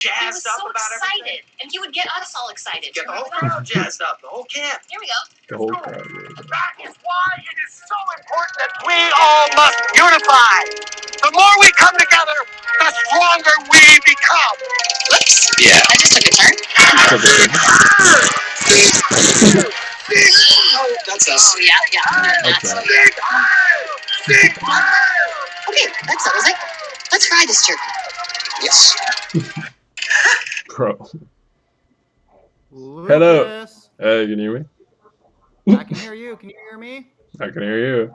jazzed up about everything. And he would get us all excited. Get the whole crowd jazzed up, the whole camp. Here we go. The whole crowd. That is why it is so important that we all must unify. The more we come together, the stronger we become. Whoops. Yeah. I just took a turn. Oh, that's us. Oh, yeah. That's right. Okay, that settles it. Let's fry this turkey. Yes. Bro. Hello. Hey, can you hear me? I can hear you. Can you hear me? I can hear you.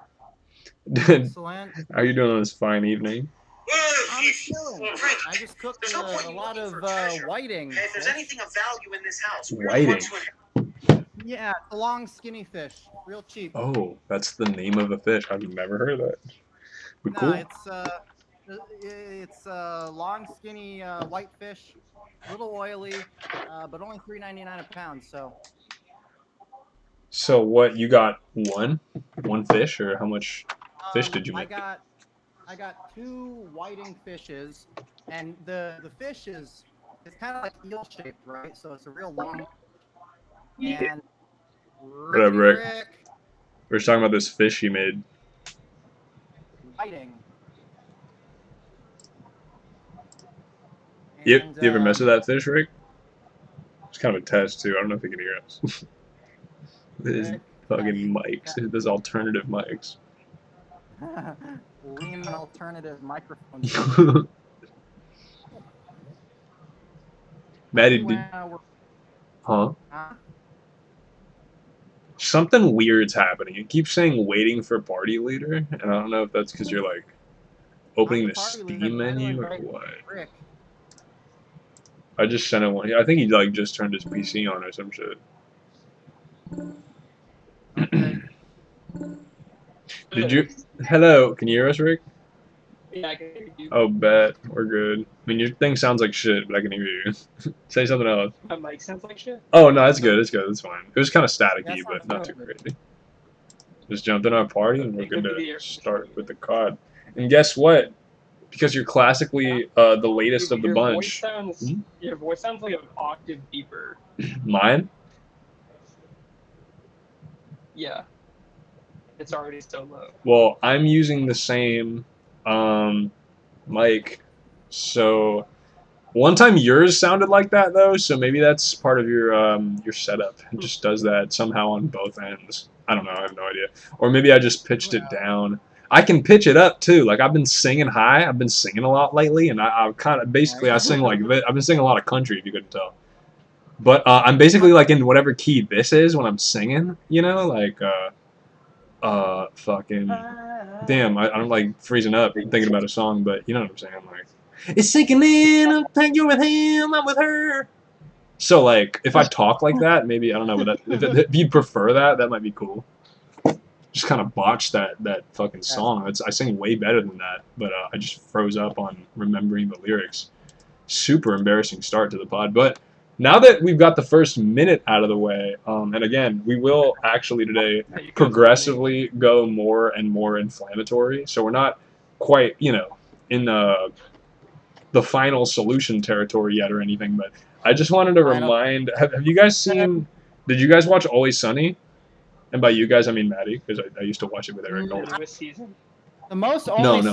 Excellent. How you doing on this fine evening? I'm chilling. I just cooked a lot of whiting. Okay, if there's anything of value in this house, we're Whiting. the ones who Yeah, a long skinny fish, real cheap. Oh, that's the name of a fish. I've never heard of that. But No, cool. it's long skinny white fish, a little oily, but only $3.99 a pound. So what, you got one fish, or how much fish did you make? I got 2 whiting fishes, and the fish is kind of like eel shaped, right? So it's a real long. And What up, Rick? We were talking about this fish you made. Whiting. You And, ever mess with that fish, Rick? It's kind of a test too. I don't know if he can hear us. These Rick, fucking mics. Those alternative mics. lean alternative microphones. Maddie, huh? Something weird's happening. It keeps saying waiting for party leader, and I don't know if that's because you're like opening the Steam menu or what. Rick. I just sent him one. I think he like just turned his PC on or some shit. Okay. Did you? Hello, can you hear us, Rick? Yeah, I can hear you. Oh, bet. We're good. I mean, your thing sounds like shit, but I can hear you. Say something else. My mic sounds like shit. Oh, no, it's good. It's good. It's fine. It was kind of staticky, That but sounds not too good. crazy. Just jumped in our party, and we're It could good be the to air start conditioner. with the COD. And guess what? Because you're classically the latest of the Your bunch. Your voice sounds like an octave deeper. Mine? Yeah. It's already so low. Well, I'm using the same mic. So one time yours sounded like that though, so maybe that's part of your setup. It just does that somehow on both ends. I don't know. I have no idea. Or maybe I just pitched it down. I can pitch it up too. Like I've been singing high. I've been singing a lot lately, and I kind of basically I sing like I've been singing a lot of country if you couldn't tell. But I'm basically like in whatever key this is when I'm singing. You know, like fucking damn. I'm like freezing up thinking about a song, but you know what I'm saying. I'm like, it's sinking in. I'm thinking you're with him. I'm with her. So like, if I talk like that, maybe I don't know. But if you'd prefer that, that might be cool. Just kind of botched that fucking song. I sing way better than that, but I just froze up on remembering the lyrics. Super embarrassing start to the pod. But now that we've got the first minute out of the way, and again, we will actually today progressively go more and more inflammatory. So we're not quite, you know, in the final solution territory yet or anything. But I just wanted to remind, have you guys seen, did you guys watch Always Sunny? And by you guys, I mean Maddie, because I used to watch it with Eric. The most always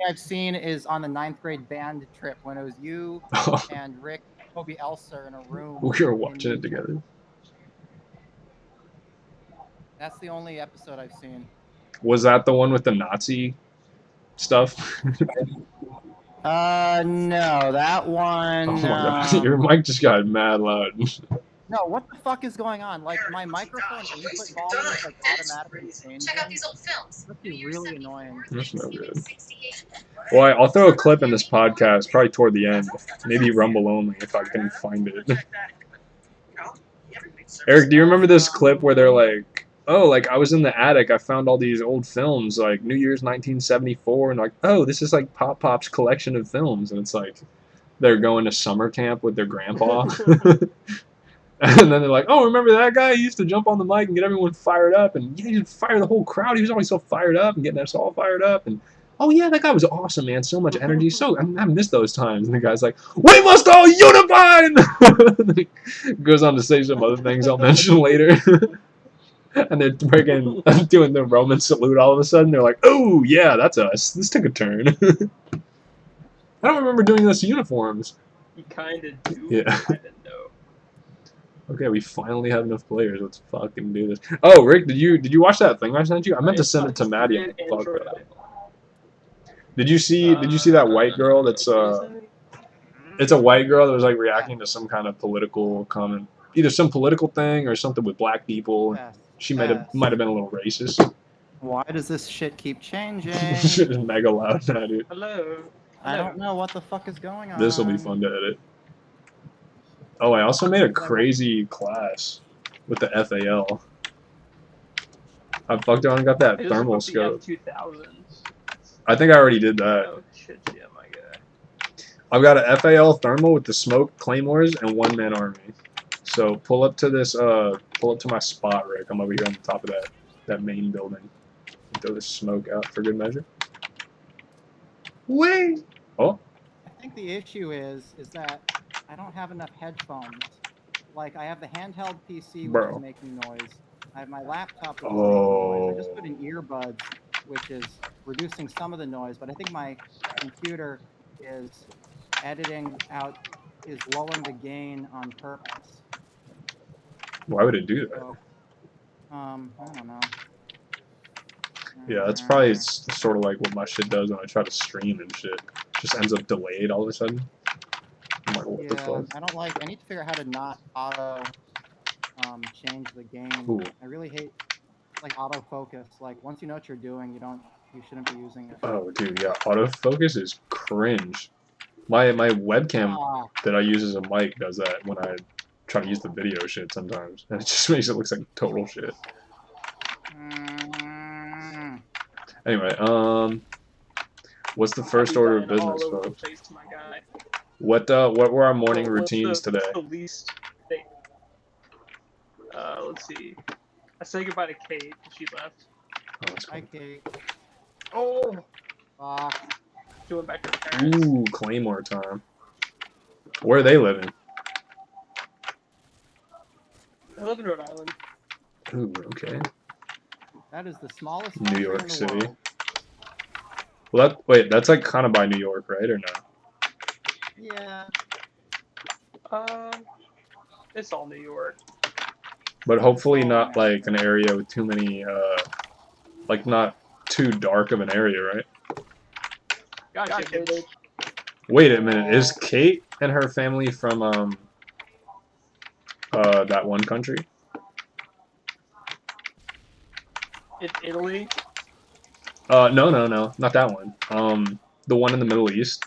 I've seen is on the 9th grade band trip when it was you and Rick, Toby Elser in a room. We were watching it together. That's the only episode I've seen. Was that the one with the Nazi stuff? No, that one. Oh my god, your mic just got mad loud. No, what the fuck is going on? Like my microphone input volume is like automatically changing. Check out these old films. That'd be really annoying. That's no good. Well, I'll throw a clip in this podcast, probably toward the end. Maybe Rumble only if I can find it. Eric, do you remember this clip where they're like, oh, like I was in the attic, I found all these old films, like New Year's 1974, and like, oh, this is like Pop's collection of films, and it's like they're going to summer camp with their grandpa. And then they're like, oh, remember that guy? He used to jump on the mic and get everyone fired up, and he'd fire the whole crowd. He was always so fired up and getting us all fired up. And oh yeah, that guy was awesome, man. So much energy. So I miss those times. And the guy's like, we must all unify. Goes on to say some other things I'll mention later. And they're freaking doing the Roman salute all of a sudden. They're like, oh yeah, that's us. This took a turn. I don't remember doing those uniforms. You kind of do. Yeah. Kind of know. Okay, we finally have enough players. Let's fucking do this. Oh, Rick, did you watch that thing I sent you? I meant to send it to Maddie. And fuck that. Did you see that white girl that's it's a white girl that was like reacting to some kind of political comment, either some political thing or something with black people. Yes. She might have been a little racist. Why does this shit keep changing? Shit is mega loud now, dude. Hello. I don't know what the fuck is going on. This will be fun to edit. Oh, I also made a crazy class with the FAL. I fucked around and got that thermal scope. I think I already did that. Oh shit, yeah, my guy. I've got a FAL thermal with the smoke claymores and one-man army. So pull up to this, pull up to my spot, Rick. I'm over here on the top of that main building. Throw this smoke out for good measure. Wait. Oh. I think the issue is that I don't have enough headphones. Like, I have the handheld PC, which is making noise. I have my laptop, which is making noise. I just put in earbuds, which is reducing some of the noise, but I think my computer is lowering the gain on purpose. Why would it do that? So, I don't know. Yeah, that's probably sort of like what my shit does when I try to stream and shit. Just ends up delayed all of a sudden. I'm like, what the fuck? I need to figure out how to not auto change the game. Ooh. I really hate like autofocus. Like once you know what you're doing, you shouldn't be using it. Oh dude, yeah, autofocus is cringe. My webcam that I use as a mic does that when I try to use the video shit sometimes. And it just makes it look like total shit. Anyway, what's the first order of business, folks? What were our morning routines today? What's the least thing? Let's see. I say goodbye to Kate. She left. Oh, that's cool. Hi, Kate. Oh. She went back to her parents. Ooh, Claymore time. Where are they living? I live in Rhode Island. Ooh, okay. That is the smallest New York country in the City. world. Well, wait, that's like kind of by New York, right, or no? Yeah. It's all New York. But hopefully not like an area with too many, like not too dark of an area, right? Gotcha. Wait a minute, is Kate and her family from that one country? In Italy? No, not that one. The one in the Middle East.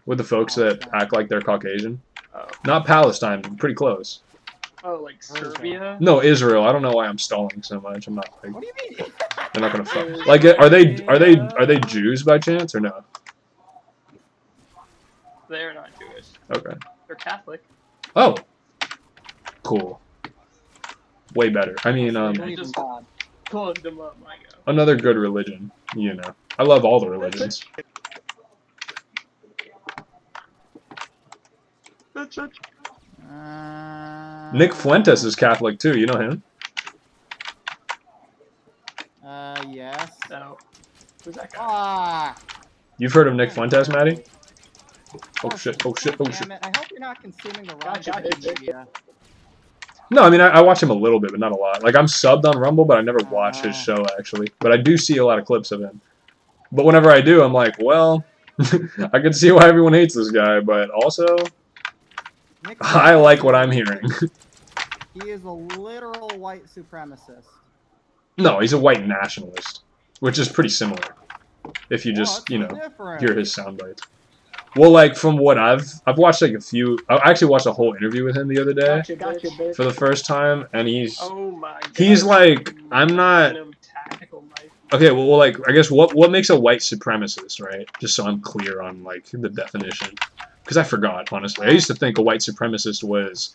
With the folks that act like they're Caucasian. Oh. Not Palestine, but pretty close. Oh, like Serbia? No, Israel. I don't know why I'm stalling so much. I'm not like. What do you mean? They're not gonna fuck. Like, are they Jews by chance or no? They're not Jewish. Okay. They're Catholic. Oh. Cool. Way better. I mean, Just closed them up, my God. another good religion. You know, I love all the religions. Nick Fuentes is Catholic too. You know him? Yes. No. Who's that guy? You've heard of Nick Fuentes, Maddie? Oh shit! Oh shit! Oh shit! Damn it. I hope you're not consuming the wrong Gotcha. media. No, I mean I watch him a little bit, but not a lot. Like I'm subbed on Rumble, but I never watch his show actually. But I do see a lot of clips of him. But whenever I do, I'm like, well, I can see why everyone hates this guy, but also I like what I'm hearing. He is a literal white supremacist. No, he's a white nationalist, which is pretty similar. If you just, What's different? hear his sound bites. Well, like from what I've watched like a few. I actually watched a whole interview with him the other day Gotcha, bitch. for the first time, and he's Oh my God. he's like, I'm not. Tactical knife. Okay, well, like I guess what makes a white supremacist, right? Just so I'm clear on like the definition, because I forgot honestly. I used to think a white supremacist was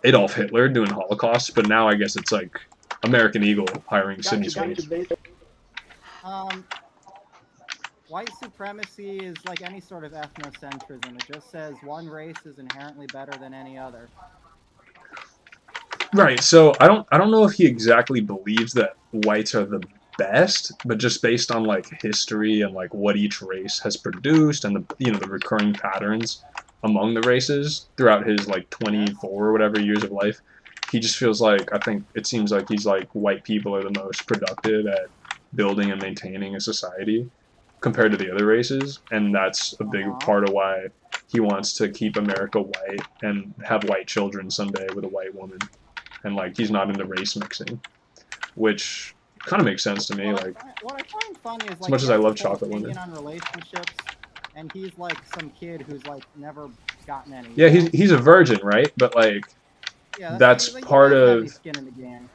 Adolf Hitler doing Holocaust, but now I guess it's like American Eagle hiring Sydney Sweeney. Bitch. white supremacy is like any sort of ethnocentrism. It just says one race is inherently better than any other. Right. So I don't know if he exactly believes that whites are the best, but just based on like history and like what each race has produced and the recurring patterns among the races throughout his like 24 or whatever years of life, he just feels like, I think it seems like he's like, white people are the most productive at building and maintaining a society compared to the other races, and that's a big part of why he wants to keep America white and have white children someday with a white woman. And like he's not into race mixing, which kind of makes sense to me. Like, what I find funny is like, as much as I love chocolate women, on relationships, and he's like some kid who's like never gotten any. Yeah, he's a virgin, right? But like, yeah, that's part of. Skin in the game.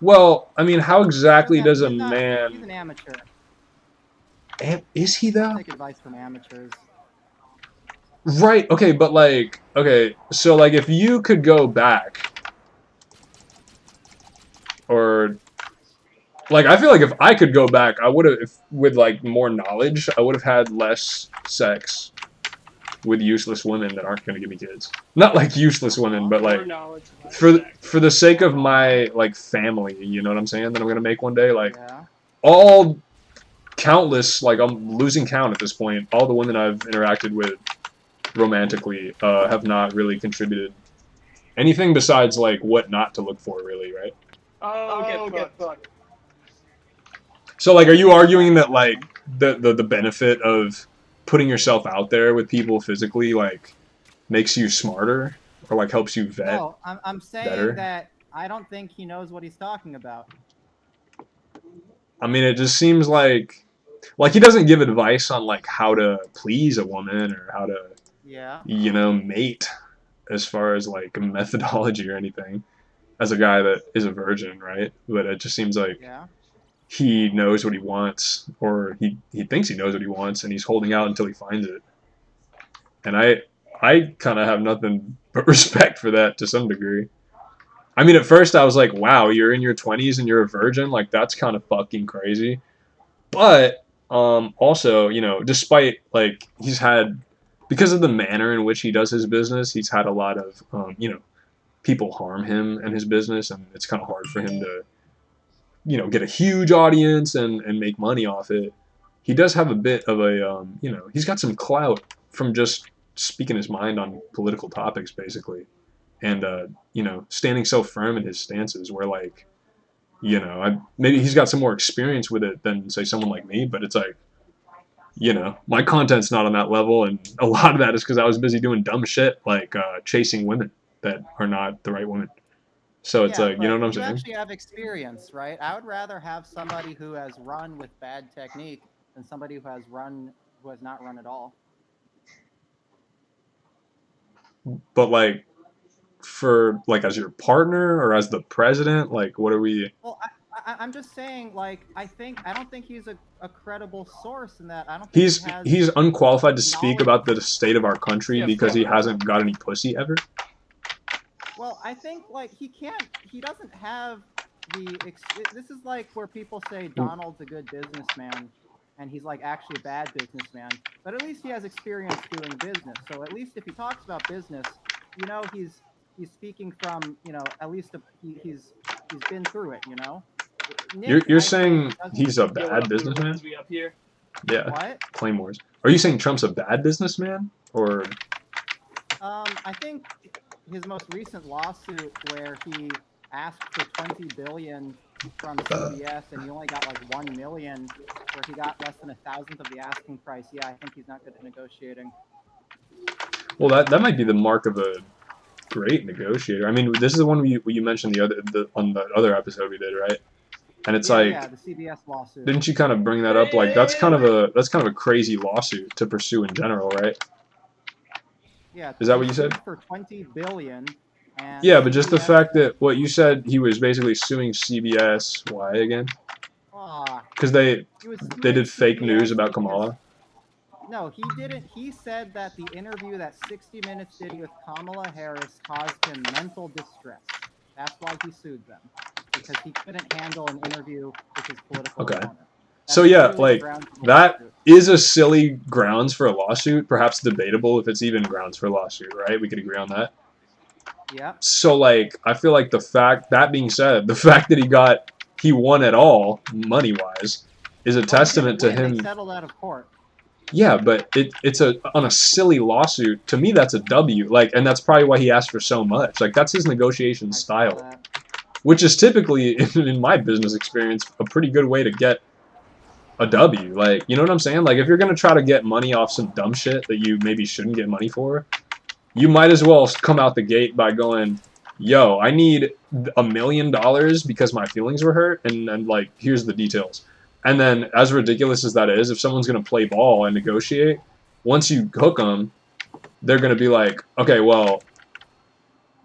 Well, I mean, how exactly does a man? He's an amateur. Is he though? Take advice from amateurs. Right. Okay, but like, okay, so like, if you could go back. Or, like, I feel like if I could go back, I would have, with, like, more knowledge, I would have had less sex with useless women that aren't going to give me kids. Not, like, useless women, but, like, for the sake of my, like, family, you know what I'm saying, that I'm going to make one day, like, all countless, like, I'm losing count at this point, all the women I've interacted with romantically have not really contributed anything besides, like, what not to look for, really, right? Get fucked. So, like, are you arguing that, like, the benefit of putting yourself out there with people physically, like, makes you smarter? Or, like, helps you vet No, I'm saying better? that I don't think he knows what he's talking about. I mean, it just seems like he doesn't give advice on, like, how to please a woman or how to, you know, mate as far as, like, a methodology or anything. As a guy that is a virgin, right? But it just seems like he knows what he wants, or he thinks he knows what he wants, and he's holding out until he finds it. And I kind of have nothing but respect for that to some degree. I mean, at first I was like, wow, you're in your 20s and you're a virgin? Like, that's kind of fucking crazy. But also, you know, despite, like, he's had, because of the manner in which he does his business, he's had a lot of, you know, people harm him and his business, and it's kind of hard for him to, you know, get a huge audience and make money off it. He does have a bit of a, you know, he's got some clout from just speaking his mind on political topics, basically. And, you know, standing so firm in his stances where, like, you know, maybe he's got some more experience with it than, say, someone like me, but it's like, you know, my content's not on that level, and a lot of that is because I was busy doing dumb shit, like chasing women that are not the right women. So it's like, you know what I'm saying? You actually have experience, right? I would rather have somebody who has run with bad technique than somebody who has not run at all. But like, for like as your partner or as the president, like, what are we? Well, I'm just saying, like, I don't think he's a credible source in that. I don't think he's unqualified to speak about the state of our country because he hasn't got any pussy ever. Well, I think, like, he doesn't have this is like where people say Donald's a good businessman, and he's, like, actually a bad businessman. But at least he has experience doing business. So at least if he talks about business, you know, he's speaking from, you know, at least he's been through it, you know? You're saying he's a bad businessman? Yeah. What? Claymores. Are you saying Trump's a bad businessman? Or I think his most recent lawsuit where he asked for $20 billion from CBS and he only got like $1 million, where he got less than 1,000th of the asking price. Yeah, I think he's not good at negotiating. Well, that might be the mark of a great negotiator. I mean, this is the one you mentioned on the other episode we did, right? And it's the CBS lawsuit. Didn't you kind of bring that up? Like, that's kind of a crazy lawsuit to pursue in general, right? Yeah. Is that what you said? For $20 billion. And yeah, but just the fact that what you said, he was basically suing CBS. Why again? Because they did fake news about Kamala. No, he didn't. He said that the interview that 60 Minutes did with Kamala Harris caused him mental distress. That's why he sued them, because he couldn't handle an interview with his political opponent. So that's yeah, truly the like grounds for the that lawsuit. is a silly grounds for a lawsuit. Perhaps debatable if it's even grounds for a lawsuit, right? We could agree on that. Yep. So like, I feel like that being said, the fact that he won at all money wise is a Well, testament he to didn't win. They him. settled out of court. Yeah, but it's on a silly lawsuit. To me, that's a W. Like, and that's probably why he asked for so much. Like, that's his negotiation I saw style, that. which is typically, in my business experience, a pretty good way to get a W. Like, you know what I'm saying? Like, if you're gonna try to get money off some dumb shit that you maybe shouldn't get money for, you might as well come out the gate by going, "Yo, I need $1 million because my feelings were hurt," and like, here's the details. And then, as ridiculous as that is, if someone's gonna play ball and negotiate, once you hook them, they're gonna be like, "Okay, well,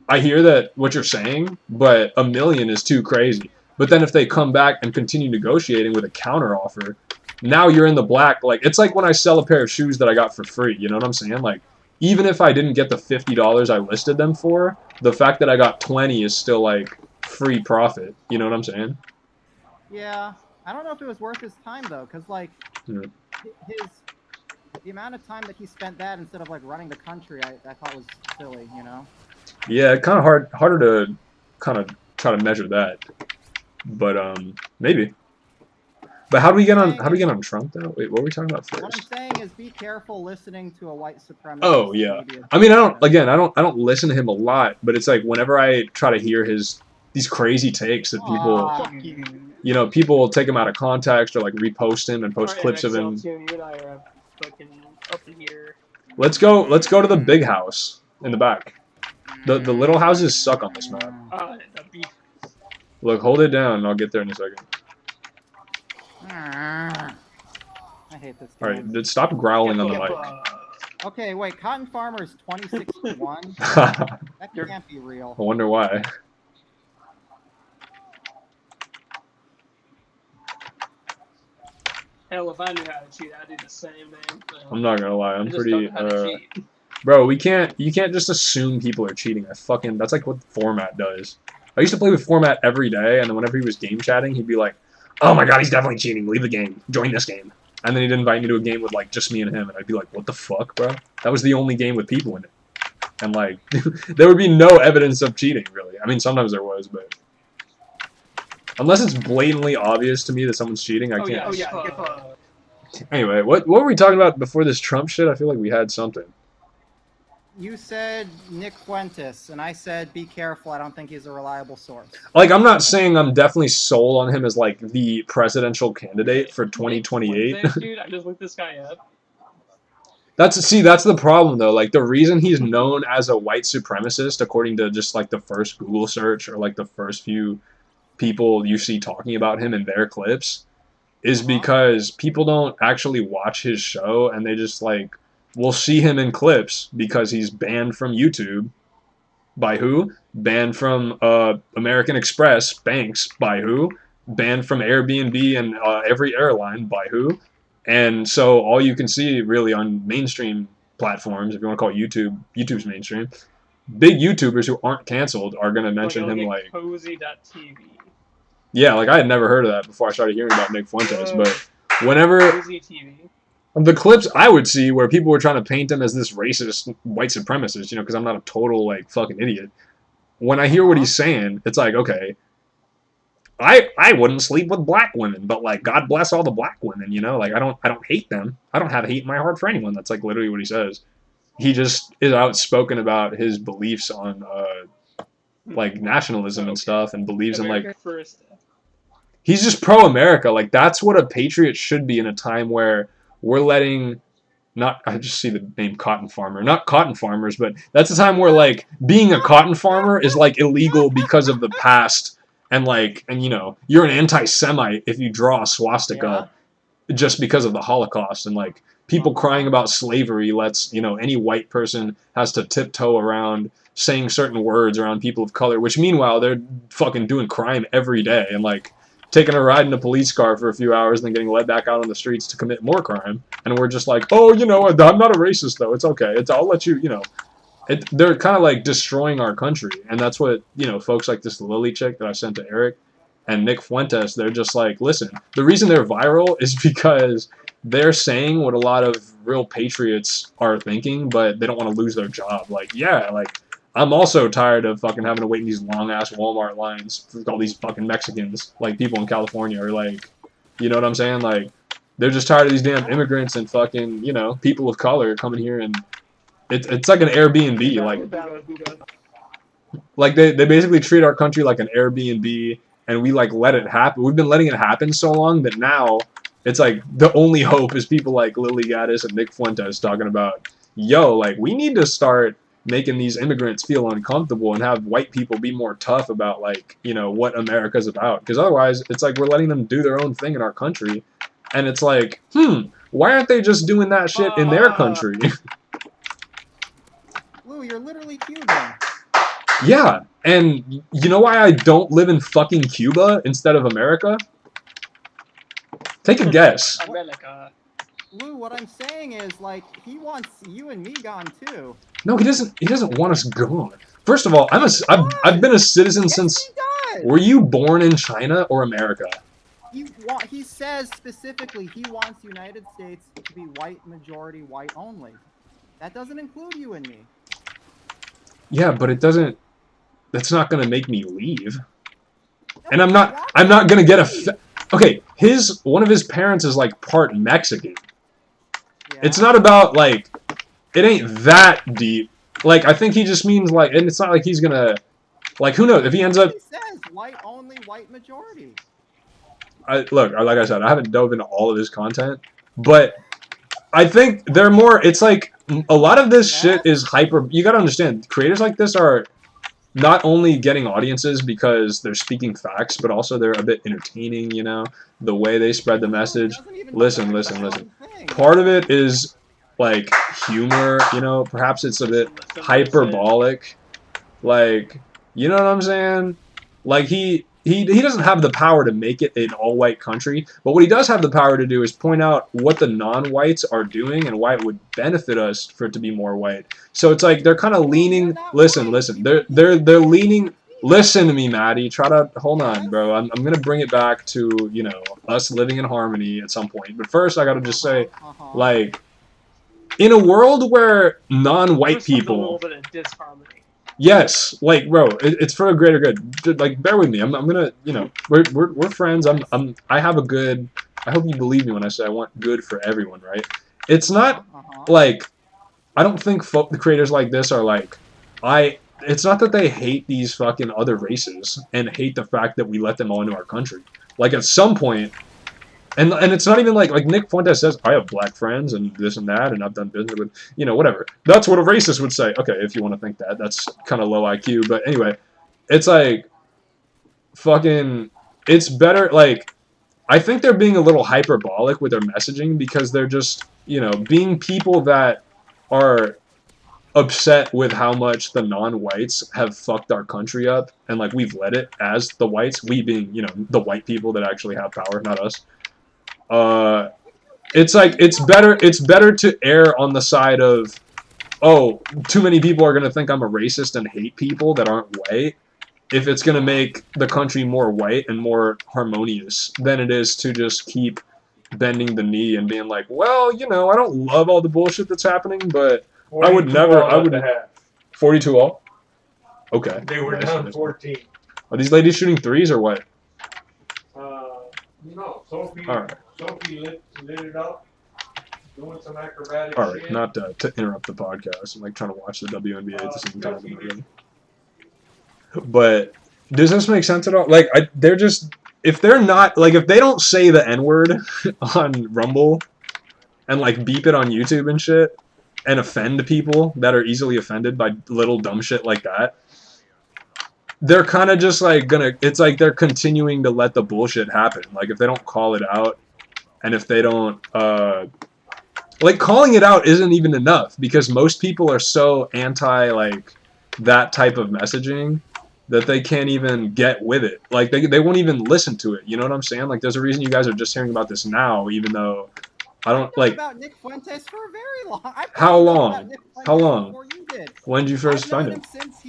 I hear that what you're saying, but $1 million is too crazy." But then if they come back and continue negotiating with a counter offer, now you're in the black. Like, it's like when I sell a pair of shoes that I got for free. You know what I'm saying? Like, even if I didn't get the $50 I listed them for, the fact that I got 20 is still like free profit. You know what I'm saying? Yeah. I don't know if it was worth his time though, because like Yeah. the amount of time that he spent that instead of like running the country, I thought was silly. You know. Yeah, kind of harder to kind of try to measure that, but maybe. But how do we get on Trump though? Wait, what were we talking about What I'm first? saying is, be careful listening to a white supremacist. Oh yeah. media I mean, I don't listen to him a lot, but it's like whenever I try to hear these crazy takes that people, Aw. Fuck you. you know, people will take him out of context or like repost him and post Our clips of him. MXL too, you and I are fucking up in here. Let's go to the big house in the back. The little houses suck on this map. The beef. Look, hold it down and I'll get there in a second. I hate this All game. right, stop growling on the mic. Okay, wait. Cotton Farmer's 26-1. That can't be real. I wonder why. Hell, if I knew how to cheat, I'd do the same thing. I'm not gonna lie, I'm I just pretty. don't know how to cheat. Bro, you can't just assume people are cheating. That's like what Format does. I used to play with Format every day, and then whenever he was game chatting, he'd be like, "Oh my god, he's definitely cheating. Leave the game. Join this game." And then he'd invite me to a game with like just me and him, and I'd be like, "What the fuck, bro? That was the only game with people in it." And like, there would be no evidence of cheating, really. I mean, sometimes there was, but unless it's blatantly obvious to me that someone's cheating, I can't. Oh yeah. Anyway, what were we talking about before this Trump shit? I feel like we had something. You said Nick Fuentes, and I said be careful. I don't think he's a reliable source. Like, I'm not saying I'm definitely sold on him as like the presidential candidate for 2028. Dude, I just looked this guy up. That's the problem though. Like, the reason he's known as a white supremacist, according to just like the first Google search or like the first few people you see talking about him in their clips, is because people don't actually watch his show, and they just like will see him in clips because he's banned from YouTube. By who? Banned from American Express banks. By who? Banned from Airbnb and every airline. By who? And so all you can see really on mainstream platforms, if you want to call it YouTube's mainstream, big YouTubers who aren't canceled are going to mention him like Cozy.tv. Yeah, like I had never heard of that before I started hearing about Nick Fuentes, but whenever Cozy TV. the clips I would see where people were trying to paint him as this racist white supremacist, you know, because I'm not a total like fucking idiot. When I hear what he's saying, it's like, okay, I wouldn't sleep with black women, but like God bless all the black women, you know, like I don't hate them. I don't have hate in my heart for anyone. That's like literally what he says. He just is outspoken about his beliefs on like nationalism and stuff, and believes America in like first. He's just pro-America. Like, that's what a patriot should be in a time where we're letting, I just see the name cotton farmer. Not cotton farmers, but that's a time where, like, being a cotton farmer is, like, illegal because of the past. And, like, you know, you're an anti-Semite if you draw a swastika just because of the Holocaust. And, like, people crying about slavery lets, you know, any white person has to tiptoe around saying certain words around people of color, which meanwhile, they're fucking doing crime every day. And, like, taking a ride in a police car for a few hours and then getting led back out on the streets to commit more crime. And we're just like, oh, you know, I'm not a racist, though. It's okay. I'll let you, you know. They're kind of like destroying our country. And that's what, you know, folks like this Lily chick that I sent to Eric, and Nick Fuentes, they're just like, listen, the reason they're viral is because they're saying what a lot of real patriots are thinking, but they don't want to lose their job. Like, yeah, like, I'm also tired of fucking having to wait in these long-ass Walmart lines for all these fucking Mexicans, like people in California, or like, you know what I'm saying? Like, they're just tired of these damn immigrants and fucking, you know, people of color coming here, and it's like an Airbnb. Like they basically treat our country like an Airbnb, and we like let it happen. We've been letting it happen so long that now it's like the only hope is people like Lily Gaddis and Nick Fuentes talking about, yo, like we need to start making these immigrants feel uncomfortable and have white people be more tough about like, you know, what America's about. Because otherwise it's like we're letting them do their own thing in our country. And it's like, why aren't they just doing that shit in their country? Lou, you're literally Cuban. Yeah, and you know why I don't live in fucking Cuba instead of America? Take a guess. America. Lou, what I'm saying is, like, he wants you and me gone too. No, he doesn't. He doesn't want us gone. First of all, I've been a citizen since. He does. Were you born in China or America? He says specifically he wants the United States to be white majority, white only. That doesn't include you and me. Yeah, but it doesn't. That's not gonna make me leave. And I'm not gonna get a. Okay, one of his parents is like part Mexican. Yeah. It's not about like, it ain't that deep. Like I think he just means like, and it's not like he's gonna, like who knows if he ends up. He says white only, white majority. Look, like I said, I haven't dove into all of his content, but I think they're more. It's like a lot of this shit is hyper. You gotta understand, creators like this are not only getting audiences because they're speaking facts, but also they're a bit entertaining, you know, the way they spread the message. Listen. Part of it is, like, humor, you know, perhaps it's a bit hyperbolic. Like, you know what I'm saying? Like, he doesn't have the power to make it an all-white country, but what he does have the power to do is point out what the non-whites are doing and why it would benefit us for it to be more white. So it's like they're kind of leaning. Listen. They're leaning. Listen to me, Maddie. Try to hold on, bro. I'm gonna bring it back to, you know, us living in harmony at some point. But first, I gotta just say, like, in a world where non-white people. A little bit of disharmony. Yes, like, bro, it's for a greater good. Like, bear with me. I'm gonna, you know, we're friends. I have a good. I hope you believe me when I say I want good for everyone, right? It's not like I don't think the creators like this are like It's not that they hate these fucking other races and hate the fact that we let them all into our country. Like at some point. And it's not even like Nick Fuentes says, I have black friends and this and that, and I've done business with, you know, whatever. That's what a racist would say. Okay, if you want to think that. That's kind of low IQ. But anyway, it's like, fucking, it's better, like, I think they're being a little hyperbolic with their messaging because they're just, you know, being people that are upset with how much the non-whites have fucked our country up. And, like, we've led it as the whites. We being, you know, the white people that actually have power, not us. It's like it's better to err on the side of, oh, too many people are gonna think I'm a racist and hate people that aren't white, if it's gonna make the country more white and more harmonious than it is to just keep bending the knee and being like, well, you know, I don't love all the bullshit that's happening, but I would never. 42 all. Okay. They were down 14. Are these ladies shooting threes or what? No, Sophie. All right. Sophie lit it up, doing some acrobatic All right, shit. not to interrupt the podcast. I'm like trying to watch the WNBA at the same time. But does this make sense at all? Like, they're just, if they're not, like, if they don't say the N-word on Rumble and like beep it on YouTube and shit and offend people that are easily offended by little dumb shit like that, they're kind of just like it's like they're continuing to let the bullshit happen. Like, if they don't call it out, and if they don't, like, calling it out isn't even enough because most people are so anti, like, that type of messaging that they can't even get with it. Like, they won't even listen to it. You know what I'm saying? Like, there's a reason you guys are just hearing about this now, even though I don't, like... about Nick Fuentes for a very long... How long? How long? Before you did. When did you first find him? Since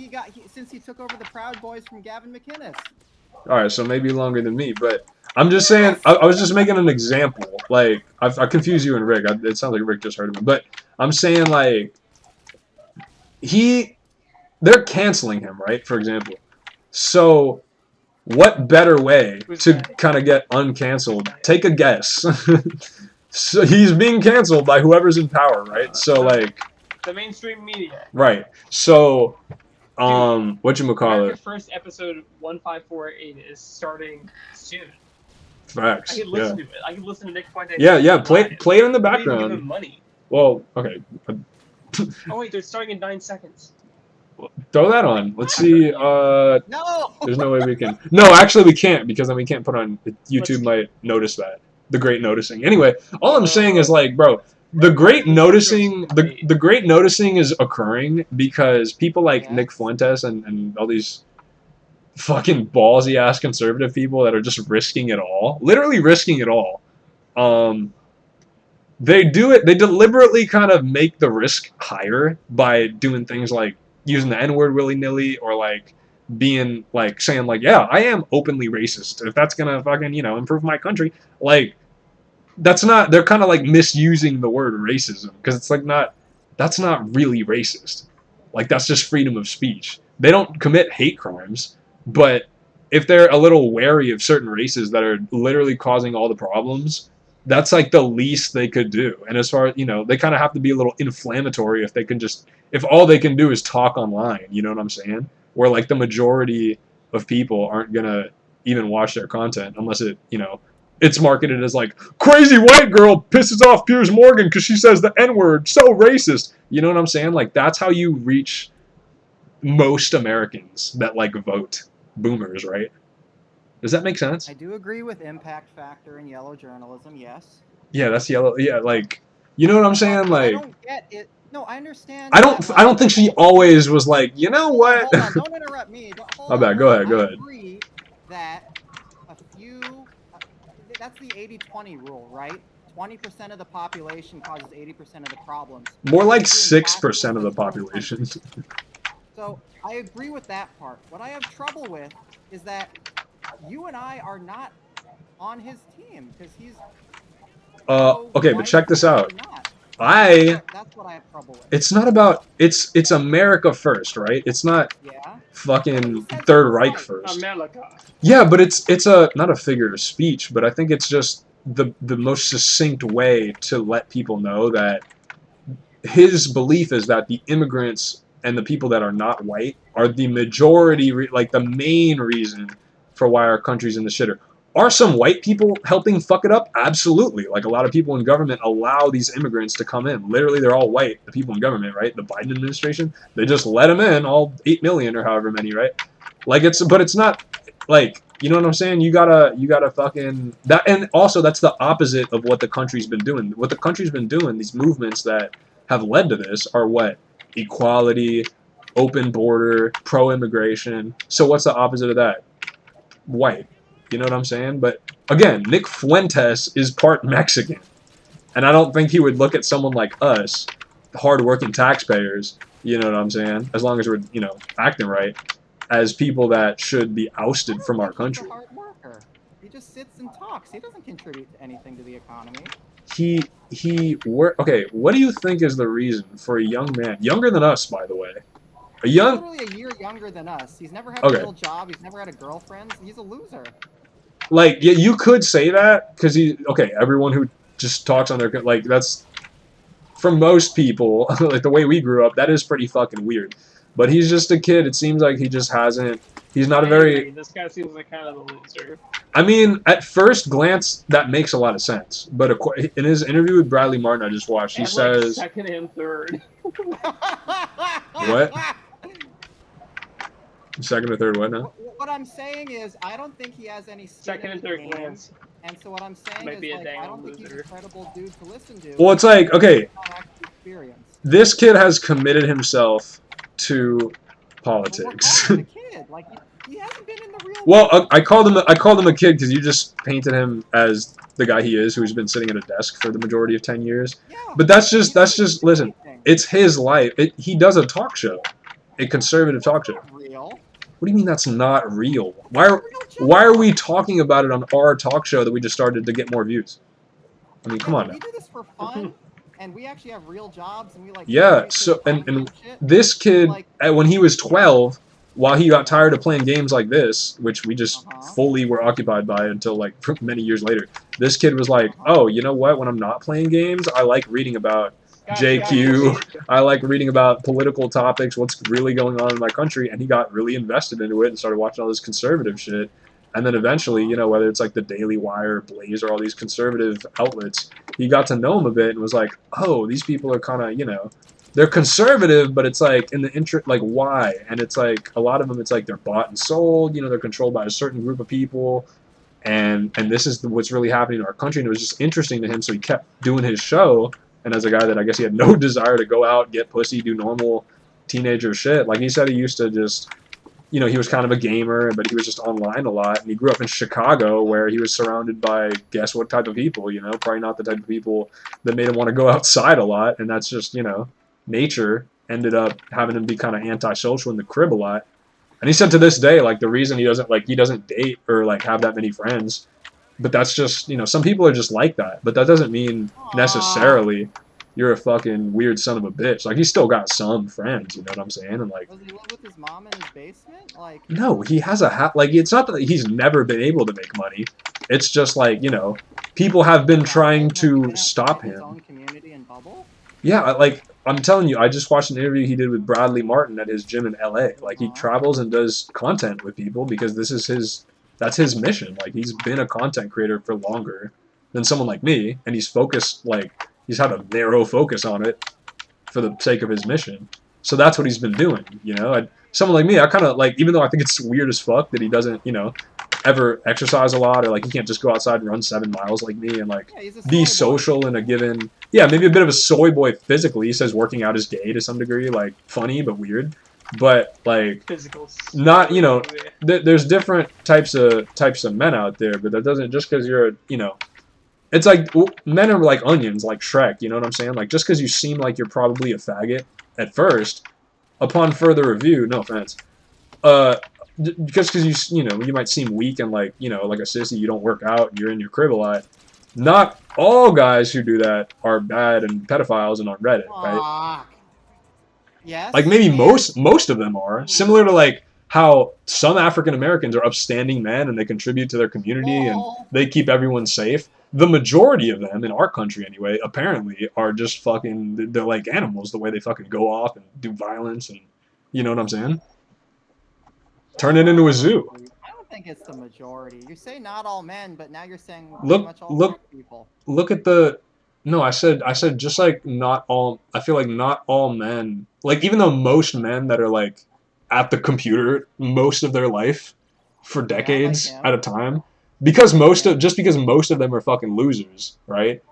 he took over the Proud Boys from Gavin McInnes. All right, so maybe longer than me, but I'm just saying. I was just making an example. Like I confused you and Rick. It sounds like Rick just heard of me, but I'm saying like they're canceling him, right? For example. So what better way to kind of get uncanceled? Take a guess. So he's being canceled by whoever's in power, right? So like the mainstream media. Right. So whatchamacallit? America's first episode 1548 is starting soon. Facts. I could listen to it. I could listen to Nick Fuentes. Yeah. Play it in the Give him background. money. Well, okay. Oh wait, they're starting in 9 seconds. Throw that on. Let's see. No. There's no way we can. No, actually we can't because then we can't put on. YouTube might notice that. The great noticing. Anyway, all I'm saying is like, bro, the great noticing. The great noticing is occurring because people like Nick Fuentes and all these fucking ballsy ass conservative people that are just risking it all, literally risking it all. They do it. They deliberately kind of make the risk higher by doing things like using the N-word willy-nilly or like being like saying like, yeah, I am openly racist. If that's gonna fucking, improve my country, like that's not, they're kind of like misusing the word racism because it's like that's not really racist. Like that's just freedom of speech. They don't commit hate crimes, but if they're a little wary of certain races that are literally causing all the problems, that's like the least they could do. And as far as, they kind of have to be a little inflammatory if all they can do is talk online, you know what I'm saying? Where like the majority of people aren't gonna even watch their content unless it's marketed as like crazy white girl pisses off Piers Morgan because she says the N-word, so racist. You know what I'm saying? Like that's how you reach most Americans that like vote boomers, right? Does that make sense? I do agree with impact factor in yellow journalism. Yes. Yeah, that's yellow. Yeah, like you know what I'm saying? Like I don't get it. No, I understand. I don't think she always was like, you know what? Hold on, don't interrupt me. My bad. Go ahead. I agree that that's the 80-20 rule, right? 20% of the population causes 80% of the problems. More like 6% of the population. So I agree with that part. What I have trouble with is that you and I are not on his team because he's. Okay, but check this out. That's what I have trouble with. It's not about it's America first, right? It's not fucking Third Reich first. America. Yeah, but it's not a figure of speech, but I think it's just the most succinct way to let people know that his belief is that the immigrants and the people that are not white are the majority, like the main reason for why our country's in the shitter. Are some white people helping fuck it up? Absolutely. Like a lot of people in government allow these immigrants to come in. Literally, they're all white, the people in government, right? The Biden administration, they just let them in, all 8 million or however many, right? Like but it's not like, you know what I'm saying? You gotta fucking that, and also that's the opposite of what the country's been doing. What the country's been doing, these movements that have led to this are what? Equality, open border, pro-immigration. So what's the opposite of that? White. You know what I'm saying? But again, Nick Fuentes is part Mexican. And I don't think he would look at someone like us, hard-working taxpayers, you know what I'm saying? As long as we're, acting right, as people that should be ousted from our country. He's a hard worker. He just sits and talks. He doesn't contribute to anything to the economy. Okay, what do you think is the reason for a young man, younger than us, by the way? He's literally a year younger than us. He's never had a real job. He's never had a girlfriend. He's a loser. Like, yeah, you could say that because everyone who just talks on their, like, that's, for most people, like the way we grew up, that is pretty fucking weird. But he's just a kid. It seems like he just hasn't, he's not a very... This guy seems like kind of a loser. I mean, at first glance, that makes a lot of sense. But in his interview with Bradley Martin I just watched, he says... second and third. What? Second or third what now? What I'm saying is, I don't think he has any second and third glance. And so what I'm saying is, like, I don't think he's a credible dude to listen to. Well, it's like, okay, this kid has committed himself to politics. Well, kid. Like, he hasn't been in the real well, I called him a kid because you just painted him as the guy he is, who's been sitting at a desk for the majority of 10 years. Yeah, but that's just listen, it's his life. He does a talk show, a conservative talk show. Real. What do you mean that's not real? Why are we talking about it on our talk show that we just started to get more views? I mean, come on now. We do this for fun, and we actually have real jobs, and we like. Yeah. So and shit. this kid, Like- when he was 12, while he got tired of playing games like this, which we just fully were occupied by until like many years later, this kid was like, "Oh, you know what? When I'm not playing games, I like reading about JQ. I like reading about political topics, what's really going on in my country," and he got really invested into it and started watching all this conservative shit. And then eventually, you know, whether it's like the Daily Wire, Blaze, or all these conservative outlets, he got to know them a bit and was like, "Oh, these people are kind of, you know, they're conservative, but it's like in the interest, like why?" And it's like a lot of them, it's like they're bought and sold. You know, they're controlled by a certain group of people, and this is what's really happening in our country. And it was just interesting to him, so he kept doing his show. And as a guy that I guess he had no desire to go out, get pussy, do normal teenager shit, like he said he used to just, you know, he was kind of a gamer, but he was just online a lot. And he grew up in Chicago where he was surrounded by, guess what type of people, you know, probably not the type of people that made him want to go outside a lot. And that's just, you know, nature ended up having him be kind of antisocial in the crib a lot. And he said to this day, like the reason he doesn't date or like have that many friends, but that's just, you know, some people are just like that. But that doesn't mean necessarily you're a fucking weird son of a bitch. Like, he's still got some friends, you know what I'm saying? And like, does he live with his mom in his basement? Like, no, he has a like, it's not that he's never been able to make money. It's just like, you know, people have been trying to stop him. His own community and bubble? Yeah, like, I'm telling you, I just watched an interview he did with Bradley Martin at his gym in LA. Like, he travels and does content with people because this is that's his mission. Like, he's been a content creator for longer than someone like me, and he's focused, like, he's had a narrow focus on it for the sake of his mission. So that's what he's been doing, you know? And someone like me, I kind of, like, even though I think it's weird as fuck that he doesn't, you know, ever exercise a lot, or, like, he can't just go outside and run 7 miles like me and, like, be social in a given... Yeah, maybe a bit of a soy boy physically. He says working out is gay to some degree, like, funny but weird. But, like, Physical. not, you know, there's different types of men out there, but that doesn't, just because you're, you know, it's like, men are like onions, like Shrek, you know what I'm saying? Like, just because you seem like you're probably a faggot at first, upon further review, no offense, just because you know, you might seem weak and like, you know, like a sissy, you don't work out, and you're in your crib a lot, not all guys who do that are bad and pedophiles and on Reddit, right? Yes. Like, maybe most of them are. Similar to, like, how some African Americans are upstanding men and they contribute to their community and they keep everyone safe. The majority of them, in our country anyway, apparently are just fucking, they're like animals, the way they fucking go off and do violence and, you know what I'm saying? Turn it into a zoo. I don't think it's the majority. You say not all men, but now you're saying Look- pretty much all look- black people. Look at the... No, I said just like not all... I feel like not all men... Like, even though most men that are, like, at the computer most of their life for decades at a time, because just because most of them are fucking losers, right?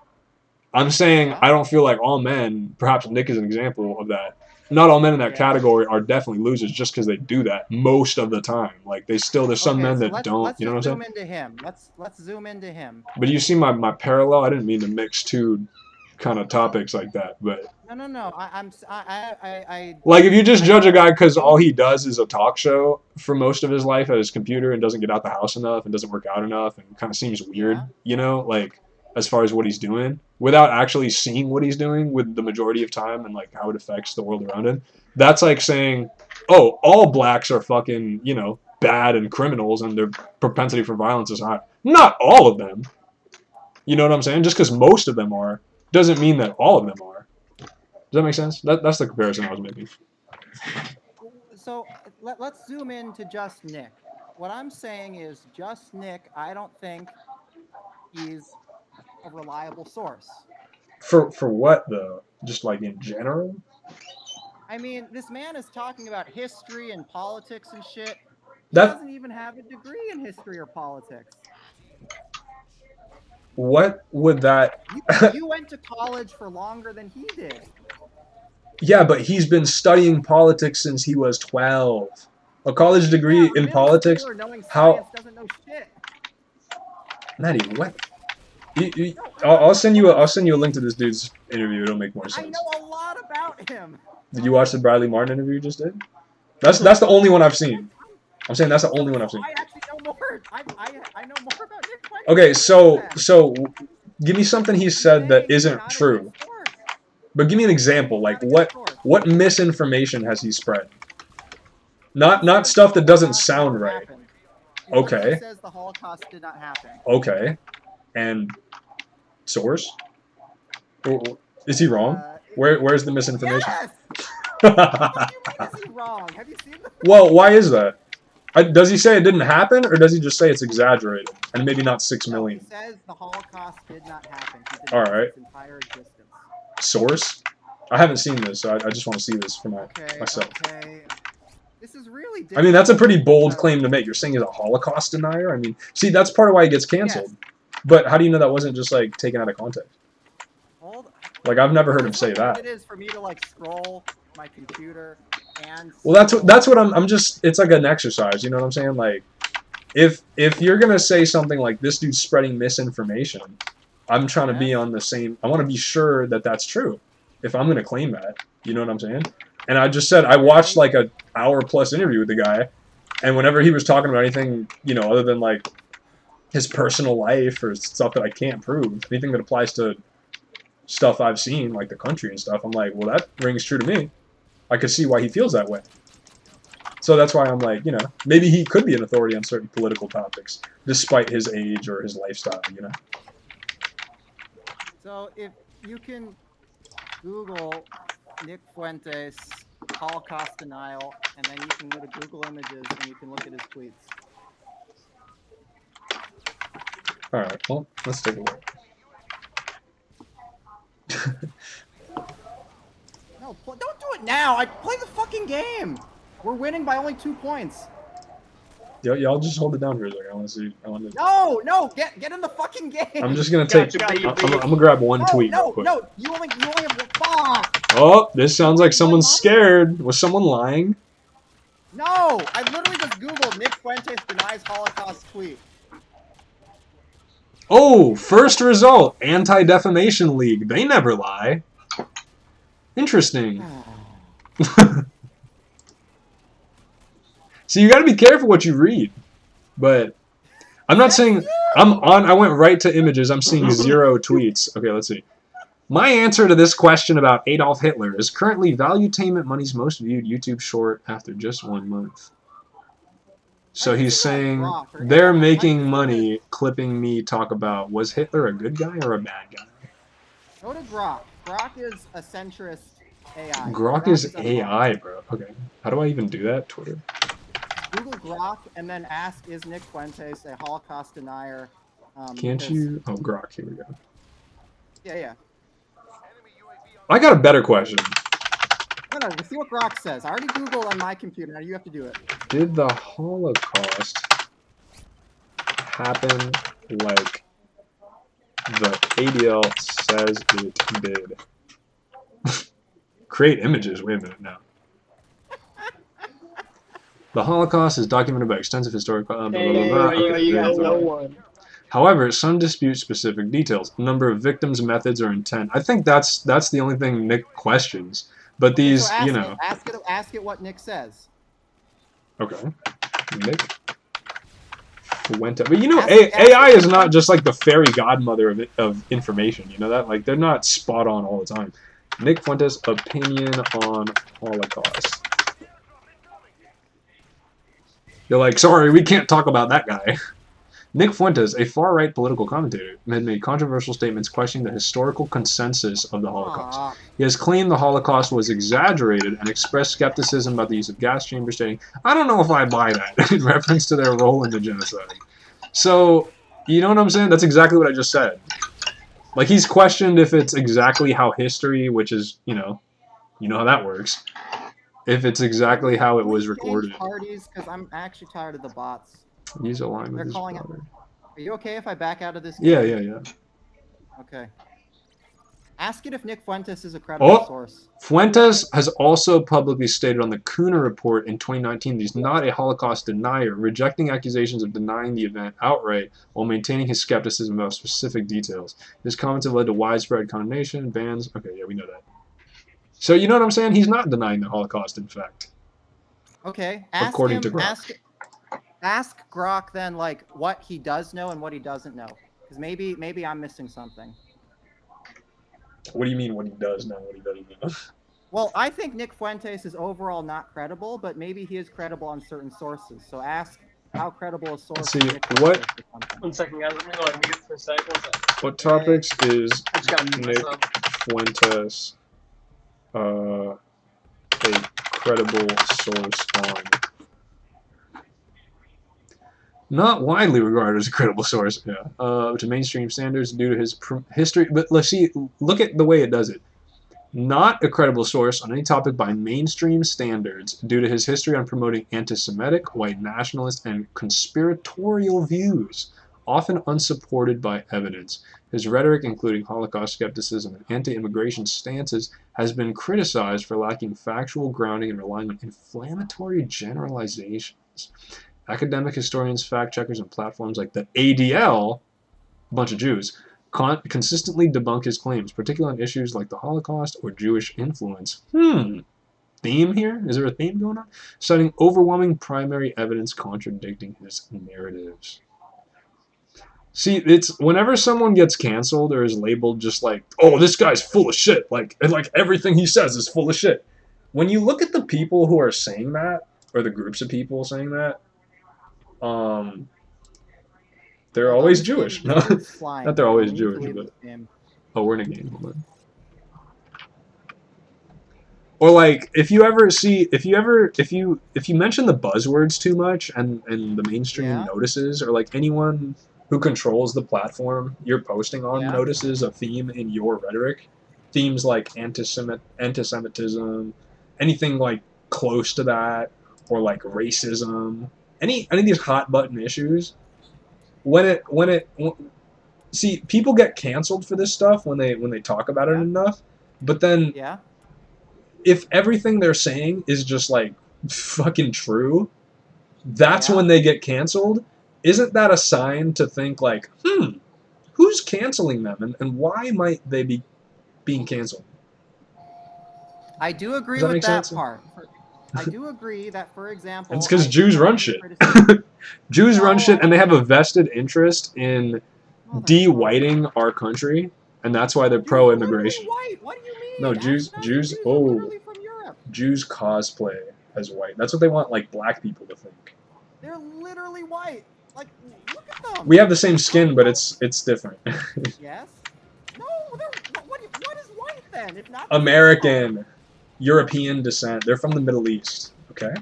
I'm saying I don't feel like all men, perhaps Nick is an example of that, not all men in that category are definitely losers just because they do that most of the time. Like, there's some men that don't, you know what I'm saying? Let's zoom into him. Let's zoom into him. But you see my parallel? I didn't mean to mix two kind of topics like that, but... No. I like, if you just judge a guy because all he does is a talk show for most of his life at his computer and doesn't get out the house enough and doesn't work out enough and kind of seems weird, you know, like, as far as what he's doing, without actually seeing what he's doing with the majority of time and, like, how it affects the world around him, that's like saying, oh, all blacks are fucking, you know, bad and criminals and their propensity for violence is high. Not all of them. You know what I'm saying? Just because most of them are, doesn't mean that all of them are. Does that make sense? That's the comparison I was making. So let's zoom in to just Nick. What I'm saying is just Nick, I don't think he's a reliable source. For what, though? Just like in general? I mean, this man is talking about history and politics and shit. He That- doesn't even have a degree in history or politics. What would that... You went to college for longer than he did. Yeah, but he's been studying politics since he was 12. A college degree in politics? How... Doesn't know shit. Maddie, what? I'll send you a link to this dude's interview. It'll make more I sense. know a lot about him. Did you watch the Bradley Martin interview you just did? That's the only one I've seen. I'm saying that's the only one I've seen. I actually know more. I know more about Nick Fuentes. Okay, so than give me something he I'm said that saying he's isn't not a true. good source. But give me an example. Like what misinformation has he spread? Not stuff that doesn't sound right. Okay. He says the Holocaust did not happen. Okay. And source? Is he wrong? Where's the misinformation? Yes! What do you mean is he wrong? Have you seen the... Well, why is that? Does he say it didn't happen, or does he just say it's exaggerated and maybe not 6 million? He says the Holocaust did not happen. He did All not right. its entire existence. Source? I haven't seen this, so I just want to see this for myself. Okay. This is really different. I mean, that's a pretty bold claim to make. You're saying he's a Holocaust denier? I mean, see, that's part of why he gets canceled. Yes. But how do you know that wasn't just, like, taken out of context? Like, I've never heard him say that. It is for me to, like, scroll my computer and... Well, that's what I'm just... It's like an exercise, you know what I'm saying? Like, if you're gonna say something like, this dude's spreading misinformation, I'm trying to be on the same... I want to be sure that that's true. If I'm gonna claim that, you know what I'm saying? And I just said, I watched, like, an hour-plus interview with the guy, and whenever he was talking about anything, you know, other than, like, his personal life or stuff that I can't prove, anything that applies to stuff I've seen, like the country and stuff, I'm like, well, that rings true to me. I could see why he feels that way. So that's why I'm like, you know, maybe he could be an authority on certain political topics, despite his age or his lifestyle, you know? So if you can Google Nick Fuentes Holocaust denial, and then you can go to Google Images and you can look at his tweets. Alright, well, let's take a look. No, don't do it now! I play the fucking game! We're winning by only 2 points. Y'all just hold it down for a second. I want to see. No, get in the fucking game. I'm just gonna take. I'm gonna grab one tweet. No, real quick. no, you only have one. Oh, this sounds like someone's scared. Was someone lying? No, I literally just googled Nick Fuentes denies Holocaust tweet. Oh, first result: Anti-Defamation League. They never lie. Interesting. So you got to be careful what you read, but I'm not saying I went right to images. I'm seeing 0 tweets. Okay, let's see. My answer to this question about Adolf Hitler is currently Valuetainment Money's most viewed YouTube short after just 1 month. So he's saying they're making money clipping me talk about, was Hitler a good guy or a bad guy? Go to Grok. Grok is a centrist AI. Grok is AI, bro. Okay. How do I even do that? Twitter. Google Grok and then ask, is Nick Fuentes a Holocaust denier? Can't you? Oh, Grok. Here we go. Yeah. I got a better question. No, see what Grok says. I already Googled on my computer. Now you have to do it. Did the Holocaust happen like the ADL says it did? Create images. Wait a minute now. The Holocaust is documented by extensive historical... However, some dispute specific details. Number of victims, methods, or intent. I think that's the only thing Nick questions. But these, so you know... Ask it what Nick says. Okay. Nick Fuentes. But you know, AI is not just like the fairy godmother of information. You know that? Like, they're not spot on all the time. Nick Fuentes' opinion on Holocaust. You're like, sorry, we can't talk about that guy. Nick Fuentes, a far-right political commentator, had made controversial statements questioning the historical consensus of the Holocaust. He has claimed the Holocaust was exaggerated and expressed skepticism about the use of gas chambers, stating, I don't know if I buy that, in reference to their role in the genocide. So, you know what I'm saying? That's exactly what I just said. Like, he's questioned if it's exactly how history, which is, you know how that works, if it's exactly how it was recorded. Parties, because I'm actually tired of the bots. He's aligned with his brother. Are you okay if I back out of this game? Yeah. Okay. Ask it if Nick Fuentes is a credible source. Fuentes has also publicly stated on the Cooner Report in 2019 that he's not a Holocaust denier, rejecting accusations of denying the event outright while maintaining his skepticism about specific details. His comments have led to widespread condemnation, bans. Okay, yeah, we know that. So you know what I'm saying? He's not denying the Holocaust, in fact. Okay. According to Grok. Ask Grok then, like, what he does know and what he doesn't know, because maybe I'm missing something. What do you mean what he does know, what he doesn't know? Well, I think Nick Fuentes is overall not credible, but maybe he is credible on certain sources. So ask how credible a source. See, Nick what- Fuentes is on something. 1 second, guys. Let me go and mute for a sec. 1 sec. What topics is I just gotta mute Nick myself. Fuentes a credible source on? Not widely regarded as a credible source, yeah. To mainstream standards due to his history. But let's see, look at the way it does it. Not a credible source on any topic by mainstream standards due to his history on promoting anti-Semitic, white nationalist, and conspiratorial views, often unsupported by evidence. His rhetoric, including Holocaust skepticism and anti-immigration stances, has been criticized for lacking factual grounding and relying on inflammatory generalizations. Academic historians, fact-checkers, and platforms like the ADL, a bunch of Jews, consistently debunk his claims, particularly on issues like the Holocaust or Jewish influence. Theme here? Is there a theme going on? Citing overwhelming primary evidence contradicting his narratives. See, it's whenever someone gets canceled or is labeled just like, oh, this guy's full of shit, like everything he says is full of shit. When you look at the people who are saying that, or the groups of people saying that, they're always Jewish. No, not they're always Jewish, but oh, we're in a game. Hold on. Or like, if you mention the buzzwords too much and the mainstream notices, or like anyone who controls the platform you're posting on notices a theme in your rhetoric, themes like anti-Semitism, anything like close to that, or like racism. Any of these hot button issues, see, people get canceled for this stuff when they talk about it enough, but then if everything they're saying is just like fucking true, that's when they get canceled. Isn't that a sign to think like, who's canceling them and why might they be being canceled? I do agree with that part. I do agree that, for example... It's because Jews run shit. Jews run shit, and they have a vested interest in de-whiting our country, and that's why they're pro-immigration. What do you mean? No, Jews cosplay as white. That's what they want, like, black people to think. They're literally white. Like, look at them. We have the same skin, but it's different. Yes? No, what is white then? If not American. European descent. They're from the Middle East. Okay.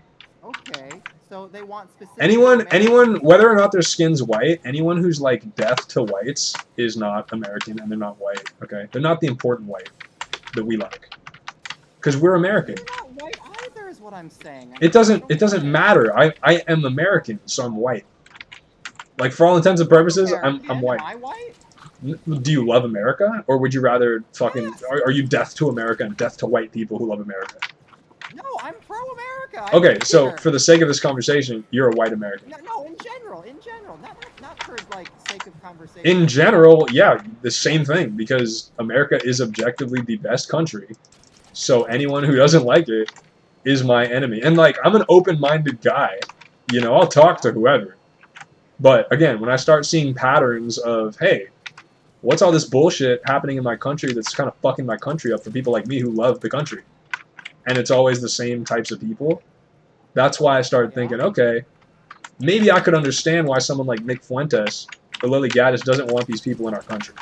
Okay. So they want specific. Anyone, whether or not their skin's white, anyone who's like deaf to whites is not American, and they're not white. Okay. They're not the important white that we like. Because we're American. They're not white either, is what I'm saying. It doesn't matter. I am American, so I'm white. Like for all intents and purposes, I'm white. Am I white? Do you love America, or would you rather fucking? Are you deaf to America and deaf to white people who love America? No, I'm pro-America. Okay, so for the sake of this conversation, you're a white American. No, in general, not for like sake of conversation. In general, yeah, the same thing, because America is objectively the best country. So anyone who doesn't like it is my enemy. And like, I'm an open-minded guy. You know, I'll talk to whoever. But again, when I start seeing patterns of, hey, what's all this bullshit happening in my country that's kind of fucking my country up for people like me who love the country? And it's always the same types of people. That's why I started thinking, okay, maybe I could understand why someone like Nick Fuentes or Lily Gaddis doesn't want these people in our country.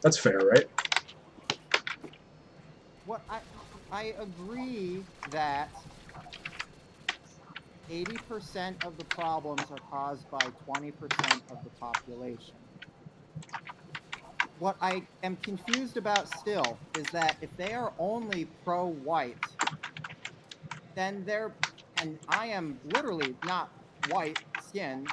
That's fair, right? What I agree that 80% of the problems are caused by 20% of the population. What I am confused about still is that if they are only pro-white, then and I am literally not white skinned,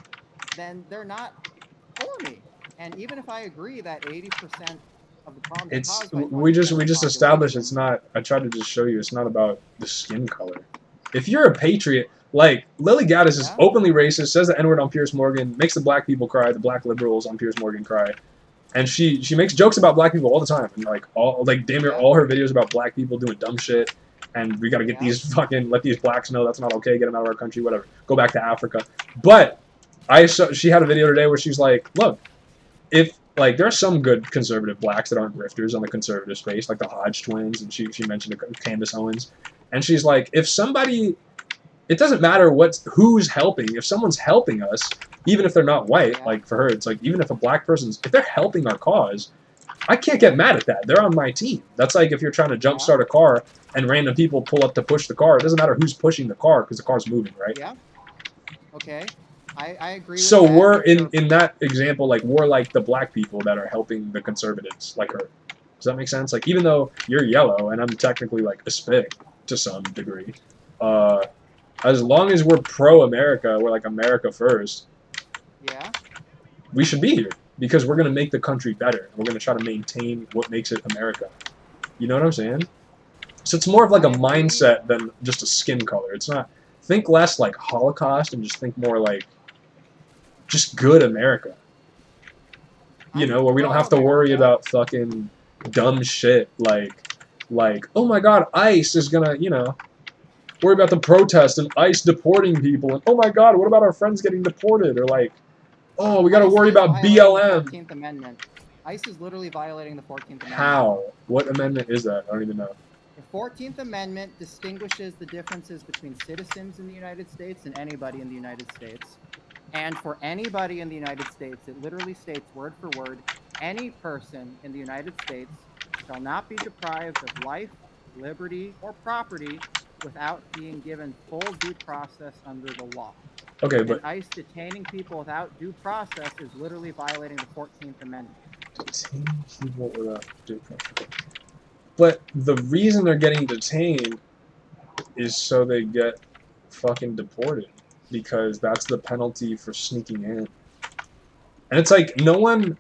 then they're not for me. And even if I agree that 80% of the problems are caused by 20% we just established it's not. I tried to just show you it's not about the skin color. If you're a patriot, like Lily Gaddis is openly racist, says the N-word on Piers Morgan, makes the black people cry, the black liberals on Piers Morgan cry. And she makes jokes about black people all the time, and like damn near all her videos about black people doing dumb shit. and we got to get these let these blacks know that's not okay. Get them out of our country, whatever. Go back to Africa. But she had a video today where she's like, look, if like there are some good conservative blacks that aren't grifters on the conservative space, like the Hodge twins, and she mentioned Candace Owens, and she's like, if somebody, it doesn't matter who's helping. If someone's helping us, even if they're not white, like for her, it's like even if a black person's, if they're helping our cause, I can't get mad at that. They're on my team. That's like if you're trying to jumpstart a car and random people pull up to push the car. It doesn't matter who's pushing the car because the car's moving, right? Yeah. Okay. I agree with so that. we're in that example, like we're like the black people that are helping the conservatives, like her. Does that make sense? Like even though you're yellow and I'm technically like a spick to some degree, as long as we're pro-America, we're like America first. Yeah. We should be here because we're gonna make the country better. We're gonna try to maintain what makes it America. You know what I'm saying? So it's more of like a mindset than just a skin color. It's not. Think less like Holocaust and just think more like just good America. You know, where we don't have to worry about fucking dumb shit like oh my god, ICE is gonna, you know, worry about the protest and ICE deporting people, and oh my god, what about our friends getting deported? Or like, oh, we gotta worry about BLM. The 14th Amendment. ICE is literally violating the 14th Amendment. How? What amendment is that? I don't even know. The 14th Amendment distinguishes the differences between citizens in the United States and anybody in the United States. And for anybody in the United States, it literally states word for word, any person in the United States shall not be deprived of life, liberty, or property without being given full due process under the law. Okay, but and ICE detaining people without due process is literally violating the 14th Amendment. Detain people without due process. But the reason they're getting detained is so they get fucking deported. Because that's the penalty for sneaking in. And it's like, no one,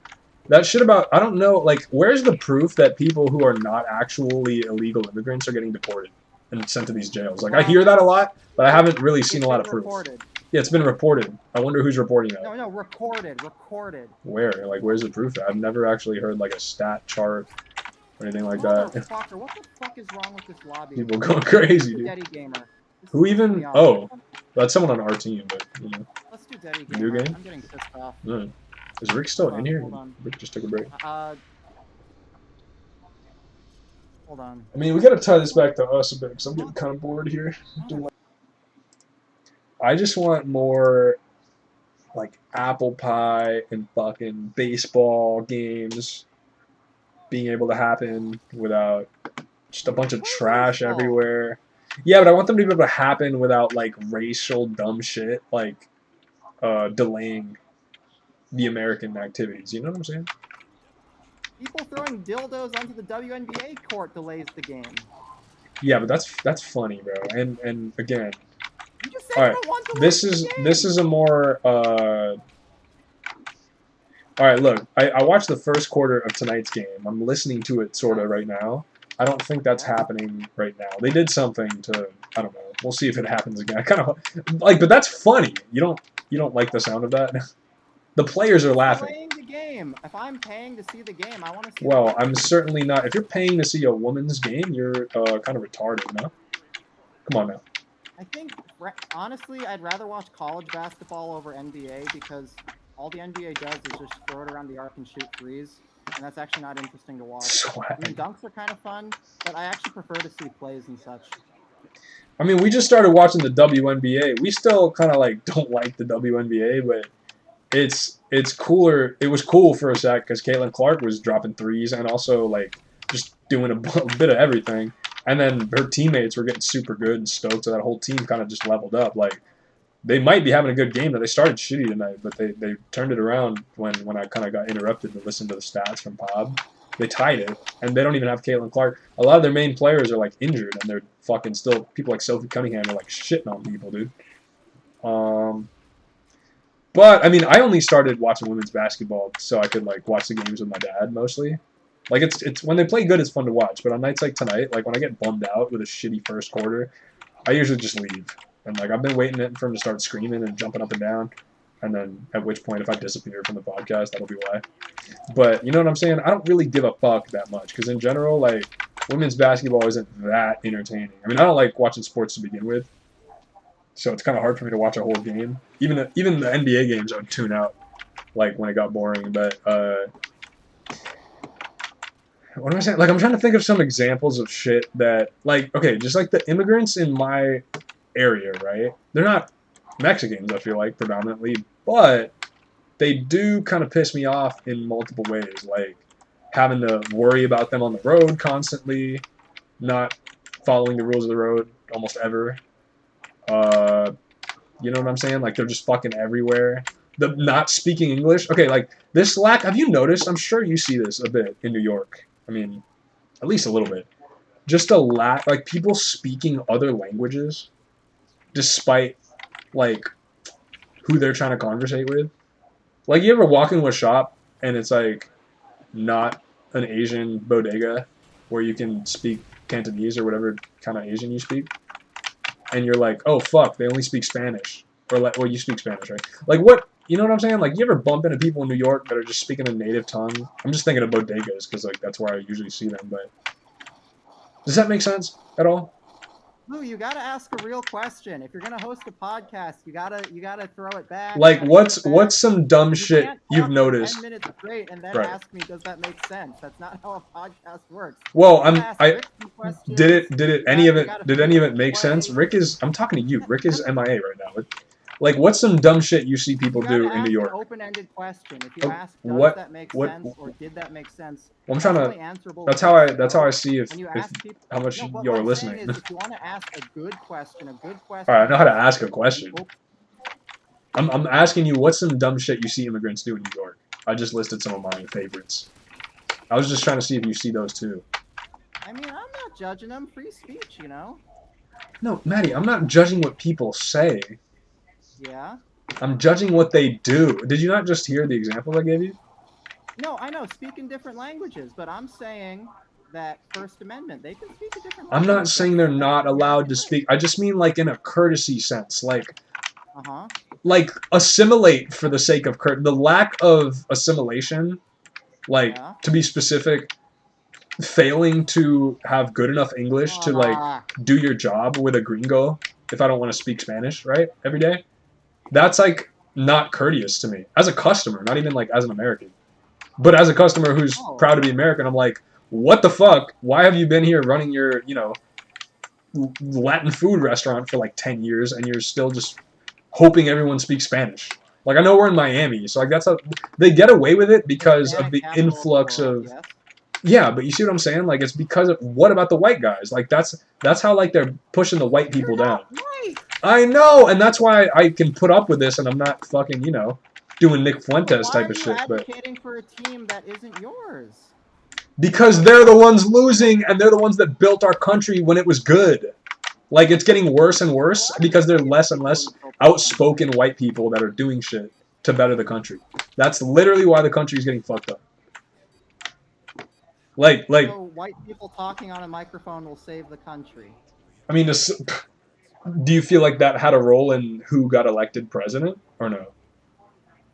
that shit about, I don't know, like, where's the proof that people who are not actually illegal immigrants are getting deported and sent to these jails? Like, I hear that a lot, but I haven't really seen a lot of proof. Yeah, it's been reported. I wonder who's reporting that. No, recorded. Where? Like, where's the proof? I've never actually heard, like, a stat chart or anything like that. Motherfucker, what the fuck is wrong with this lobby? People going crazy, dude. Daddy Gamer. Who even? Oh, that's someone on our team, but you know. Let's do Daddy Gamer. New game? I'm getting pissed off. Is Rick still in here? Hold on. Rick just took a break. Hold on. I mean, we gotta tie this back to us a bit because I'm getting kind of bored here. I just want more, like, apple pie and fucking baseball games being able to happen without just a bunch of trash everywhere. Yeah, but I want them to be able to happen without, like, racial dumb shit, like, delaying the American activities. You know what I'm saying? People throwing dildos onto the WNBA court delays the game. Yeah, but that's funny, bro. And again, you just said all right, you don't want to this is a more all right. Look, I watched the first quarter of tonight's game. I'm listening to it sort of right now. I don't think that's happening right now. They did something to, I don't know. We'll see if it happens again. I kind of like, but that's funny. You don't like the sound of that? The players are laughing. Playing the game. If I'm paying to see the game, I want to see. Well, I'm certainly not. If you're paying to see a woman's game, you're kind of retarded, no? Come on now. I think honestly, I'd rather watch college basketball over NBA because all the NBA does is just throw it around the arc and shoot threes. And that's actually not interesting to watch. Swag. I mean, dunks are kind of fun, but I actually prefer to see plays and such. I mean, we just started watching the WNBA. We still kind of like don't like the WNBA, but it's cooler. It was cool for a sec because Caitlin Clark was dropping threes and also like just doing a bit of everything. And then her teammates were getting super good and stoked, so that whole team kind of just leveled up. Like, they might be having a good game. They started shitty tonight, but they turned it around when I kind of got interrupted to listen to the stats from Bob. They tied it, and they don't even have Caitlin Clark. A lot of their main players are, like, injured, and they're fucking still... People like Sophie Cunningham are, like, shitting on people, dude. But, I mean, I only started watching women's basketball so I could, like, watch the games with my dad, mostly. Like, it's when they play good, it's fun to watch. But on nights like tonight, like, when I get bummed out with a shitty first quarter, I usually just leave. And, like, I've been waiting for him to start screaming and jumping up and down. And then, at which point, if I disappear from the podcast, that'll be why. But, you know what I'm saying? I don't really give a fuck that much. Because, in general, like, women's basketball isn't that entertaining. I mean, I don't like watching sports to begin with, so it's kind of hard for me to watch a whole game. Even the NBA games, I would tune out like when it got boring. But what am I saying? Like, I'm trying to think of some examples of shit that, like, okay, just like the immigrants in my area, right? They're not Mexicans, I feel like, predominantly, but they do kind of piss me off in multiple ways, like having to worry about them on the road constantly, not following the rules of the road almost ever. You know what I'm saying? Like, they're just fucking everywhere. The not speaking English. Okay, like, this lack, have you noticed? I'm sure you see this a bit in New York. I mean, at least a little bit. Just a lack, like, people speaking other languages despite, like, who they're trying to conversate with. Like, you ever walk into a shop and it's, like, not an Asian bodega where you can speak Cantonese or whatever kind of Asian you speak? And you're like, oh, fuck, they only speak Spanish. Or, like, well, you speak Spanish, right? Like, what, you know what I'm saying? Like, you ever bump into people in New York that are just speaking a native tongue? I'm just thinking of bodegas because, like, that's where I usually see them, but does that make sense at all? Lou, you gotta ask a real question. If you're gonna host a podcast, you gotta throw it back. Like, what's some dumb shit you've noticed? 10 minutes straight and then Right. ask me, does that make sense? That's not how a podcast works. Well, Did did any of it make sense? I'm talking to you. Rick is MIA right now. Like, what's some dumb shit you see people do in New York? An open-ended question. If you ask, does what- that make what- sense or did that make sense? Well, I'm trying only to. answerable That's with how I yes see or if no. When you if ask people, how much no, but you're what I'm listening. saying is, if you want to ask a good question. All right, I know how to ask a question. I'm asking you, what's some dumb shit you see immigrants do in New York? I just listed some of my favorites. I was just trying to see if you see those too. I mean, I'm not judging them. Free speech, you know? No, Maddie, I'm not judging what people say. Yeah? I'm judging what they do. Did you not just hear the example I gave you? No, I know, speak in different languages, but I'm saying that First Amendment, they can speak a different I'm language. not saying they're not allowed to speak. I just mean like in a courtesy sense. Uh-huh. Like assimilate for the sake of the lack of assimilation, like, Yeah. to be specific, failing to have good enough English to like do your job with a gringo if I don't want to speak Spanish, right, every day. That's like not courteous to me as a customer, not even like as an American, but as a customer who's proud to be American. I'm like, what the fuck? Why have you been here running your, you know, Latin food restaurant for like 10 years and you're still just hoping everyone speaks Spanish? Like, I know we're in Miami, so like that's how they get away with it because of the influx of. Yes. Yeah, but you see what I'm saying? Like, it's because of what about the white guys? Like, that's how like they're pushing the white people down. Right. I know, and that's why I can put up with this, and I'm not fucking, you know, doing Nick Fuentes type of shit. Why are you But advocating for a team that isn't yours? because they're the ones losing, and they're the ones that built our country when it was good. Like, it's getting worse and worse because there are less and less outspoken white people that are doing shit to better the country. That's literally why the country is getting fucked up. Like, So white people talking on a microphone will save the country. I mean, do you feel like that had a role in who got elected president, or no?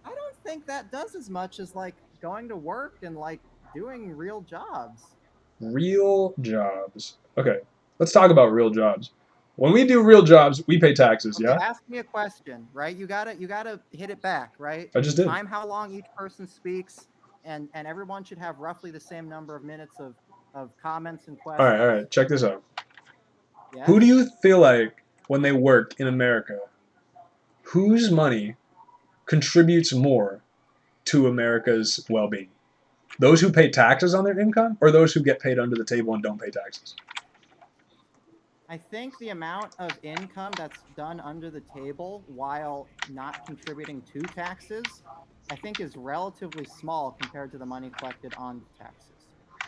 I don't think that does as much as like going to work and like doing real jobs. Real jobs. Okay, let's talk about real jobs. When we do real jobs, we pay taxes, Okay, yeah? ask me a question, right? You gotta hit it back, right? I just did. Time how long each person speaks, and everyone should have roughly the same number of minutes of comments and questions. All right, check this out. Yeah? Who do you feel like, when they work in America, whose money contributes more to America's well-being? Those who pay taxes on their income, or those who get paid under the table and don't pay taxes? I think the amount of income that's done under the table while not contributing to taxes, I think is relatively small compared to the money collected on taxes.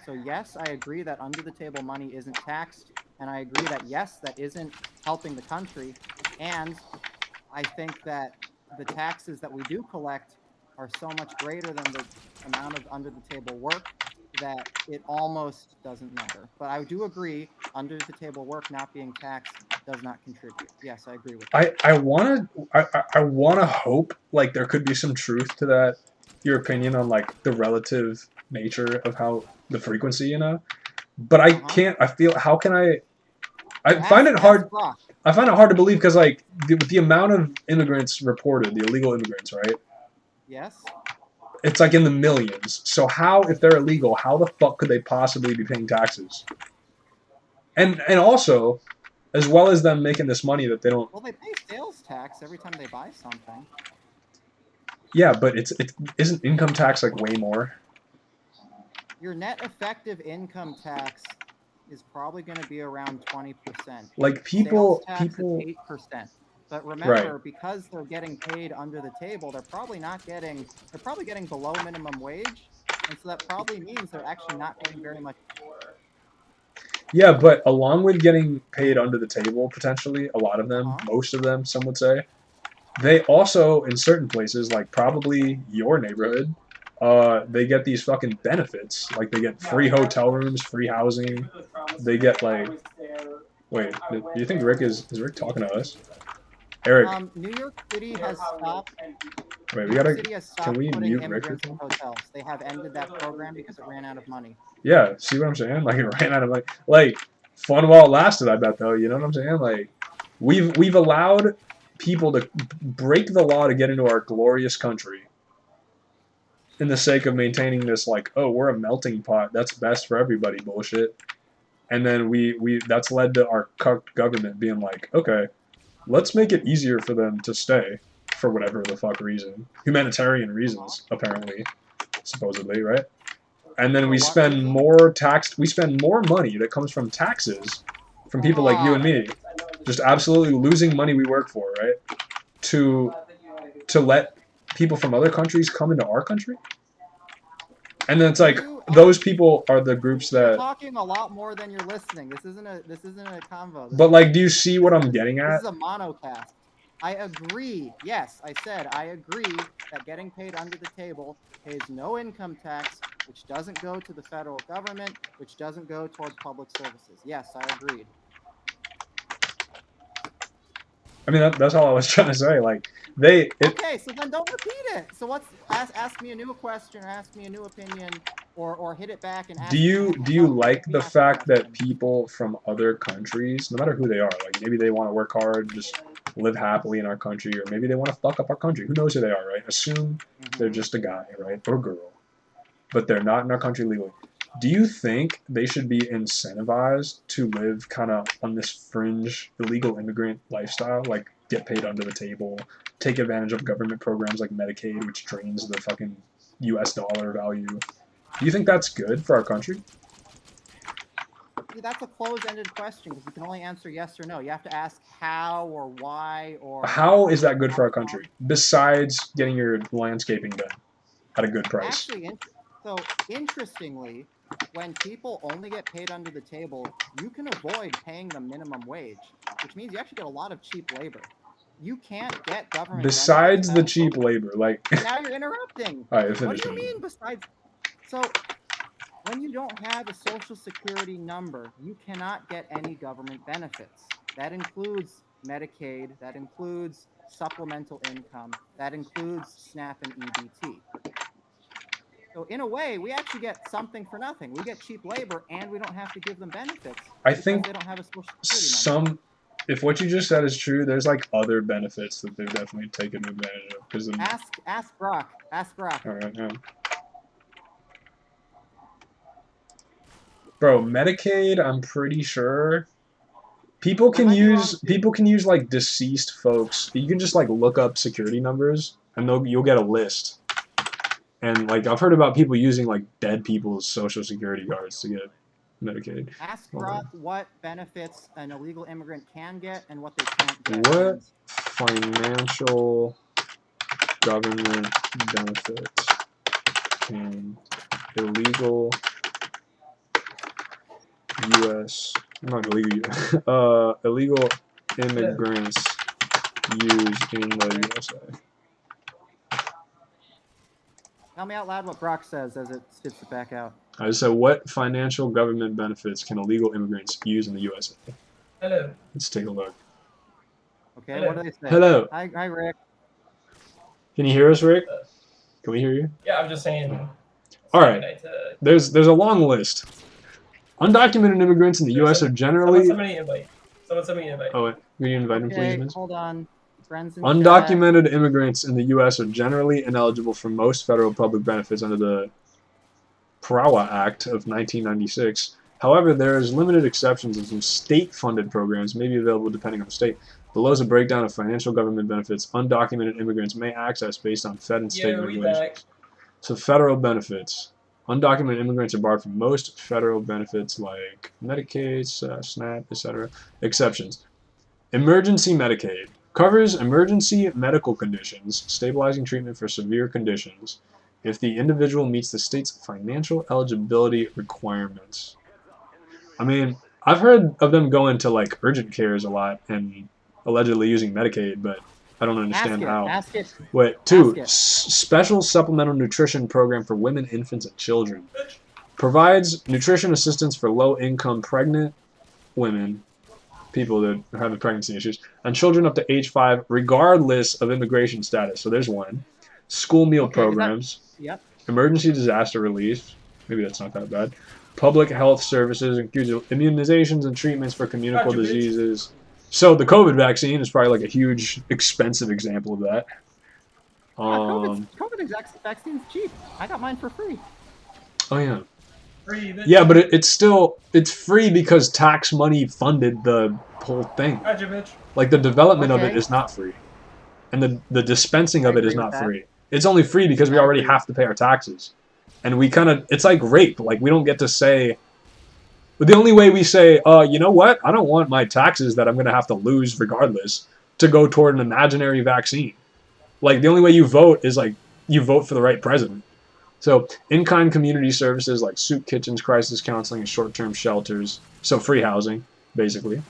So yes, I agree that under the table money isn't taxed, and I agree that yes, that isn't helping the country, and I think that the taxes that we do collect are so much greater than the amount of under the table work that it almost doesn't matter. But I do agree, under the table work not being taxed does not contribute. Yes, I agree with that. I wanna hope like there could be some truth to that, your opinion on like the relative nature of how the frequency, you know? but I can't. I feel. How can I? I find it Ask hard. Brock. I find it hard to believe because like with the amount of immigrants reported, the illegal immigrants, right? Yes. It's like in the millions. So how, if they're illegal, how the fuck could they possibly be paying taxes? And also, as well as them making this money that they don't. Well, they pay sales tax every time they buy something. Yeah, but it isn't income tax like way more. Your net effective income tax is probably going to be around 20%. Like people, Sales tax people. is 8%. But remember, because they're getting paid under the table, they're probably getting below minimum wage, and so that probably means they're actually not getting very much. Yeah, but along with getting paid under the table, potentially, a lot of them, most of them, some would say, they also, in certain places, like probably your neighborhood, they get these fucking benefits. Like they get free hotel rooms, free housing. They get like, wait, do you think Rick is Rick talking to us? Eric. New York City has stopped. Wait, New York City has stopped can we putting mute Rick? immigrants in hotels. They have ended that program because it ran out of money. Yeah, see what I'm saying? Like it ran out of like fun while it lasted. I bet though, you know what I'm saying? Like we've allowed people to break the law to get into our glorious country, in the sake of maintaining this like, oh, we're a melting pot. That's best for everybody bullshit. And then we that's led to our cucked government being like, okay, let's make it easier for them to stay for whatever the fuck reason. Humanitarian reasons, apparently, supposedly, right? And then we spend more money that comes from taxes from people like you and me, just absolutely losing money we work for, right? To let people from other countries come into our country? And then it's like those people are the groups that. You're talking a lot more than you're listening. This isn't a convo. But like, do you see what I'm getting at? This is a monocast. I agree. Yes, I said I agree that getting paid under the table pays no income tax, which doesn't go to the federal government, which doesn't go towards public services. Yes, I agreed. I mean, that's all I was trying to say. Like, Okay, so then don't repeat it. So what's ask me a new question, or ask me a new opinion, or hit it back and ask. Do you like the fact that people from other countries, no matter who they are, like maybe they want to work hard, just live happily in our country, or maybe they want to fuck up our country. Who knows who they are, right? Assume they're just a guy, right, or girl, but they're not in our country legally. Do you think they should be incentivized to live kind of on this fringe illegal immigrant lifestyle, like get paid under the table, take advantage of government programs like Medicaid, which drains the fucking US dollar value? Do you think that's good for our country? That's a closed-ended question because you can only answer yes or no. You have to ask how or why or. How is that good for our country? Besides getting your landscaping done at a good price. Actually, interestingly, when people only get paid under the table, you can avoid paying the minimum wage, which means you actually get a lot of cheap labor. You can't get government. Besides the cheap labor, like. Now you're interrupting. All right, what do you mean besides? So. When you don't have a social security number, you cannot get any government benefits. That includes Medicaid, that includes supplemental income, that includes SNAP and EBT. So in a way, we actually get something for nothing. We get cheap labor and we don't have to give them benefits. I think they don't have a social security number. If what you just said is true, there's like other benefits that they've definitely taken advantage of. Because ask Brock. Ask Brock. All right, yeah. Bro, Medicaid, I'm pretty sure people can use like deceased folks. You can just like look up security numbers and you'll get a list. And like I've heard about people using like dead people's social security cards to get Medicaid. Ask Brock what benefits an illegal immigrant can get and what they can't get. What financial government benefits can illegal illegal immigrants use in the USA? Tell me out loud what Brock says as it spits it back out. I said, what financial government benefits can illegal immigrants use in the USA? Hello. Let's take a look. Okay, Hello. what do they say? Hello. Hi, Rick. Can you hear us, Rick? Can we hear you? Yeah, I'm just saying. All right. There's a long list. Undocumented immigrants in the U.S. are generally. Someone send me an invite. Someone send me an invite. Oh, wait. Will you invite him, please, Okay, Miss? hold on. Friends in chat. Undocumented immigrants in the U.S. are generally ineligible for most federal public benefits under the PRAWA Act of 1996. However, there is limited exceptions, and some state-funded programs may be available depending on the state. Below is a breakdown of financial government benefits undocumented immigrants may access based on Fed and state regulations. So federal benefits. Undocumented immigrants are barred from most federal benefits like Medicaid, SNAP, etc. Exceptions. Emergency Medicaid covers emergency medical conditions, stabilizing treatment for severe conditions, if the individual meets the state's financial eligibility requirements. I mean, I've heard of them going to like urgent cares a lot and allegedly using Medicaid, but I don't understand how. Ask it. Wait, 2. Special supplemental nutrition program for women, infants, and children. Provides nutrition assistance for low-income pregnant women, people that are having pregnancy issues, and children up to age 5, regardless of immigration status. So there's one. School meal programs. Yep. Emergency disaster relief. Maybe that's not that bad. Public health services includes immunizations and treatments for communicable diseases. So the COVID vaccine is probably like a huge, expensive example of that. COVID vaccine's cheap. I got mine for free. Oh yeah. Free, Yeah, but it's free because tax money funded the whole thing. Gotcha, bitch. Like the development of it is not free, and the dispensing of it is not free. It's only free because we already have to pay our taxes, and we kind of it's like rape. Like we don't get to say. But the only way we say, you know what? I don't want my taxes that I'm going to have to lose regardless to go toward an imaginary vaccine. Like, the only way you vote is, like, you vote for the right president. So, in-kind community services like soup kitchens, crisis counseling, and short-term shelters. So, free housing, basically.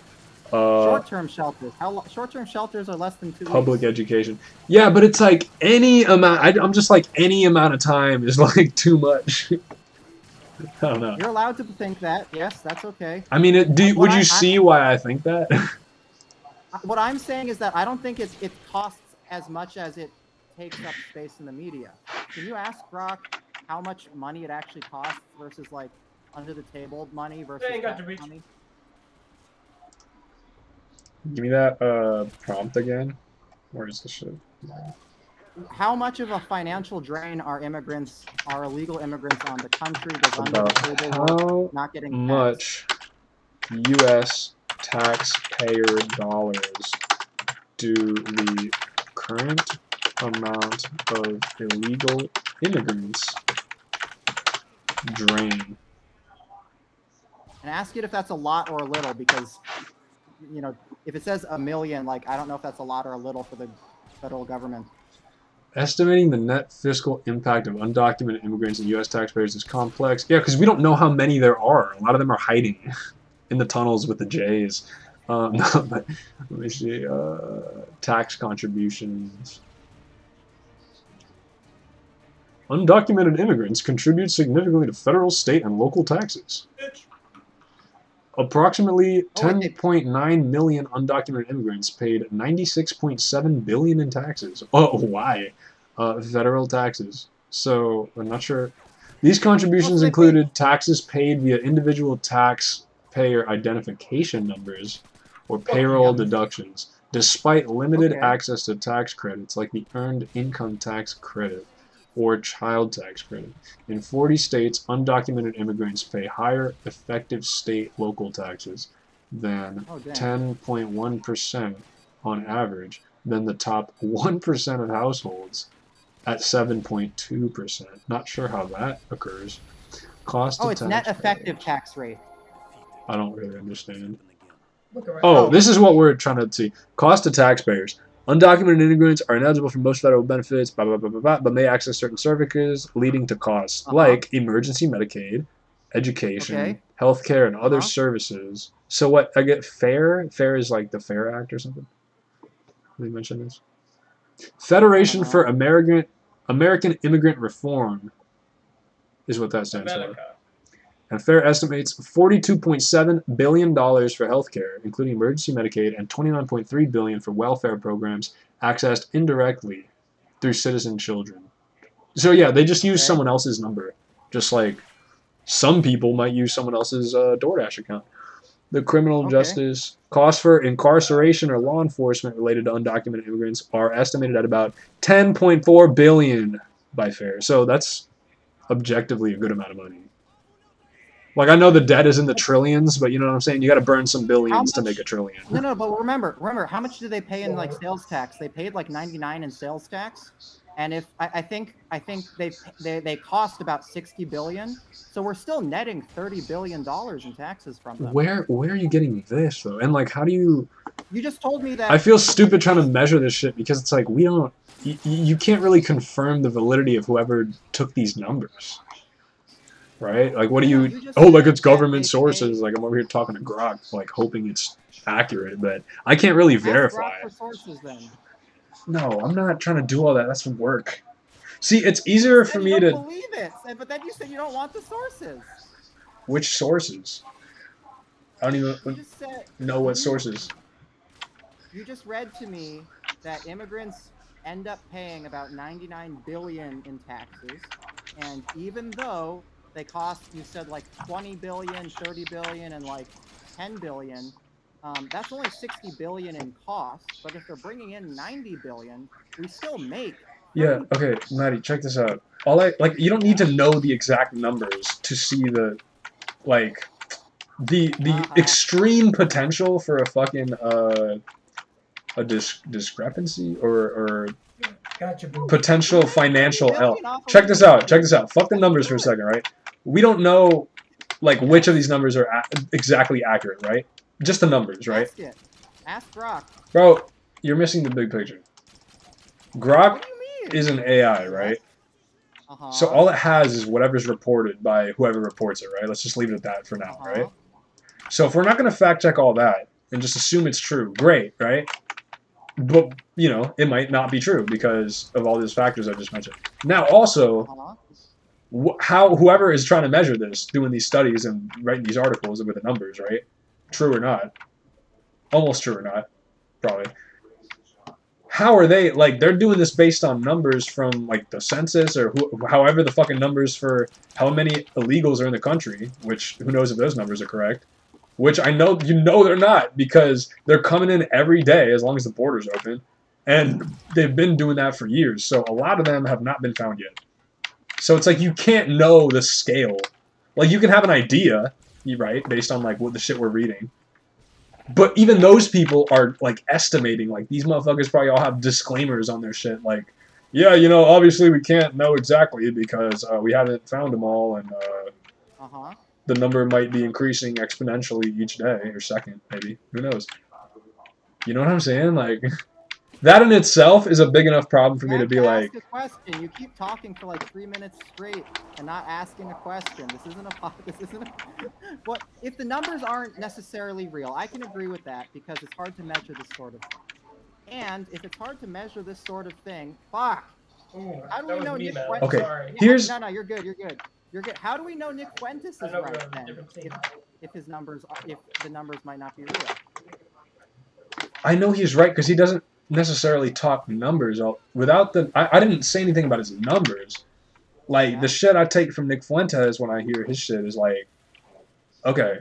Short-term shelters. Short-term shelters are less than 2 weeks. Public education. Yeah, but it's like any amount. I'm just like, any amount of time is, like, too much. I don't know. You're allowed to think that. Yes, that's okay. I mean, would you see why I think that? What I'm saying is that I don't think it costs as much as it takes up space in the media. Can you ask Brock how much money it actually costs versus like under the table money versus money? Give me that prompt again. Where is this shit? How much of a financial drain are illegal immigrants on the country? How not getting much U.S. taxpayer dollars do the current amount of illegal immigrants drain? And ask it if that's a lot or a little, because, you know, if it says 1 million, like, I don't know if that's a lot or a little for the federal government. Estimating the net fiscal impact of undocumented immigrants and U.S. taxpayers is complex. Yeah, because we don't know how many there are. A lot of them are hiding in the tunnels with the J's. No, but let me see. Tax contributions. Undocumented immigrants contribute significantly to federal, state, and local taxes. Approximately 10.9 million undocumented immigrants paid $96.7 billion in taxes. Oh, why? Federal taxes. So, I'm not sure. These contributions included taxes paid via individual taxpayer identification numbers or payroll deductions, despite limited access to tax credits like the Earned Income Tax Credit or Child Tax Credit. In 40 states, undocumented immigrants pay higher effective state local taxes than 10.1% on average than the top 1% of households at 7.2%. Not sure how that occurs. It's net effective tax rate. I don't really understand. Oh, this is what we're trying to see. Cost to taxpayers. Undocumented immigrants are ineligible for most federal benefits, but may access certain services, leading to costs like emergency Medicaid, education, healthcare, and other services. So what, I get FAIR? FAIR is like the FAIR Act or something? Did they mention this? Federation for American Immigrant Reform is what that stands for. And FAIR estimates $42.7 billion for healthcare, including emergency Medicaid, and $29.3 billion for welfare programs accessed indirectly through citizen children. So yeah, they just use someone else's number, just like Some people might use someone else's DoorDash account. The criminal Okay. justice costs for incarceration or law enforcement related to undocumented immigrants are estimated at about 10.4 billion by FAIR. So that's objectively a good amount of money. Like, I know the debt is in the trillions, but you know what I'm saying? You got to burn some billions to much- make a trillion. No, but remember, how much do they pay in like sales tax? They paid like 99 in sales tax, and if I think they cost about 60 billion. So we're still netting $30 billion in taxes from them. Where are you getting this though? And like, how do you? You just told me that. I feel stupid trying to measure this shit because it's like we don't. You can't really confirm the validity of whoever took these numbers. Right? Like, what do you? Oh, like it's government sources. Like I'm over here talking to Grok, like hoping it's accurate, but I can't really verify Grok for it. sources, then. No, I'm not trying to do all that. That's some work. See, it's easier for me to. Believe it, but then you said you don't want the sources. Which sources? I don't even know what sources. You just read to me that immigrants end up paying about 99 billion in taxes, and even though they cost, you said like 20 billion, 30 billion, and like 10 billion, that's only 60 billion in cost. But if they're bringing in 90 billion, we still make. Yeah. Okay, Maddie, check this out. You don't need to know the exact numbers to see the extreme potential for a fucking discrepancy or potential financial L. Check this out. Fuck the numbers for a second, right? We don't know like which of these numbers are exactly accurate, right? Just the numbers, right? Ask Grok. Bro, you're missing the big picture. Grok is an AI, right? So all it has is whatever's reported by whoever reports it, right? Let's just leave it at that for now, right? So if we're not going to fact check all that and just assume it's true, great, right? But, you know, it might not be true because of all these factors I just mentioned. Now, also, whoever is trying to measure this, doing these studies and writing these articles with the numbers, right? True or not. Almost true or not, probably. How are they, like, they're doing this based on numbers from, like, the census or however the fucking numbers for how many illegals are in the country, which, who knows if those numbers are correct, which I know, you know they're not, because they're coming in every day as long as the border's open, and they've been doing that for years, so a lot of them have not been found yet. So it's like, you can't know the scale. Like, you can have an idea, right, based on, like, what the shit we're reading. But even those people are, like, estimating, like, these motherfuckers probably all have disclaimers on their shit, like, yeah, you know, obviously we can't know exactly because we haven't found them all, and the number might be increasing exponentially each day, or second, maybe. Who knows? You know what I'm saying? Like, that in itself is a big enough problem for me to be like... Ask a question. You keep talking for like 3 minutes straight and not asking a question. This isn't a... But if the numbers aren't necessarily real, I can agree with that because it's hard to measure this sort of thing. And if it's hard to measure this sort of thing, fuck. How do we know Nick Fuentes? Okay, here's... No, you're good. You're good. How do we know Nick Fuentes is right then? If his numbers, if the numbers might not be real. I know he's right because he doesn't necessarily talk numbers. Without the, I didn't say anything about his numbers. Like, the shit I take from Nick Fuentes when I hear his shit is like, okay,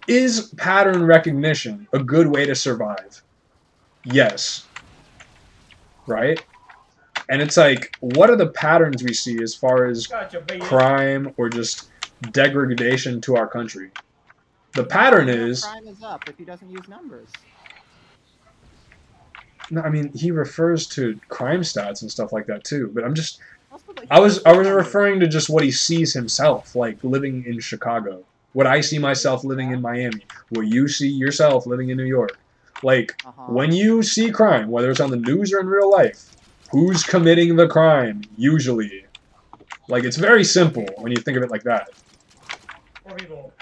is pattern recognition a good way to survive? Yes. Right? And it's like, what are the patterns we see as far as crime or just degradation to our country? The pattern is... Crime is up if he doesn't use numbers. No, I mean, he refers to crime stats and stuff like that too, but I'm just... I was referring to just what he sees himself, like living in Chicago. What I see myself living in Miami. What you see yourself living in New York. Like, when you see crime, whether it's on the news or in real life, who's committing the crime, usually? Like, it's very simple when you think of it like that.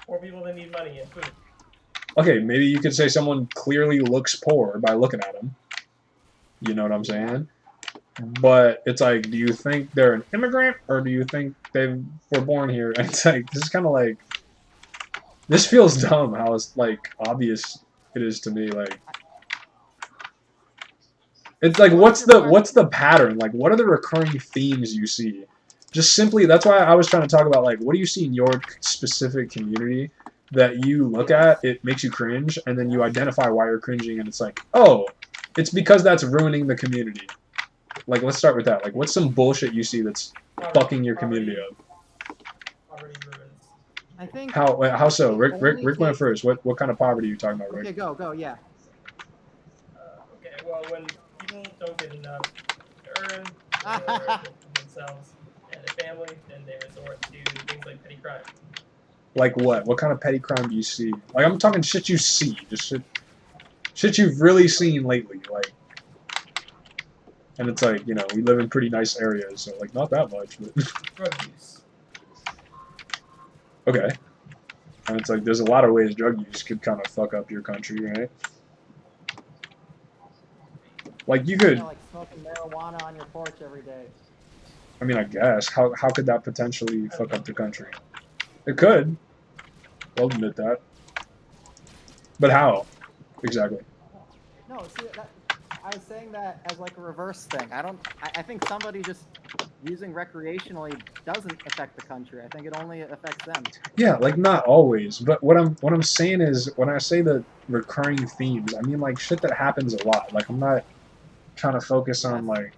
Poor people that need money and food. Okay, maybe you could say someone clearly looks poor by looking at them. You know what I'm saying? But it's like, do you think they're an immigrant, or do you think they were born here? And it's like, this is kind of like, this feels dumb how it's like obvious it is to me. Like, it's like, what's the pattern? Like, what are the recurring themes you see Just simply, that's why I was trying to talk about, like, what do you see in your specific community that you look at, it makes you cringe, and then you identify why you're cringing, and it's like, oh, it's because that's ruining the community. Like, let's start with that. Like, what's some bullshit you see that's fucking your community up? I think. How so? Rick only went case- first. What kind of poverty are you talking about, Rick? Okay, go, yeah. Okay, well, when people don't get enough to earn for themselves and their family, then they resort to things like petty crime. Like what? What kind of petty crime do you see? Like, I'm talking shit you see. Just shit you've really seen lately. Like, and it's like, you know, we live in pretty nice areas, so like not that much, but Drug use. okay. And it's like there's a lot of ways drug use could kind of fuck up your country, right? Like you could. You know, like smoking marijuana on your porch every day. I mean, I guess. How could that potentially fuck up the country? It could. I'll admit that. But how? Exactly. No, see, I was saying that as like a reverse thing. I think somebody just using recreationally doesn't affect the country. I think it only affects them. Yeah, like not always. But what I'm saying is, when I say the recurring themes, I mean like shit that happens a lot. Like I'm not trying to focus on like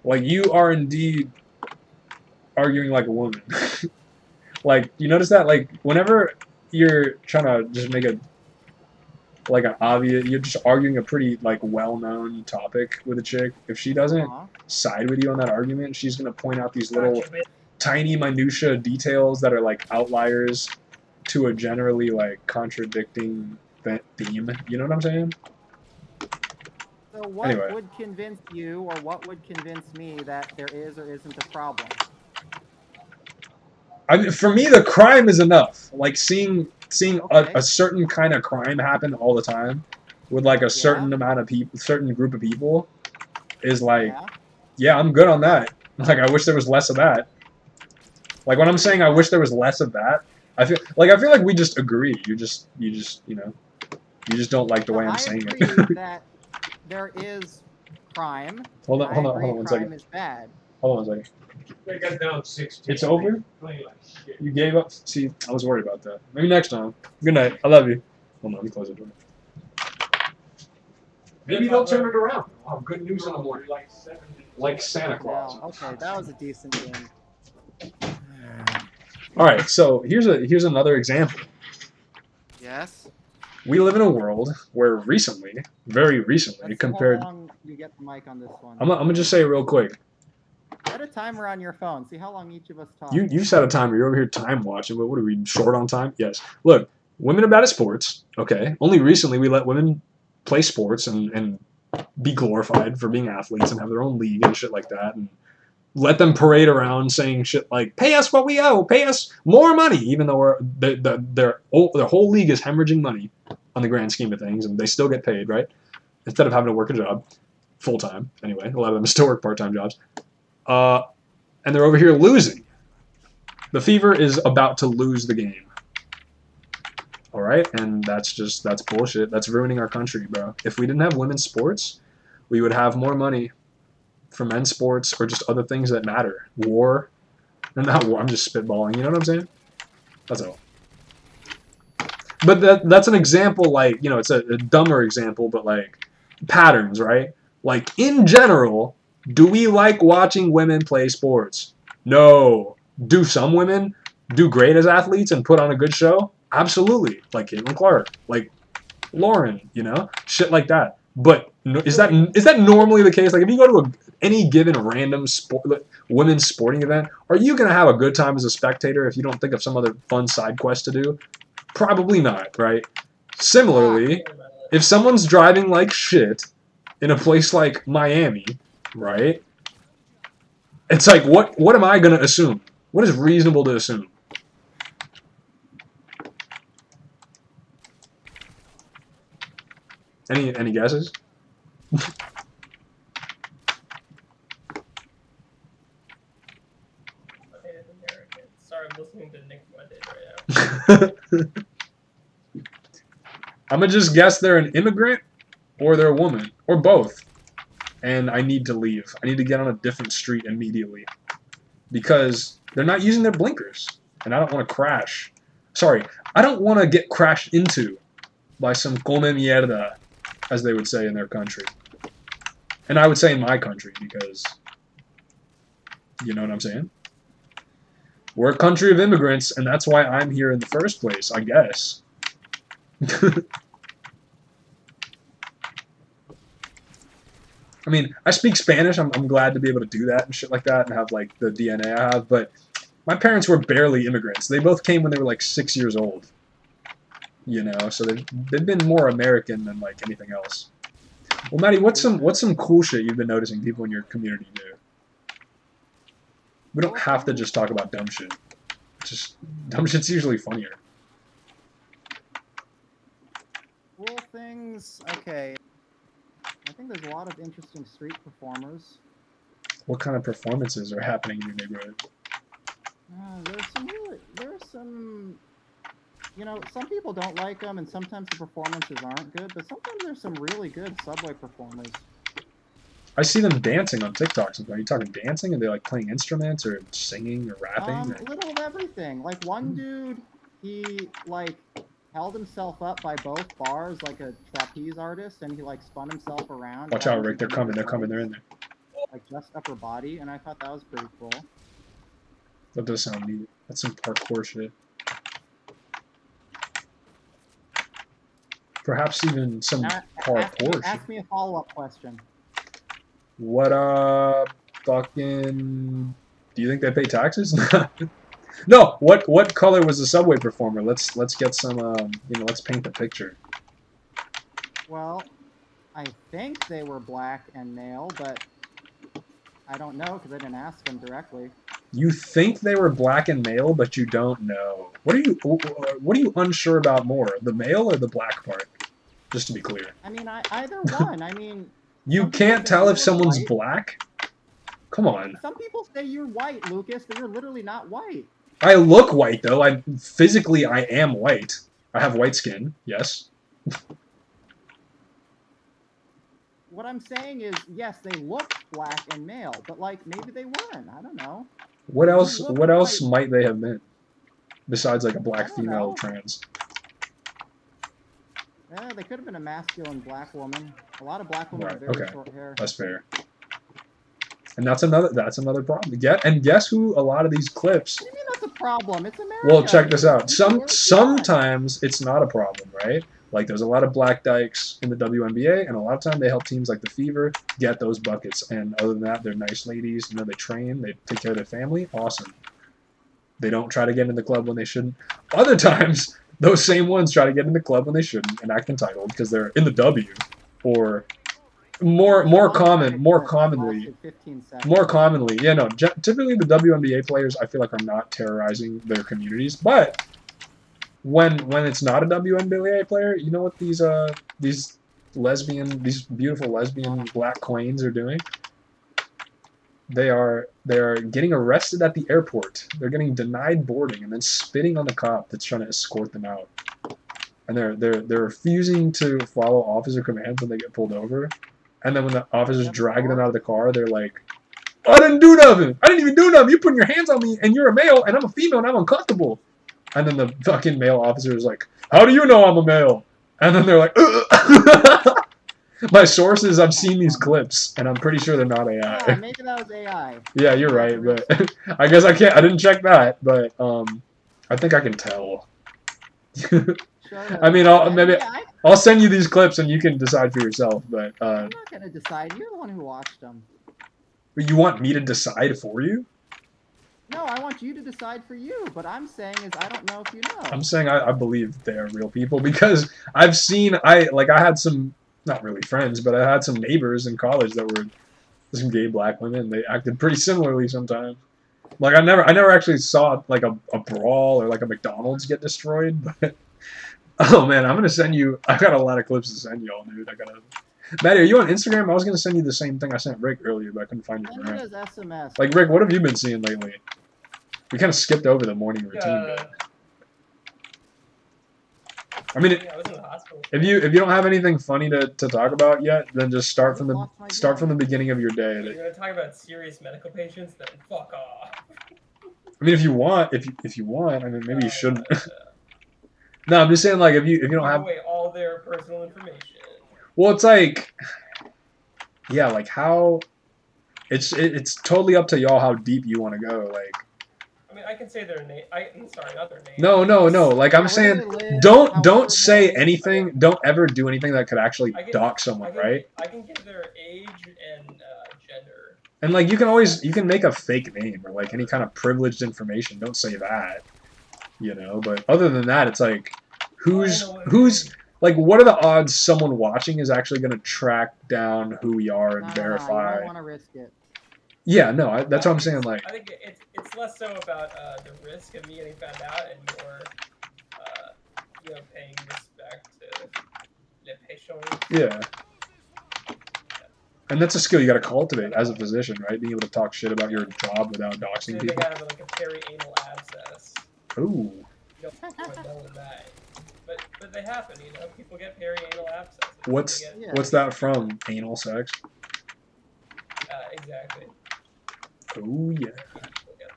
you are indeed arguing like a woman. Like, you notice that? Like, whenever you're trying to just make an obvious, you're just arguing a pretty, like, well-known topic with a chick. If she doesn't side with you on that argument, she's going to point out these little tiny minutia details that are, like, outliers to a generally, like, contradicting theme. You know what I'm saying? So what Anyway. would convince you, or what would convince me that there is or isn't a problem? I mean, for me, the crime is enough. Like seeing Okay. a certain kind of crime happen all the time with like a certain amount of people, certain group of people, is like, yeah, I'm good on that. Like I wish there was less of that. Like when I'm saying I wish there was less of that, I feel like we just agree. You just you know, you just don't like the way I'm saying I agree it. that there is crime. Hold on one Crime second. is bad. Hold on one second. They got down 16. It's over? Playing like shit. You gave up? See, I was worried about that. Maybe next time. Good night. I love you. Hold on, let me close the door. Maybe they'll turn it around. I'll have good news in the morning. Like Santa Claus. No, okay, that was a decent game. All right, so here's another example. Yes. We live in a world where recently, very recently, Let's compared. See how long you get the mic on this one. I'm gonna just say it real quick. Set a timer on your phone. See how long each of us talk. You set a timer. You're over here time watching. But what are we short on time? Yes. Look, women are bad at sports. Okay. Only recently we let women play sports and be glorified for being athletes and have their own league and shit like that, and let them parade around saying shit like "Pay us what we owe, pay us more money," even though their whole league is hemorrhaging money on the grand scheme of things, and they still get paid, right? Instead of having to work a job full time. Anyway, a lot of them still work part-time jobs. And they're over here losing. The Fever is about to lose the game. All right, and that's bullshit. That's ruining our country, bro. If we didn't have women's sports, we would have more money for men's sports or just other things that matter. War, and not war. I'm just spitballing. You know what I'm saying? That's all. But that's an example. Like, you know, it's a dumber example, but like patterns, right? Like in general. Do we like watching women play sports? No. Do some women do great as athletes and put on a good show? Absolutely. Like Caitlin Clark, like Lauren, you know, shit like that. But is that normally the case? Like if you go to any given random women's sporting event, are you gonna have a good time as a spectator if you don't think of some other fun side quest to do? Probably not, right? Similarly, if someone's driving like shit in a place like Miami, right? It's like, what am I going to assume? What is reasonable to assume? Any guesses? Sorry, I'm listening to Nick Monday right now. I'm going to just guess they're an immigrant or they're a woman or both. and I need to leave. I need to get on a different street immediately because they're not using their blinkers, and I don't want to crash. Sorry, I don't want to get crashed into by some come mierda, as they would say in their country. And I would say in my country because, you know what I'm saying? We're a country of immigrants, and that's why I'm here in the first place, I guess. I mean, I speak Spanish. I'm glad to be able to do that and shit like that and have, like, the DNA I have, but my parents were barely immigrants. They both came when they were, like, 6 years old. You know, so they've been more American than, like, anything else. Well, Maddie, what's some cool shit you've been noticing people in your community do? We don't have to just talk about dumb shit. Just, dumb shit's usually funnier. Cool things, okay. I think there's a lot of interesting street performers. What kind of performances are happening in your neighborhood? There's some, you know, some people don't like them, and sometimes the performances aren't good, but sometimes there's some really good subway performers. I see them dancing on TikTok sometimes. Are you talking dancing? Are they like playing instruments or singing or rapping? A little of everything. Like one dude, he like held himself up by both bars like a trapeze artist, and he like spun himself around. Watch out, Rick! They're coming! They're coming! They're in there. Like just upper body, and I thought that was pretty cool. That does sound neat. That's some parkour shit. Perhaps even some parkour shit. Ask me a follow-up question. What fucking? Do you think they pay taxes? No. What color was the subway performer? Let's get some you know, let's paint the picture. Well, I think they were black and male, but I don't know because I didn't ask them directly. You think they were black and male, but you don't know. What are you unsure about more, the male or the black part? Just to be clear. I mean, either one. I mean. You can't tell if someone's black? Come on. Some people say you're white, Lucas, but you're literally not white. I look white, though. Physically, I am white. I have white skin, yes. What I'm saying is, yes, they look black and male, but, like, maybe they weren't. I don't know. What else might they have been? Besides, like, a black female trans. Yeah, they could have been a masculine black woman. A lot of black women have very short hair. That's fair. And that's another problem. And guess who a lot of these clips. What do you mean that's a problem? It's America. Well, check this out. Sometimes it's not a problem, right? Like there's a lot of black dykes in the WNBA, and a lot of time they help teams like the Fever get those buckets. And other than that, they're nice ladies. You know, they train, they take care of their family. Awesome. They don't try to get in the club when they shouldn't. Other times, those same ones try to get in the club when they shouldn't and act entitled because they're in the W, or more commonly, yeah, no. Typically, the WNBA players I feel like are not terrorizing their communities, but when it's not a WNBA player, you know what these beautiful lesbian black queens are doing? They are getting arrested at the airport. They're getting denied boarding and then spitting on the cop that's trying to escort them out. And they're refusing to follow officer commands when they get pulled over. And then when the officers drag them out of the car, they're like, I didn't do nothing. I didn't even do nothing. You're putting your hands on me, and you're a male, and I'm a female, and I'm uncomfortable. And then the fucking male officer is like, how do you know I'm a male? And then they're like, ugh. My sources, I've seen these clips, and I'm pretty sure they're not AI. Yeah, maybe that was AI. Yeah, you're right, but I guess I didn't check that, but I think I can tell. I mean, I'll send you these clips, and you can decide for yourself, but I'm not gonna decide. You're the one who watched them. You want me to decide for you? No, I want you to decide for you. What I'm saying is I don't know if you know. I'm saying I believe they are real people because I've seen, I had some, not really friends, but I had some neighbors in college that were some gay black women. They acted pretty similarly sometimes. Like I never actually saw like a brawl or like a McDonald's get destroyed, but oh man, I'm gonna send you. I got a lot of clips to send y'all, dude. Maddie, are you on Instagram? I was gonna send you the same thing I sent Rick earlier, but I couldn't find your friend. SMS. Like Rick, what have you been seeing lately? We kind of skipped over the morning routine. I mean, Yeah, I was in the hospital. if you don't have anything funny to talk about yet, then just start from Lost my the beginning of your day. If you're gonna talk about serious medical patients, then fuck off. I mean, if you want, if you want, I mean, maybe you shouldn't. No. No, I'm just saying, like, if you don't Give have, away all their personal information. well, it's like, yeah, like how, it's totally up to y'all how deep you want to go. Like, I mean, I can say their name. I'm sorry, not their name. no. Like I'm Where saying, they live, don't how old say they- anything. Don't ever do anything that could actually I can- dox someone, right? I can give their age and gender. And like you can make a fake name or like any kind of privileged information. Don't say that, you know. But other than that, it's like who's like what are the odds someone watching is actually going to track down who we are and No, verify? you don't want to risk it. Yeah, no, that's what I'm saying. Like, I think it's less so about the risk of me getting found out and more, paying respect to the patient. yeah. And that's a skill you got to cultivate as a physician, right? Being able to talk shit about your job without doxing They people. have like a perianal abscess. Ooh. You don't quite know that. But they happen, you know. People get perianal abscesses. What's that from? Anal sex? Exactly. Oh yeah. People get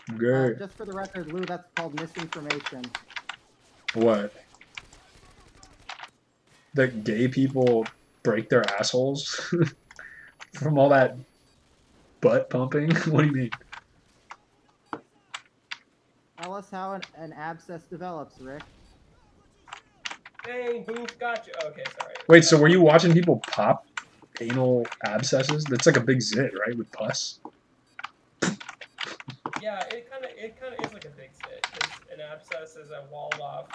them. Good. Just for the record, Lou, that's called misinformation. What? That gay people break their assholes from all that butt pumping? What do you mean? Tell us how an abscess develops, Rick. Dang, boof, gotcha. Okay, sorry. Wait, so were you watching people pop anal abscesses? That's like a big zit, right? With pus? Yeah, it kind of is like a big zit. 'Cause an abscess is a walled off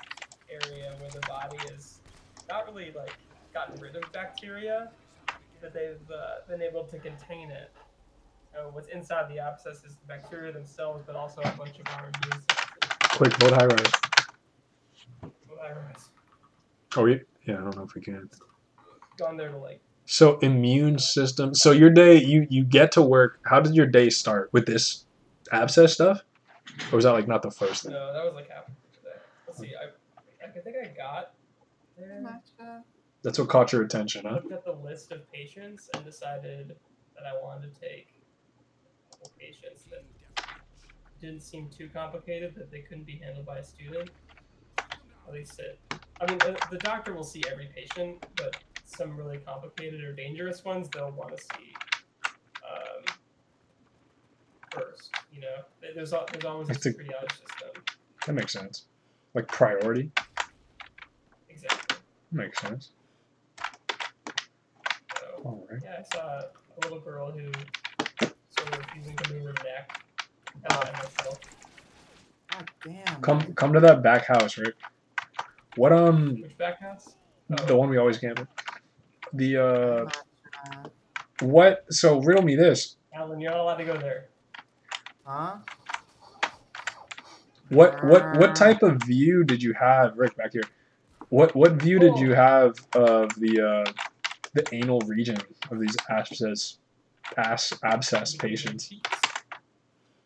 area where the body is not really like gotten rid of bacteria, but they've been able to contain it. What's inside the abscess is the bacteria themselves, but also a bunch of our immune cells. Quick, vote high rise. Virus. Oh, yeah, I don't know if we can. Gone there to like. So immune system. So your day, you get to work. How did your day start with this abscess stuff? Or was that like not the first thing? No, that was like half the day. Let's see. I think I got there. That's what caught your attention, I huh? looked at the list of patients and decided that I wanted to take a couple patients that didn't seem too complicated, that they couldn't be handled by a student. At least the doctor will see every patient, but some really complicated or dangerous ones they'll want to see first. You know, there's always a triage system. That makes sense. Like priority. Exactly. Makes sense. So, All right. yeah, I saw a little girl who sort of using to move her neck. Myself. God damn. Come to that back house, Rick. What Which back house? the one we always camped. The what? So riddle me this. Alan, you're not allowed to go there. Huh? What type of view did you have, Rick, back here? What view did you have of the anal region of these abscess patients?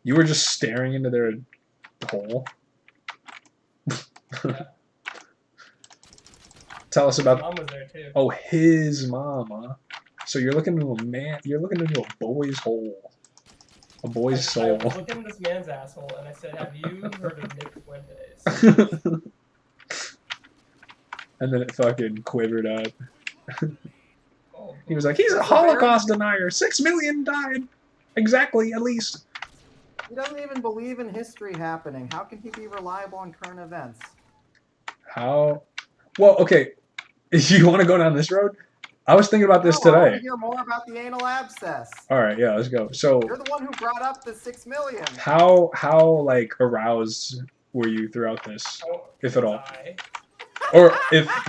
You were just staring into their hole. Tell us about. Mom was there too. Oh, his mama. So you're looking into a man. You're looking into a boy's hole. A boy's I soul. was looking at this man's asshole and I said, "Have you heard of Nick Fuentes?" And then it fucking quivered up. Oh, He was like, "He's a Holocaust denier. 6 million died, exactly, at least." He doesn't even believe in history happening. How can he be reliable on current events? How? Well, okay. If you want to go down this road, I was thinking about this No, I want today. to hear more about the anal abscess. All right, yeah, let's go. So, You're the one who brought up the 6 million. how like aroused were you throughout this, if at all? Or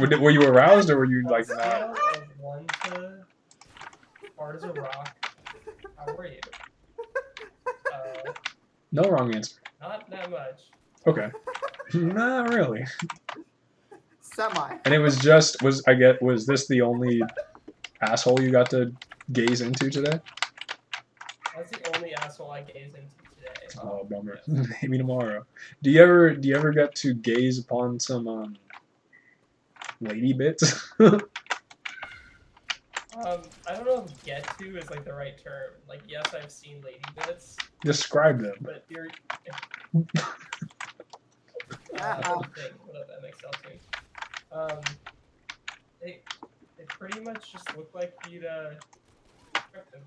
were you aroused, or were you like scale not? of 1 to hard as a rock. How were you? No wrong answer. Not that much. Okay. Not really. Semi. And it was just was this the only asshole you got to gaze into today? That's the only asshole I gaze into today. Oh, bummer. Maybe tomorrow. Do you ever get to gaze upon some lady bits? I don't know if "get to" is like the right term. Like, yes, I've seen lady bits, Describe them. but you're. Thing. What up, MXL2? They pretty much just look like you'd expect them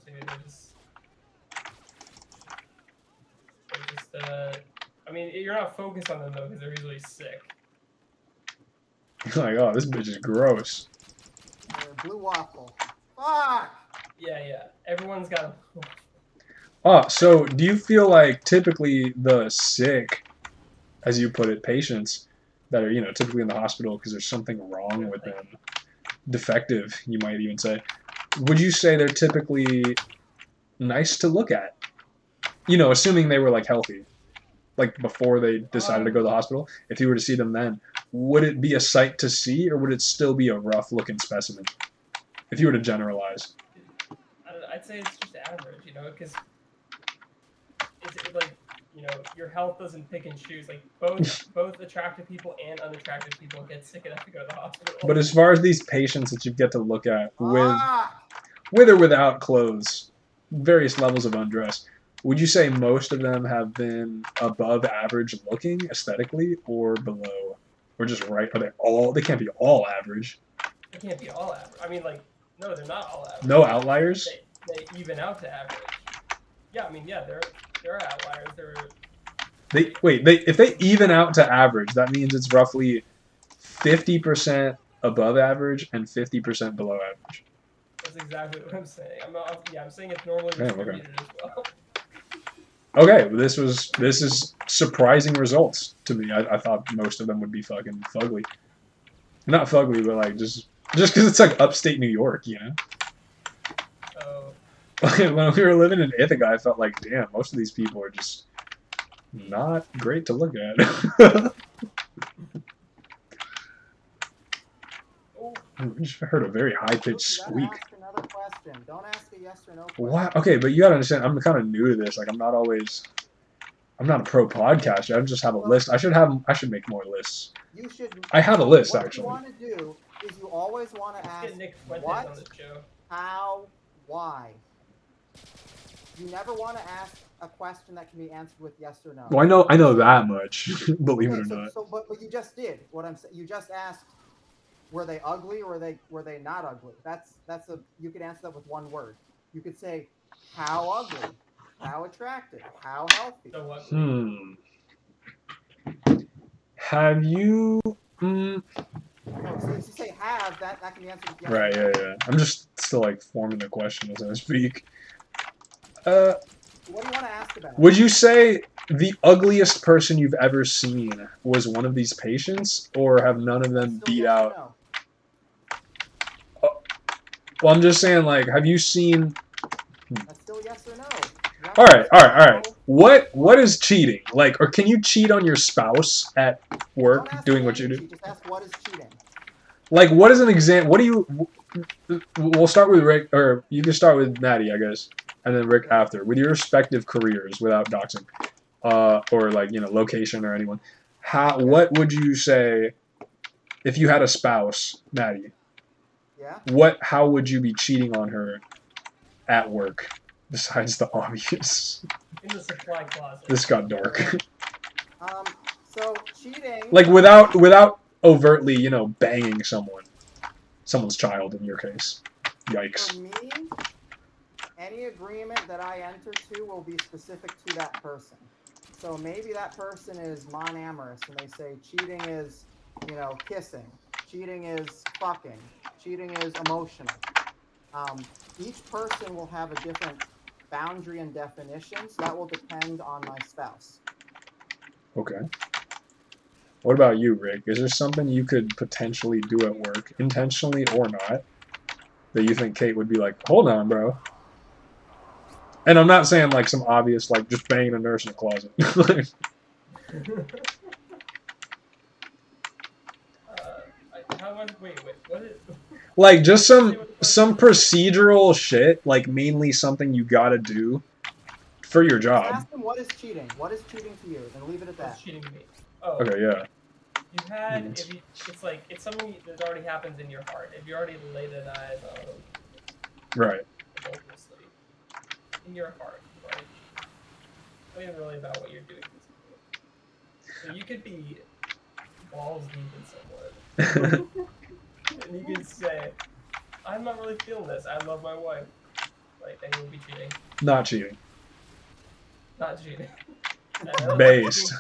to. I mean, you're not focused on them though because they're usually sick. You're like, oh, this bitch is gross. Blue waffle. Fuck! Yeah. Everyone's got a. Oh, so do you feel like typically the sick, as you put it, patients that are, typically in the hospital because there's something wrong with them, defective, you might even say, would you say they're typically nice to look at? Assuming they were, like, healthy. Like, before they decided to go to the hospital, if you were to see them then, would it be a sight to see, or would it still be a rough-looking specimen? If you were to generalize. I'd say it's just average, because it's like, your health doesn't pick and choose. Like, both attractive people and unattractive people get sick enough to go to the hospital. But as far as these patients that you get to look at with or without clothes, various levels of undress, would you say most of them have been above average looking aesthetically or below? Or just right? They can't be all average. They can't be all average. I mean, like, no, they're not all average. No outliers? They even out to average. Yeah, I mean, yeah, there are outliers. If they even out to average, that means it's roughly 50% above average and 50% below average. That's exactly what I'm saying. I'm saying it's normally distributed as well. Okay, well, this is surprising results to me. I thought most of them would be fucking fugly. Not fugly, but like just because it's like upstate New York, Oh. When we were living in Ithaca, I felt like, damn, most of these people are just not great to look at. I just heard a very high-pitched squeak. Ask another question. Don't ask a yes or no question. What? Okay, but you gotta understand, I'm kind of new to this. Like, I'm not a pro podcaster. I just have a list. I should make more lists. You should. I have a list, actually. What you want to do is you always want to ask what, on the show. How, why. You never want to ask a question that can be answered with yes or no. Well, I know that much, believe it or not. But you just did what I'm saying. You just asked, were they ugly or were they not ugly? You could answer that with one word. You could say, how ugly, how attractive, how healthy. Have you? So if you say have, that can be answered with yes. Right. Yeah. I'm just still like forming the question as I speak. What do you want to ask about? Would you say the ugliest person you've ever seen was one of these patients, or have none of them beat out? No. Well, I'm just saying, like, have you seen? That's still yes or no. All right. What is cheating? Like, or can you cheat on your spouse at work doing what you do? Just ask what is cheating. Like, what is an example? What do you? We'll start with Rick, or you can start with Maddie, I guess, and then Rick after, with your respective careers, without doxing, or like location or anyone. What would you say if you had a spouse, Maddie? Yeah. How would you be cheating on her at work, besides the obvious? In the supply closet. This got dark. So cheating. Like without overtly, banging someone's child in your case. Yikes. For me, any agreement that I enter to will be specific to that person. So maybe that person is monoamorous and they say cheating is, kissing. Cheating is fucking. Cheating is emotional. Each person will have a different boundary and definition, so that will depend on my spouse. Okay. What about you, Rick? Is there something you could potentially do at work, intentionally or not, that you think Kate would be like, hold on, bro? And I'm not saying like some obvious, like just banging a nurse in a closet. Wait, what is... Like just some procedural shit, like mainly something you gotta do for your Just job. ask them what is cheating. What is cheating to you? And leave it at That's that. cheating to me. Oh, Okay, yeah. you had if you, it's like it's something that already happens in your heart. If you already laid an eyes on Right. hopelessly in your heart, right? Not even really about what you're doing. So you could be balls deep in someone, and you could say, "I'm not really feeling this. I love my wife." Like, then you would be cheating. Not cheating. Not cheating. I know Based.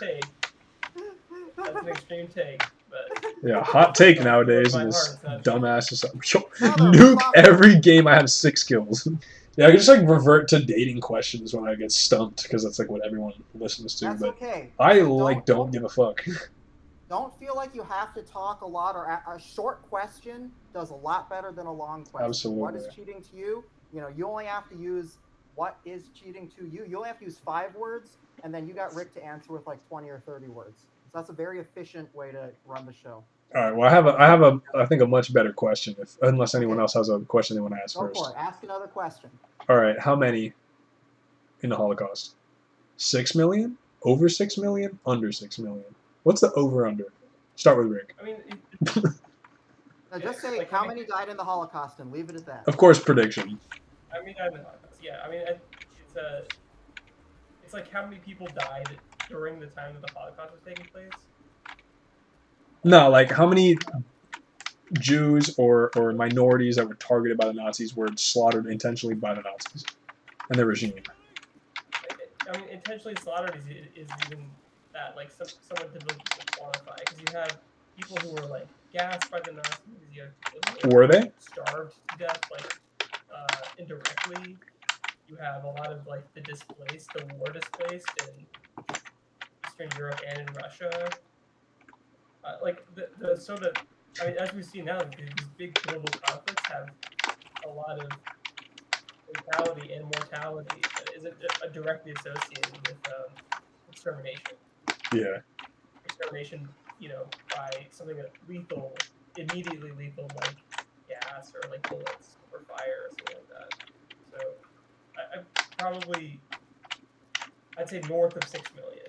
that's an extreme take, but Yeah, hot take nowadays My in this heart's not dumbass society. Yo, Another nuke fuck. every game I have 6 kills. Yeah, I can just like revert to dating questions when I get stumped because that's like what everyone listens to. That's But okay. I So like don't give a fuck. Don't feel like you have to talk a lot, or a short question does a lot better than a long question. Absolutely. What is cheating to you? You know, you only have to use what is cheating to you. You only have to use 5 words, and then you got Rick to answer with like 20 or 30 words. So that's a very efficient way to run the show. All right. Well, I think a much better question. Unless anyone else has a question they want to ask Go first. for it. Ask another question. All right. How many in the Holocaust? 6 million? Over 6 million? Under 6 million? What's the over/under? Start with Rick. I mean, Now just say like, how many died in the Holocaust and leave it at that. Of course, prediction. I mean, yeah. I mean, it's like how many people died during the time that the Holocaust was taking place. No, like how many Jews or minorities that were targeted by the Nazis were slaughtered intentionally by the Nazis and their regime. I mean, intentionally slaughtered is even that, like, somewhat difficult to quantify, because you have people who were like gassed by the Nazis. You have people Were they? starved to death, like indirectly. You have a lot of like the war displaced in Eastern Europe and in Russia. Like I mean, as we see now, these big global conflicts have a lot of mortality and mortality that isn't directly associated with extermination. Yeah. Extermination, by something that's lethal, immediately lethal, like gas or like bullets or fire or something like that. So I'd say north of 6 million.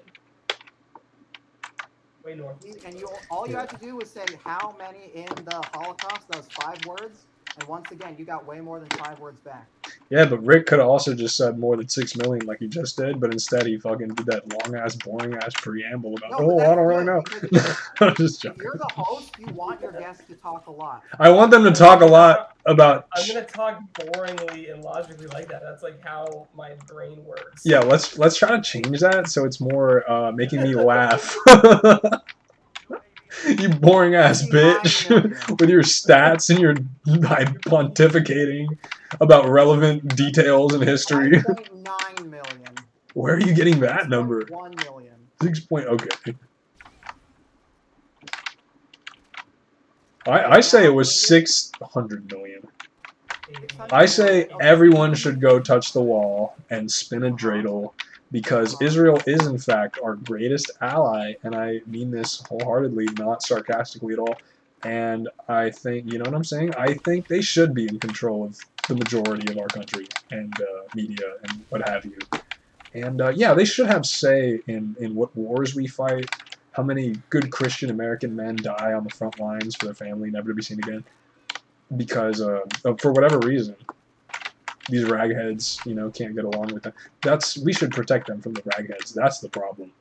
Way north. And all you had to do was say how many in the Holocaust. That was 5 words. And once again, you got way more than 5 words back. Yeah, but Rick could have also just said more than 6 million like he just did, but instead he fucking did that long-ass, boring-ass preamble about, I don't really know. I'm just joking. If you're the host, you want your guests to talk a lot. I want them to talk a lot about... I'm going to talk boringly and logically like that. That's like how my brain works. Yeah, let's try to change that so it's more making me laugh. You boring ass bitch with your stats and your pontificating about relevant details in history. 9 million. Where are you getting that number? 1 million. 6 point. Okay. I say it was 600 million. I say everyone should go touch the wall and spin a dreidel, because Israel is, in fact, our greatest ally, and I mean this wholeheartedly, not sarcastically at all. And I think, you know what I'm saying? I think they should be in control of the majority of our country and media and what have you. And yeah, they should have say in what wars we fight, how many good Christian American men die on the front lines for their family, never to be seen again, because for whatever reason. These ragheads, can't get along with them. We should protect them from the ragheads. That's the problem.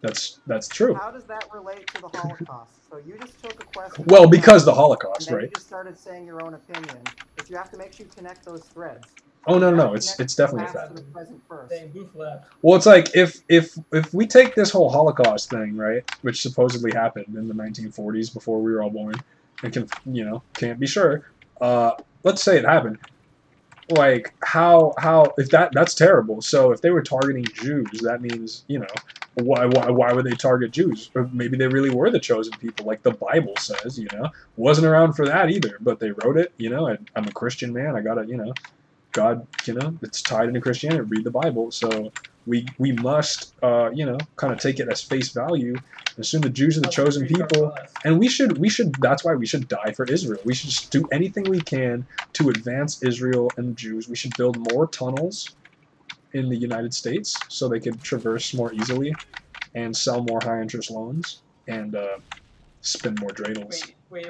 That's true. How does that relate to the Holocaust? So you just took a question. Well, because the Holocaust, and then right? You just started saying your own opinion, but you have to make sure you connect those threads. Oh no, it's definitely a fact. Well, it's like if we take this whole Holocaust thing, right, which supposedly happened in the 1940s before we were all born, and can't be sure. Let's say it happened. Like how if that's terrible. So if they were targeting Jews, that means why would they target Jews? Or maybe they really were the chosen people, like the Bible says. Wasn't around for that either, but they wrote it. I'm a Christian man. I gotta God, it's tied into Christianity. Read the Bible. So we must kind of take it as face value. Assume the Jews are the chosen people, and we should. That's why we should die for Israel. We should just do anything we can to advance Israel and the Jews. We should build more tunnels in the United States so they could traverse more easily and sell more high-interest loans and spin more dreidels. Wait,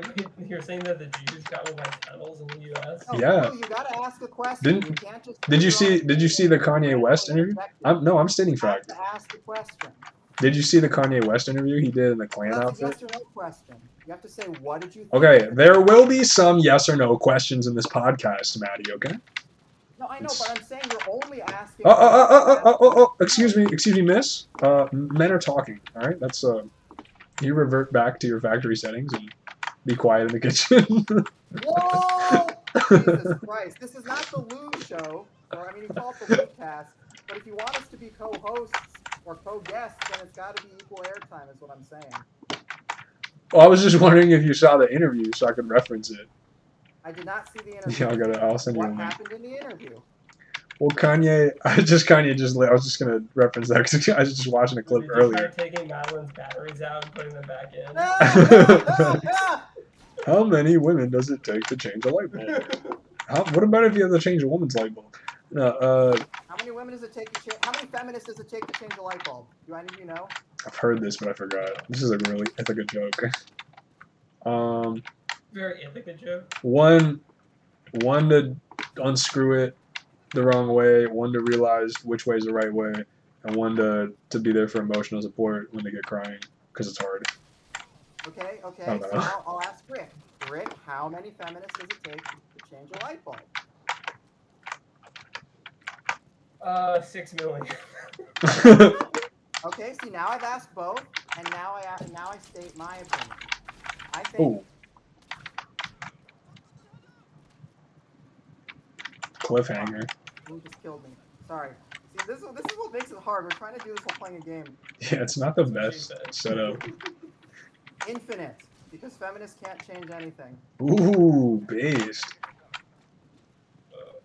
you're saying that the Jews got all my titles in the U.S.? No, Yeah. no, you gotta ask a question. Did can't just you put your own see the opinion Kanye and West randomly interview? reject it. I'm stating You have fact. to ask the question. Did you see the Kanye West interview he did in the Klan That's a outfit? yes or no question. You have to say, what did you think? Okay, there will be some yes or no questions in this podcast, Maddie, okay? No, I know, but I'm saying you're only asking. Excuse me, miss. Men are talking, alright? That's, you revert back to your factory settings and be quiet in the kitchen. Whoa! Jesus Christ. This is not the Lou show. Or, I mean, you call it the Lucast. But if you want us to be co-hosts or co-guests, then it's got to be equal airtime, is what I'm saying. Well, I was just wondering if you saw the interview so I could reference it. I did not see the interview. Yeah, I'll send you a What link. happened in the interview? Well, I was just gonna reference that because I was just watching a clip Did you earlier. try taking Madeline's batteries out and putting them back in? How many women does it take to change a light bulb? What about if you have to change a woman's light bulb? How many women does it take to change? How many feminists does it take to change a light bulb? Do any of you know? I've heard this, but I forgot. This is it's like a joke. Very Ithaca joke. One to unscrew it the wrong way, one to realize which way is the right way, and one to be there for emotional support when they get crying, because it's hard. Okay, Oh, so no. now I'll ask Rick. Rick, how many feminists does it take to change a light bulb? 6 million. Okay, see, now I've asked both, and now I state my opinion. I think Oh. Cliffhanger. Who just killed me? Sorry. See, this is what makes it hard. We're trying to do this while playing a game. Yeah, it's not the best setup. Infinite, because feminists can't change anything. Ooh, based.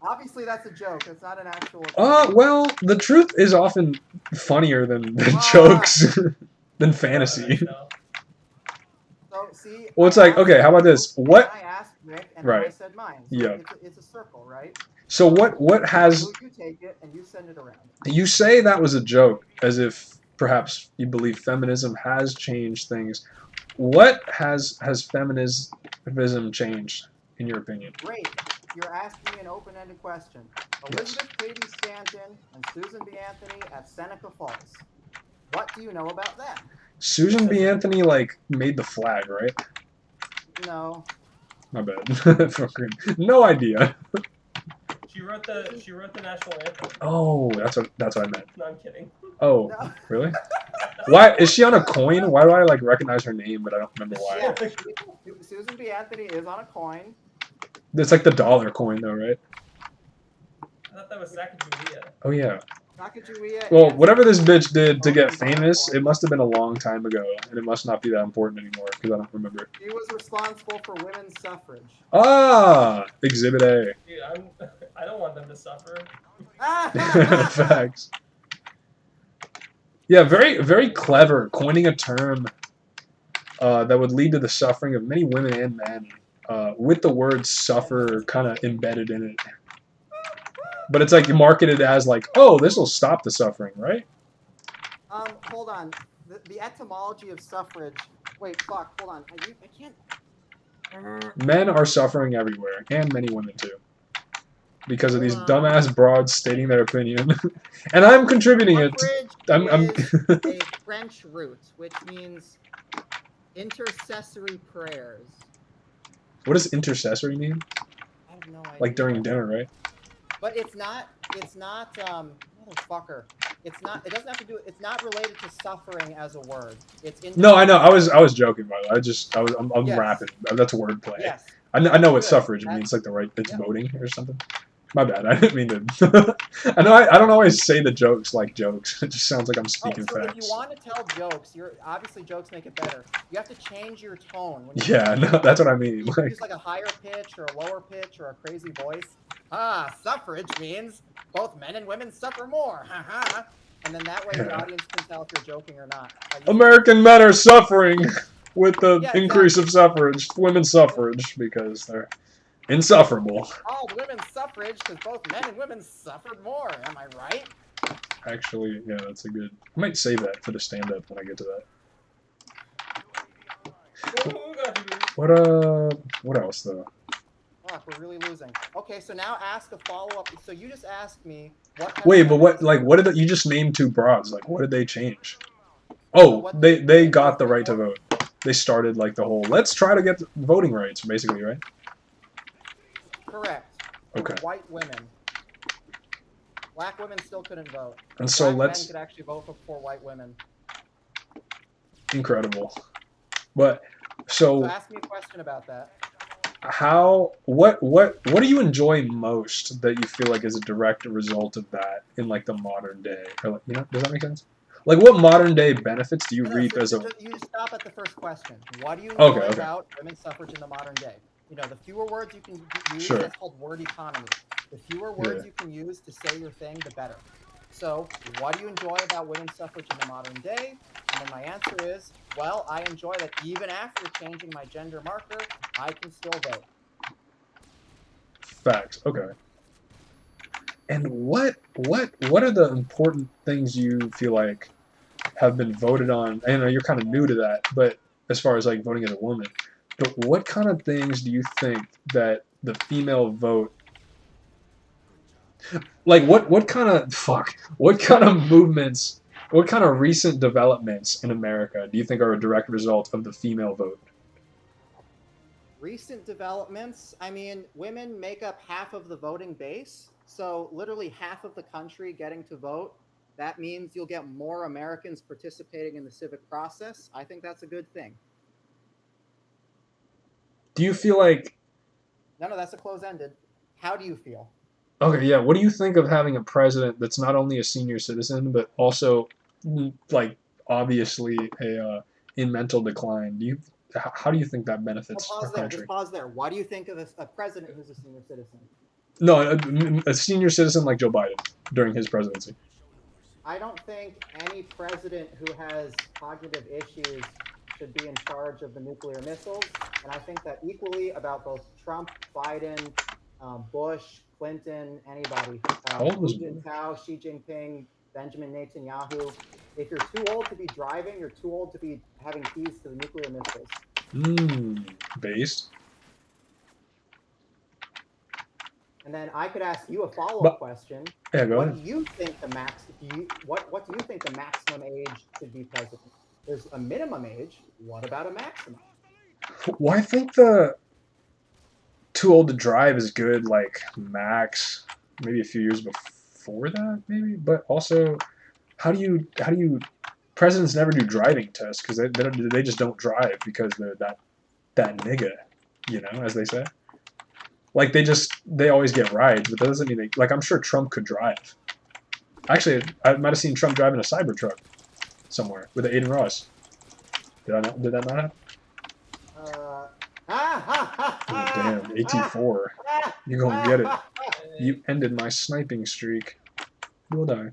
Obviously, that's a joke. It's not an actual. Well, the truth is often funnier than Ah. jokes, than fantasy. So, see. Well, it's I like, asked okay, how about this? Rick, What? I asked Rick, and Right. I said mine. So Yeah. It's a circle, right? So what has You take it and you send it around. you say that was a joke, as if perhaps you believe feminism has changed things. What has feminism changed, in your opinion? Great. You're asking me an open-ended question. Elizabeth Cady Stanton and Susan B. Anthony at Seneca Falls. What do you know about that? Susan B. Anthony made the flag, right? No. My bad. Fucking no idea. She wrote the national anthem. Oh, that's what I meant. No, I'm kidding. Oh, No. really? Why is she on a coin? Why do I recognize her name, but I don't remember why? Yeah, Susan B. Anthony is on a coin. It's like the dollar coin, though, right? I thought that was Sacagawea. Oh yeah. Sacagawea. Well, and whatever this bitch did to get Both on a famous, coin. it must have been a long time ago, and it must not be that important anymore because I don't remember. She was responsible for women's suffrage. Ah, Exhibit A. Dude, I don't want them to suffer. Facts. Yeah, very, very clever, coining a term that would lead to the suffering of many women and men, with the word "suffer" kind of embedded in it. But it's marketed as oh, this will stop the suffering, right? Hold on. The etymology of suffrage. Wait, fuck. Hold on. I can't. Men are suffering everywhere, and many women too, because of these dumbass broads stating their opinion, and I'm contributing it. Suffrage is a French root, which means intercessory prayers. What does intercessory mean? I have no idea. Like during dinner, right? But it's not motherfucker. It's not. It doesn't have to do. It's not related to suffering as a word. It's No, I know. I was joking, by the way. I'm Yes. rapping. That's wordplay. Yes. I know what Good. suffrage That's- means. The right. It's Yeah. voting or something. My bad. I didn't mean to. I know. I don't always say the jokes like jokes. It just sounds like I'm speaking so facts. if you want to tell jokes, obviously jokes make it better. You have to change your tone. When you Yeah, no, that's what I mean. You use a higher pitch or a lower pitch or a crazy voice. Suffrage means both men and women suffer more. Ha ha. And then that way the Yeah. audience can tell if you're joking or not. American men are suffering with the Yeah, increase of suffrage, women's suffrage, because they're insufferable. Called women's suffrage because both men and women suffered more. Am I right? Actually, yeah, that's a good. I might save that for the stand-up when I get to that. What else though? Fuck, we're really losing. Okay, so now ask a follow-up. So you just asked me what. Has Wait, but what? feminists- Like, what did you just named two broads? Like, what did they change? So Oh, what they got the vote right to for? vote. They started like the whole let's try to get voting rights, basically, right? Correct. For Okay. white women. Black women still couldn't vote. And so Black men let's could actually vote for white women. incredible. But So so ask me a question about that. how what do you enjoy most that you feel like is a direct result of that in like the modern day? Or like, you know, does that make sense? Like what modern day benefits do you No, reap so as a you just stop at the first question. What do you Okay, enjoy okay. about women's suffrage in the modern day? You know, the fewer words you can use, Sure. that's called word economy. The fewer words Yeah. you can use to say your thing, the better. So, what do you enjoy about women's suffrage in the modern day? And then my answer is, well, I enjoy that even after changing my gender marker, I can still vote. Facts. Okay. And what are the important things you feel like have been voted on? I know you're kind of new to that, but as far as like voting as a woman, but what kind of things do you think that the female vote like what kind of movements, what kind of recent developments in America do you think are a direct result of the female vote? Recent developments, I mean, women make up half of the voting base. So, literally half of the country getting to vote. That means you'll get more Americans participating in the civic process. I think that's a good thing. Do you feel like No, that's a close ended. How do you feel? okay, yeah, what do you think of having a president that's not only a senior citizen but also like obviously a in mental decline? How do you think that Oh, benefits our pause there. country? Just pause there. Why do you think of a president who's a senior citizen? No, a senior citizen like Joe Biden during his presidency. I don't think any president who has cognitive issues should be in charge of the nuclear missiles. And I think that equally about both Trump, Biden, Bush, Clinton, anybody. How old was Hu Jintao, Xi Jinping, Benjamin Netanyahu. If you're too old to be driving, you're too old to be having keys to the nuclear missiles. Based? And then I could ask you a follow-up But question. yeah, go What ahead. do you think the what do you think the maximum age should be president? There's a minimum age. What about a maximum? Well, I think the too old to drive is good, like max, maybe a few years before that, maybe. But also, how do you presidents never do driving tests because they just don't drive because they're that nigga, you know, as they say. Like they always get rides, but that doesn't mean like I'm sure Trump could drive. Actually, I might have seen Trump driving a Cybertruck somewhere with Aiden Ross. Did that not happen? Oh, damn, AT4. You gonna get it. You ended my sniping streak. You will die.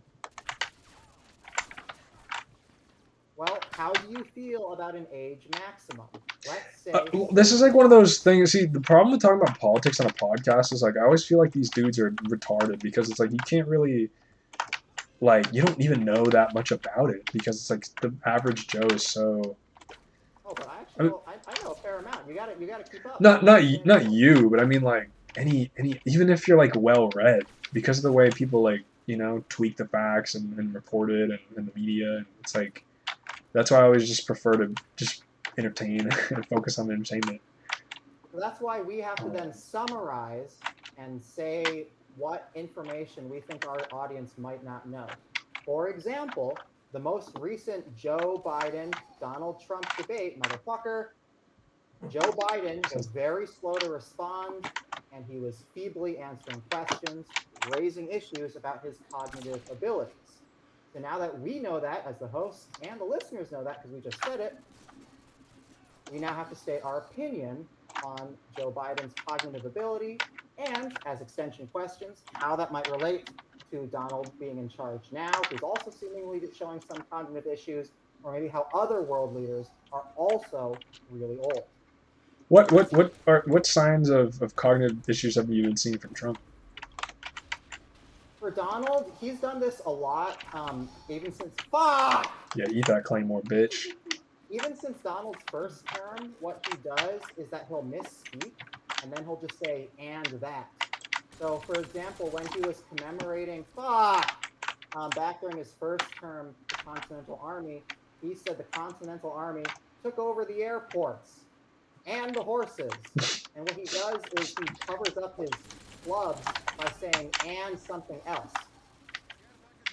Well, how do you feel about an age maximum? Let's say This is like one of those things. See, the problem with talking about politics on a podcast is like I always feel like these dudes are retarded because it's like you can't really, like, you don't even know that much about it because it's like the average Joe is so. Oh, but I know a fair amount. You gotta keep up. Not you, but I mean like any even if you're like well read because of the way people like tweak the facts and report it and the media, and it's like that's why I always just prefer to just entertain and focus on the entertainment. So that's why we have to then summarize and say what information we think our audience might not know. For example, the most recent Joe Biden Donald Trump debate, motherfucker, Joe Biden was very slow to respond, and he was feebly answering questions, raising issues about his cognitive abilities. So now that we know that as the hosts and the listeners know that because we just said it, we now have to state our opinion on Joe Biden's cognitive ability and, as extension questions, how that might relate to Donald being in charge now, who's also seemingly showing some cognitive issues, or maybe how other world leaders are also really old. What signs of cognitive issues have you been seeing from Trump? For Donald, he's done this a lot, even since fuck. Yeah, eat that Claymore, bitch. Even since Donald's first term, what he does is that he'll misspeak, and then he'll just say "and that." So, for example, when he was commemorating back during his first term, the Continental Army, he said the Continental Army took over the airports and the horses. And what he does is he covers up his clubs by saying "and something else."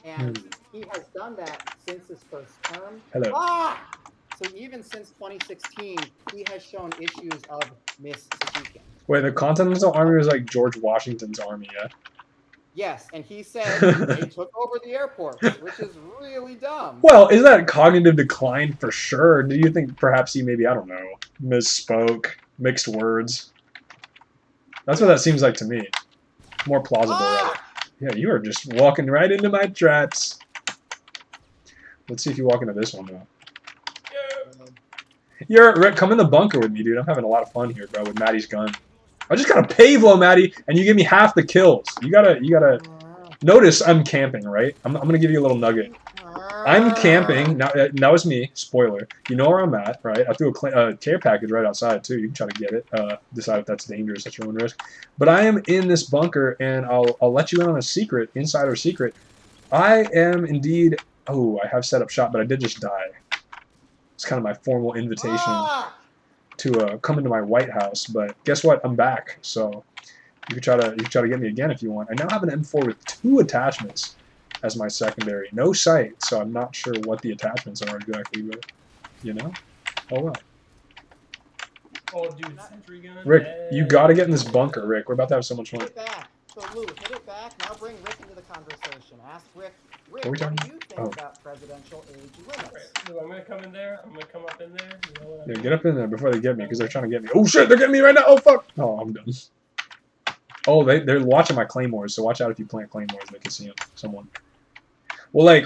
And he has done that since his first term. Hello. So even since 2016, he has shown issues of misspeaking. Wait, the Continental Army was like George Washington's army, yeah? Yes, and he said they took over the airports, which is really dumb. Well, is that cognitive decline for sure? Do you think perhaps he maybe, I don't know, misspoke, mixed words? That's what that seems like to me. More plausible, rather. Yeah, you are just walking right into my traps. Let's see if you walk into this one, though. Rick, come in the bunker with me, dude. I'm having a lot of fun here, bro, with Maddie's gun. I just got a Pavlo, Maddie, and you give me half the kills. You gotta notice I'm camping, right? I'm gonna give you a little nugget. I'm camping. Now that was me. Spoiler. You know where I'm at, right? I threw a care package right outside too. You can try to get it. Decide if that's dangerous. That's your own risk. But I am in this bunker, and I'll let you in on a secret, insider secret. I am indeed. Oh, I have set up shop, but I did just die. It's kind of my formal invitation to come into my White House. But guess what? I'm back. So you can try to get me again if you want. I now have an M4 with 2 attachments as my secondary. No sight, so I'm not sure what the attachments are exactly, but you know? Oh well. Oh, dude, sentry gun. Rick, you gotta get in this bunker, Rick. We're about to have so much fun. Hit it back. So, Lou, hit it back. Now bring Rick into the conversation. Ask Rick, What are we what talking do you think about presidential age limits? Right, Lou, I'm gonna come in there. I'm gonna come up in there. You know what I Yeah, mean? get up in there before they get me, because they're trying to get me. Oh shit, they're getting me right now. Oh fuck. Oh, I'm done. Oh, they're watching my claymores, so watch out if you plant claymores. They can see them. Someone. Well, like,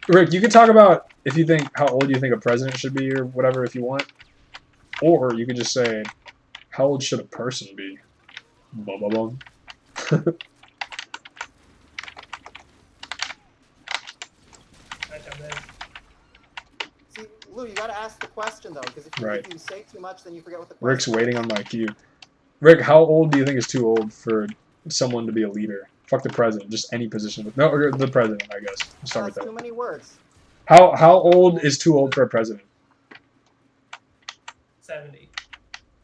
Rick, you can talk about if you think how old you think a president should be or whatever if you want, or you could just say, how old should a person be? Bum bum bum. See, Lou, you got to ask the question though, because if you say too much, then you forget what the question Rick's waiting on my cue. Rick, how old do you think is too old for someone to be a leader? Fuck the president, just any position. No, or the president, I guess. We'll start with that. Too many words. How old is too old for a president? 70.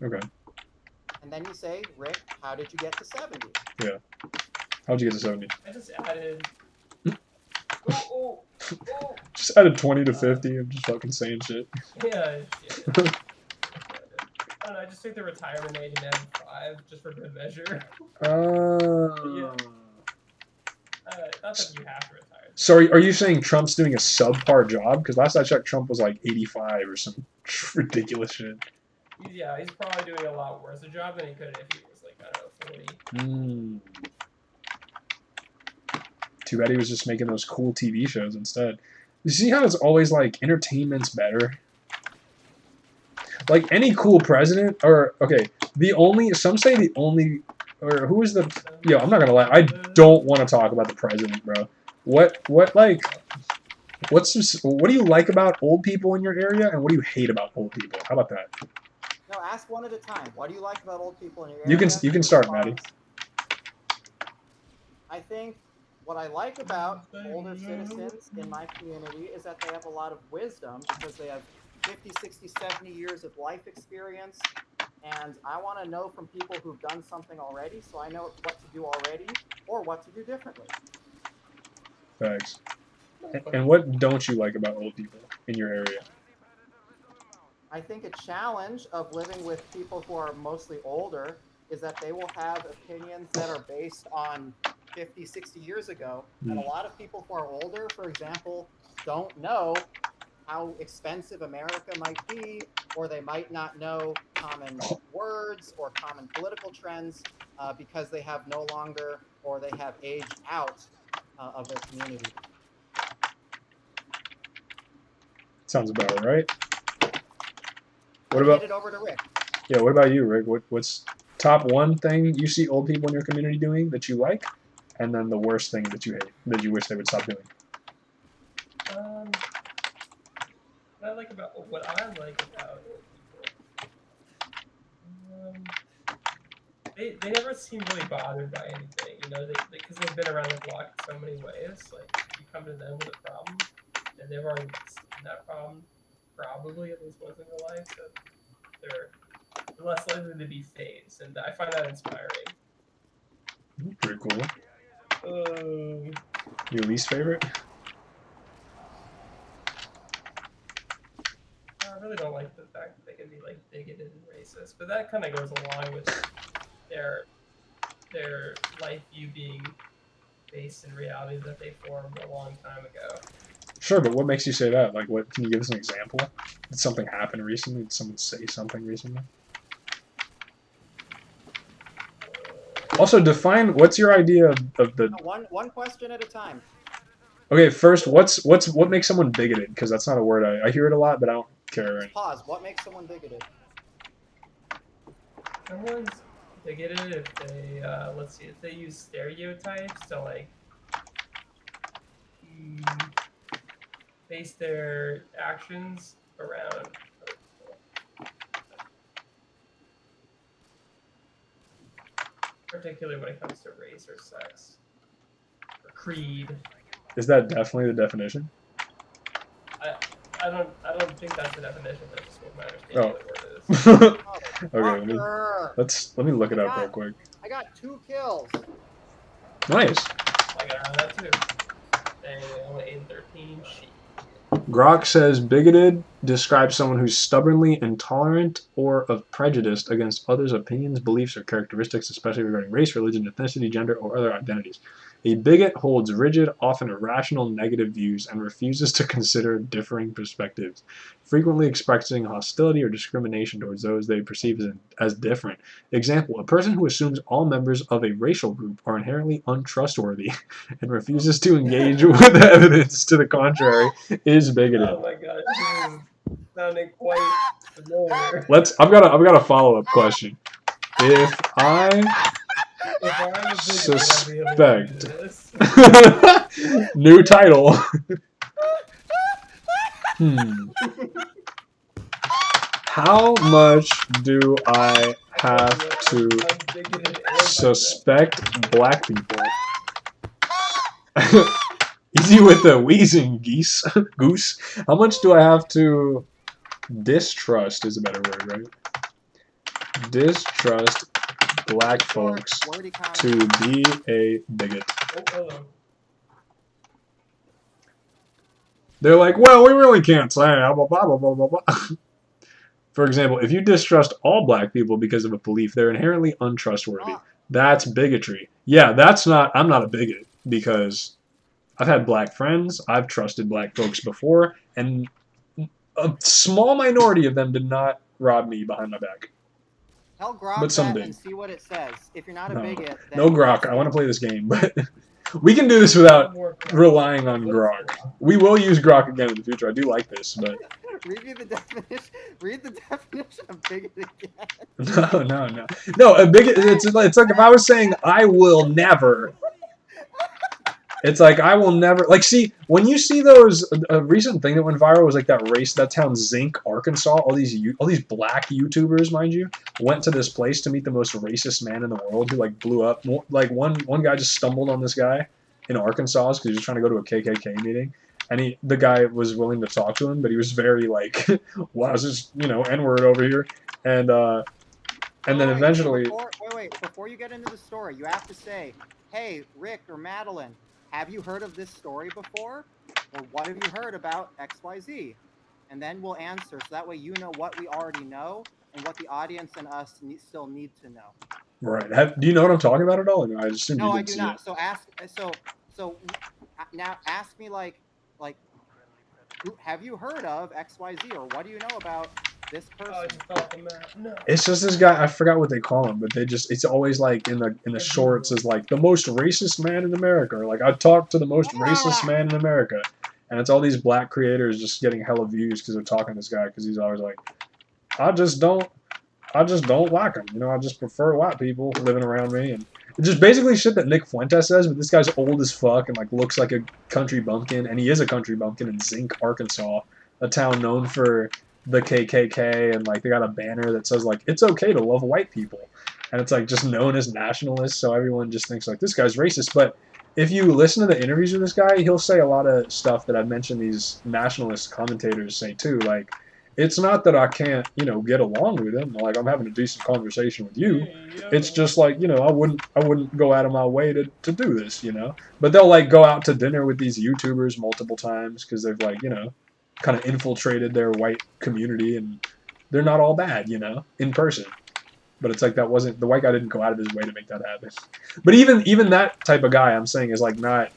Okay. And then you say, Rick, how did you get to 70? Yeah. How'd you get to 70? I just added. Just added 20 to 50 and just fucking saying shit. Yeah. I don't know, I just took the retirement age and added 5 just for good measure. Yeah. Not that you have to retire. So are you saying Trump's doing a subpar job? Because last I checked, Trump was like 85 or some ridiculous shit. Yeah, he's probably doing a lot worse a job than he could if he was like, I don't know, 40. Too bad he was just making those cool TV shows instead. You see how it's always like entertainment's better? Like any cool president, or okay, some say the only, or who is the, yo, I'm not gonna lie, I don't want to talk about the president, bro. What do you like about old people in your area, and what do you hate about old people? How about that? No, ask one at a time. What do you like about old people in your area? You can start, Maddie. I think what I like about older citizens in my community is that they have a lot of wisdom because they have 50, 60, 70 years of life experience. And I want to know from people who've done something already, so I know what to do already or what to do differently. Thanks. And what don't you like about old people in your area? I think a challenge of living with people who are mostly older is that they will have opinions that are based on 50, 60 years ago. And a lot of people who are older, for example, don't know how expensive America might be, or they might not know common words or common political trends because they have no longer, or they have aged out of their community. Sounds about right. What about? Hand it over to Rick. Yeah, what about you, Rick? What's top one thing you see old people in your community doing that you like, and then the worst thing that you hate, that you wish they would stop doing. What I like about they never seem really bothered by anything, you know, because they've been around the block in so many ways. Like, you come to them with a problem, and they've already seen that problem, probably at least once in their life, so they're less likely to be phased, and I find that inspiring. Pretty cool. Your least favorite? I really don't like the fact that they can be like bigoted and racist, but that kind of goes along with their life view being based in reality that they formed a long time ago. Sure, but what makes you say that? Like, what? Can you give us an example? Did something happen recently? Did someone say something recently? Also, define what's your idea of the. One question at a time. Okay, first, what makes someone bigoted? Because that's not a word I hear it a lot, but I don't care. Pause. What makes someone bigoted? Someone's bigoted if they let's see, if they use stereotypes to like base their actions around particularly when it comes to race or sex or creed. Is that definitely the definition? I don't think that's the definition. That's just what my understanding of the word is. Okay, let me look it up real quick. I got 2 kills. Nice. I got that too. And only 8 and 13 sheep. Grok says bigoted describes someone who's stubbornly intolerant or of prejudiced against others' opinions, beliefs, or characteristics, especially regarding race, religion, ethnicity, gender, or other identities. A bigot holds rigid, often irrational, negative views and refuses to consider differing perspectives, frequently expressing hostility or discrimination towards those they perceive as different. Example, a person who assumes all members of a racial group are inherently untrustworthy and refuses to engage with evidence to the contrary is bigoted. Oh my gosh, this is sounding quite familiar. I've got a follow-up question. If I suspect new title. How much do I have to suspect black people? Easy with the wheezing goose. How much do I have to distrust is a better word, right? Distrust black folks to be a bigot. They're like, well, we really can't say blah, blah, blah, blah, blah, blah. For example, if you distrust all black people because of a belief, they're inherently untrustworthy. That's bigotry. Yeah, I'm not a bigot because I've had black friends, I've trusted black folks before, and a small minority of them did not rob me behind my back. Tell Grok that and see what it says. If you're not a bigot, then no Grok. I want to play this game, but we can do this without relying on Grok. We will use Grok again in the future. I do like this, but read the definition of bigot again. No. A bigot. It's like if I was saying I will never. It's like I will never see when you see those. A recent thing that went viral was like that town Zinc, Arkansas. All these black YouTubers, mind you, went to this place to meet the most racist man in the world who like blew up. Like one guy just stumbled on this guy in Arkansas because he was trying to go to a KKK meeting, and the guy was willing to talk to him, but he was very like, wow, is this N-word over here, and then eventually. Wait, before you get into the story, you have to say, hey, Rick or Madeline. Have you heard of this story before? Or what have you heard about XYZ? And then we'll answer, so that way you know what we already know and what the audience and us still need to know. Right. Do you know what I'm talking about at all? No, I just no, I do not. So now ask me like, have you heard of XYZ or what do you know about this person? No. It's just this guy. I forgot what they call him, but it's always like in the shorts is like the most racist man in America. Or like I talked to the most racist man in America, and it's all these black creators just getting hella views because they're talking to this guy because he's always like, I just don't like him. I just prefer white people living around me, and Just basically shit that Nick Fuentes says, but this guy's old as fuck and like looks like a country bumpkin, and he is a country bumpkin in Zinc, Arkansas, a town known for the KKK, and like they got a banner that says like it's okay to love white people, and it's like just known as nationalist, so everyone just thinks like this guy's racist. But if you listen to the interviews with this guy, he'll say a lot of stuff that I've mentioned these nationalist commentators say too, like. It's not that I can't, get along with him. Like I'm having a decent conversation with you. It's just like, I wouldn't go out of my way to do this, But they'll like go out to dinner with these YouTubers multiple times because they've like, kind of infiltrated their white community, and they're not all bad, in person. But it's like the white guy didn't go out of his way to make that happen. But even that type of guy, I'm saying, is like not,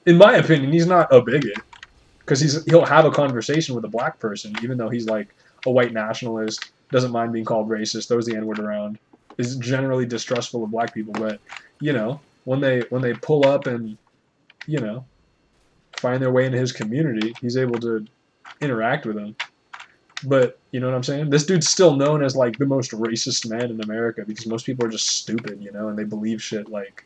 in my opinion, he's not a bigot. Because he'll have a conversation with a black person, even though he's like a white nationalist, doesn't mind being called racist, throws the N-word around, is generally distrustful of black people. But when they pull up and find their way into his community, he's able to interact with them. But you know what I'm saying? This dude's still known as like the most racist man in America because most people are just stupid, and they believe shit like.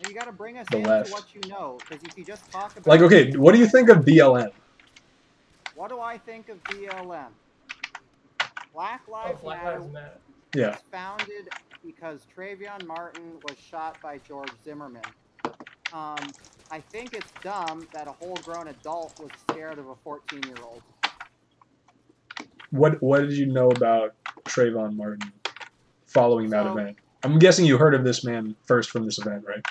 You gotta bring us The into left. what you know, because if you just talk about... Like, okay, what do you think of BLM? What do I think of BLM? Black Lives Black Matter Lives Matter. Yeah. was founded because Trayvon Martin was shot by George Zimmerman. I think it's dumb that a whole grown adult was scared of a 14-year-old. What did you know about Trayvon Martin following that event? I'm guessing you heard of this man first from this event, right?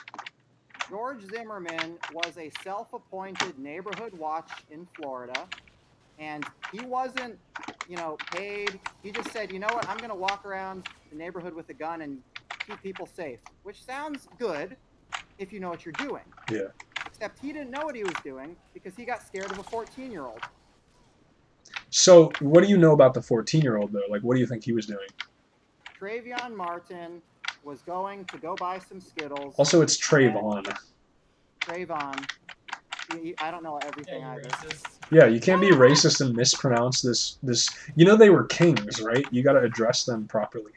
George Zimmerman was a self-appointed neighborhood watch in Florida, and he wasn't, paid. He just said, you know what, I'm going to walk around the neighborhood with a gun and keep people safe, which sounds good if you know what you're doing. Yeah. Except he didn't know what he was doing because he got scared of a 14-year-old. So what do you know about the 14-year-old, though? Like, what do you think he was doing? Trayvon Martin was going to go buy some Skittles. Also, it's Trayvon. Trayvon. I don't know everything either. Yeah, you can't be racist and mispronounce this. They were kings, right? You got to address them properly.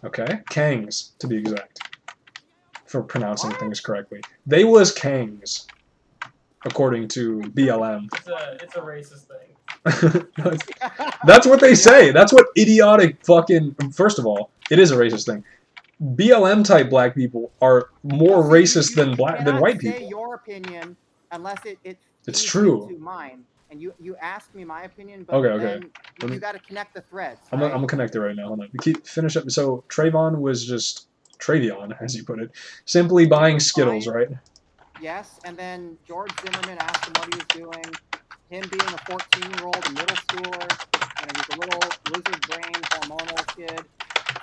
Okay? Kangs, to be exact. For pronouncing things correctly. They was kangs, according to BLM. It's a racist thing. That's what they say. That's what idiotic fucking... First of all, it is a racist thing. BLM type black people are more racist than white people. Say your opinion unless it's true. To mine, and you asked me my opinion, but okay. Then you got to connect the threads. I'm gonna connect it right now. Hold on. Finish up. So Trayvon was just Travion, as you put it, simply buying Skittles, right? Yes, and then George Zimmerman asked him what he was doing. Him being a 14-year-old, a middle schooler, he's a little lizard brain, hormonal kid,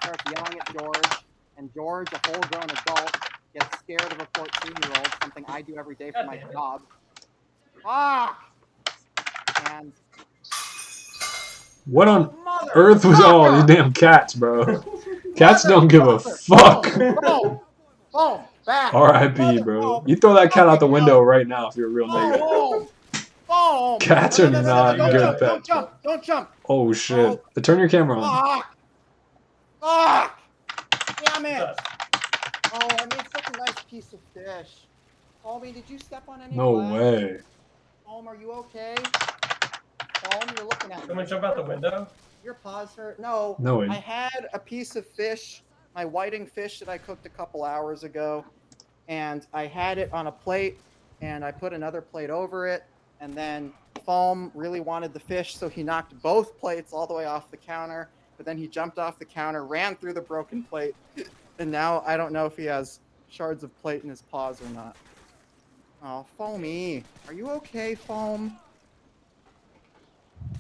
starts yelling at George. And George, a full-grown adult, gets scared of a 14-year-old, something I do every day for my job. And what on earth was all these damn cats, bro? Cats don't give a fuck. Boom, back. R.I.P., bro. You throw that cat out the window right now if you're a real nigga. Boom. Cats are not good pets. Don't jump. Oh shit! Turn your camera on. Fuck. Damn it! Oh, I made such a nice piece of fish. Homie, did you step on any No glass? way. Home, are you okay? Home, you're looking at me. Someone jump out the window? Your paws hurt. No. No way. I had a piece of fish, my whiting fish that I cooked a couple hours ago, and I had it on a plate, and I put another plate over it, and then Foam really wanted the fish, so he knocked both plates all the way off the counter. But then he jumped off the counter, ran through the broken plate, and now I don't know if he has shards of plate in his paws or not. Oh, Foamy. Are you okay, Foam?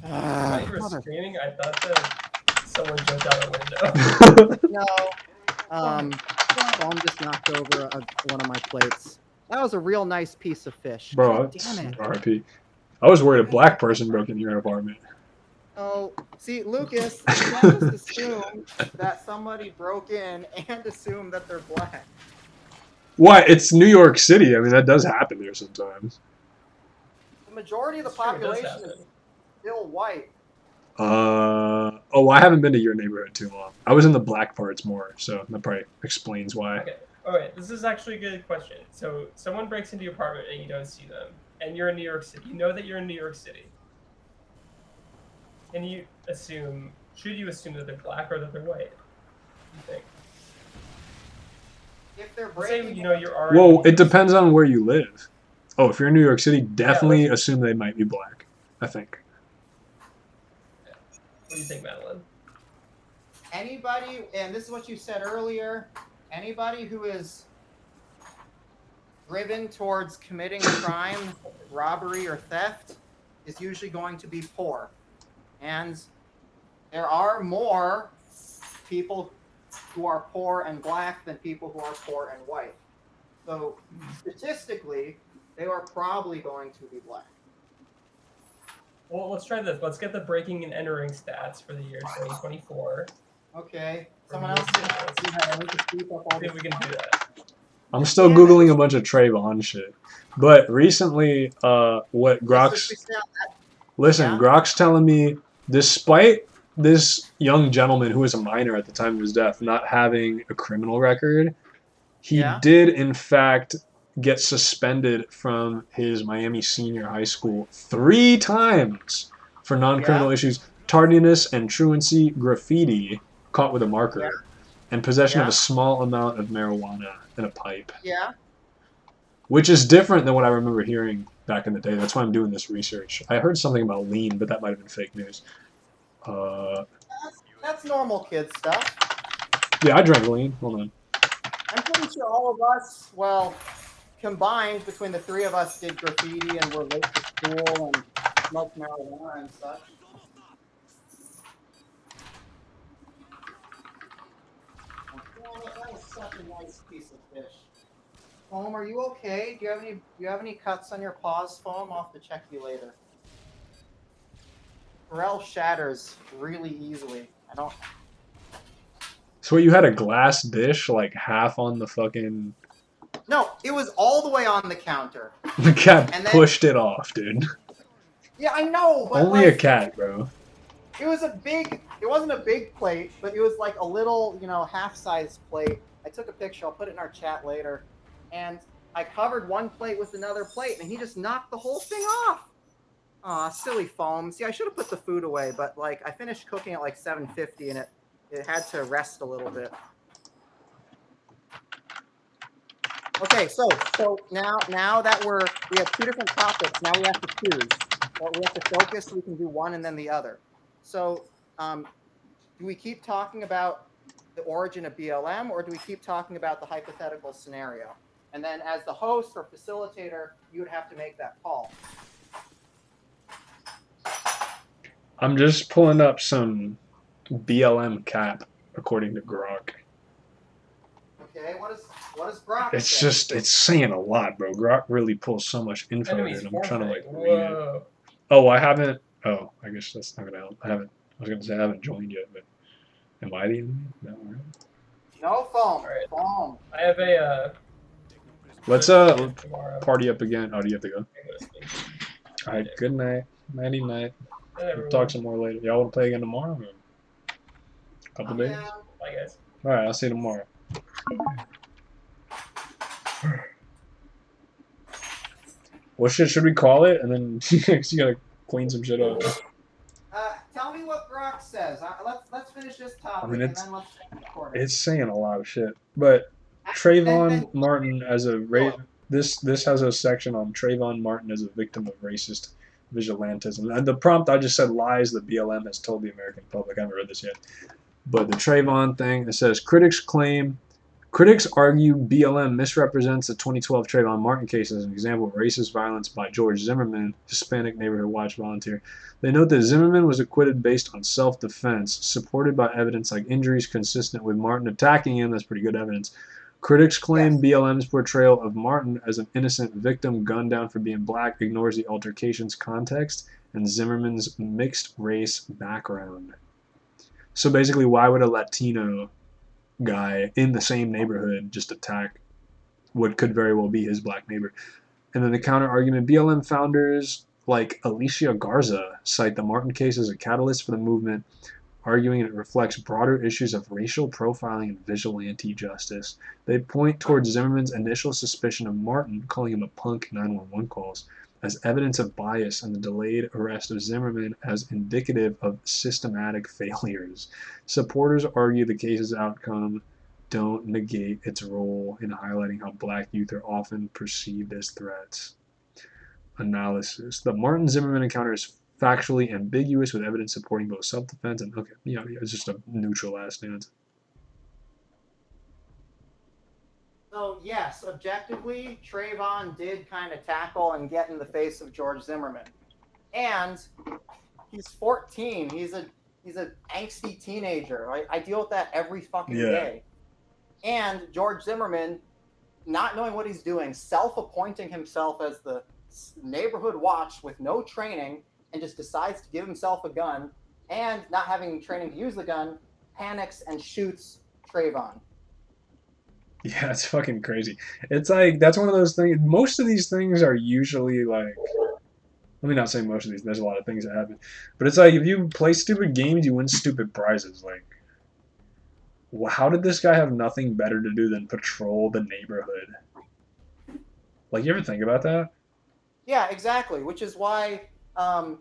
While you were screaming, I thought that someone jumped out a window. No. Foam just knocked over one of my plates. That was a real nice piece of fish. Bro, damn it. R.I.P. I was worried a black person broke into your apartment. Oh, see, Lucas, you can't just assume that somebody broke in and assume that they're black. Why? It's New York City. I mean, that does happen there sometimes. The majority of the population is still white. Oh, I haven't been to your neighborhood too long. I was in the black parts more, so that probably explains why. Okay. All right. This is actually a good question. So someone breaks into your apartment and you don't see them, and you're in New York City. You know that you're in New York City. And you assume, should you assume that they're black or that they're white? You think? If they're Say, breaking, you know, you're already. Well, it depends on where you live. Oh, if you're in New York City, definitely let's- assume they might be black. I think. What do you think, Madeline? anybody, and this is what you said earlier, anybody who is driven towards committing crime, robbery, or theft is usually going to be poor. And there are more people who are poor and black than people who are poor and white. So statistically, they are probably going to be black. Well, let's try this. Let's get the breaking and entering stats for the year 2024. Okay. Someone else can see how we can keep up all I think this. we can do that. I'm still Googling a bunch of Trayvon shit. But recently, what Grok's... Listen, Yeah. Grok's telling me, despite this young gentleman who was a minor at the time of his death not having a criminal record, he Yeah. did, in fact, get suspended from his Miami senior high school 3 times for non-criminal issues, tardiness and truancy, graffiti, caught with a marker, and possession of a small amount of marijuana in a pipe. Yeah. Which is different than what I remember hearing back in the day. That's why I'm doing this research. I heard something about lean, but that might have been fake news. That's normal kid stuff. Yeah, I drank lean. Hold on. I'm pretty sure all of us, well, combined between the 3 of us, did graffiti and were late to school and smoked marijuana and such. Oh, that was such a nice piece of fish. Foam, are you okay? Do you have any cuts on your paws, Foam? I'll have to check you later. Pharrell shatters really easily. I don't. So you had a glass dish, like half on the fucking... No, it was all the way on the counter. The cat And then- pushed it off, dude. Yeah, I know, but Only like, a cat, bro. it was a big. It wasn't a big plate, but it was like a little, half-size plate. I took a picture. I'll put it in our chat later. And I covered one plate with another plate, and he just knocked the whole thing off. Aw, silly Foam. See, I should have put the food away, but like I finished cooking at like 7:50, and it had to rest a little bit. Okay, so now that we have 2 different topics, now we have to choose. Or we have to focus. So we can do one and then the other. So, do we keep talking about the origin of BLM, or do we keep talking about the hypothetical scenario? And then, as the host or facilitator, you would have to make that call. I'm just pulling up some BLM cap, according to Grok. Okay, what does Brock It's say? just, it's saying a lot, bro. Grok really pulls so much info, Enemies dude. I'm trying to, like, forfeit. read it. Whoa. Oh, I haven't... Oh, I guess that's not gonna help. I was gonna say I haven't joined yet, but... Am I the enemy? No, right? No Foam. Alright. Foam. I have a Let's, tomorrow. party up again. Oh, do you have to go? I'm gonna sleep. Alright, good night. Nighty night. Hey, We'll everyone. talk some more later. Y'all want to play again tomorrow? Or a couple days? Yeah. Bye, guys. Alright, I'll see you tomorrow. What shit should we call it? And then you gotta clean some shit up. Tell me what Brock says. Let's finish this topic, I mean, and it's- then let's record it. It's saying a lot of shit. But Trayvon Martin as a this has a section on Trayvon Martin as a victim of racist vigilantism. And the prompt I just said lies that BLM has told the American public. I haven't read this yet. But the Trayvon thing, it says critics argue BLM misrepresents the 2012 Trayvon Martin case as an example of racist violence by George Zimmerman, Hispanic Neighborhood Watch volunteer. They note that Zimmerman was acquitted based on self-defense, supported by evidence like injuries consistent with Martin attacking him. That's pretty good evidence. Critics claim BLM's portrayal of Martin as an innocent victim gunned down for being black ignores the altercation's context and Zimmerman's mixed-race background. So basically, why would a Latino guy in the same neighborhood just attack what could very well be his black neighbor? And then the counter argument, BLM founders like Alicia Garza cite the Martin case as a catalyst for the movement, arguing it reflects broader issues of racial profiling and vigilante justice. They point towards Zimmerman's initial suspicion of Martin, calling him a punk 911 calls, as evidence of bias and the delayed arrest of Zimmerman as indicative of systematic failures. Supporters argue the case's outcome don't negate its role in highlighting how black youth are often perceived as threats. Analysis. The Martin Zimmerman encounter is factually ambiguous with evidence supporting both self-defense and it's just a neutral ass stance. So yes, objectively, Trayvon did kind of tackle and get in the face of George Zimmerman, and he's 14. He's an angsty teenager. Right? I deal with that every fucking day. And George Zimmerman, not knowing what he's doing, self-appointing himself as the neighborhood watch with no training, and just decides to give himself a gun, and not having training to use the gun, panics and shoots Trayvon. Yeah, it's fucking crazy. It's like, that's one of those things. Most of these things are usually like, let me not say most of these, there's a lot of things that happen. But it's like, if you play stupid games, you win stupid prizes. Like, how did this guy have nothing better to do than patrol the neighborhood? Like, you ever think about that? Yeah, exactly. Which is why, did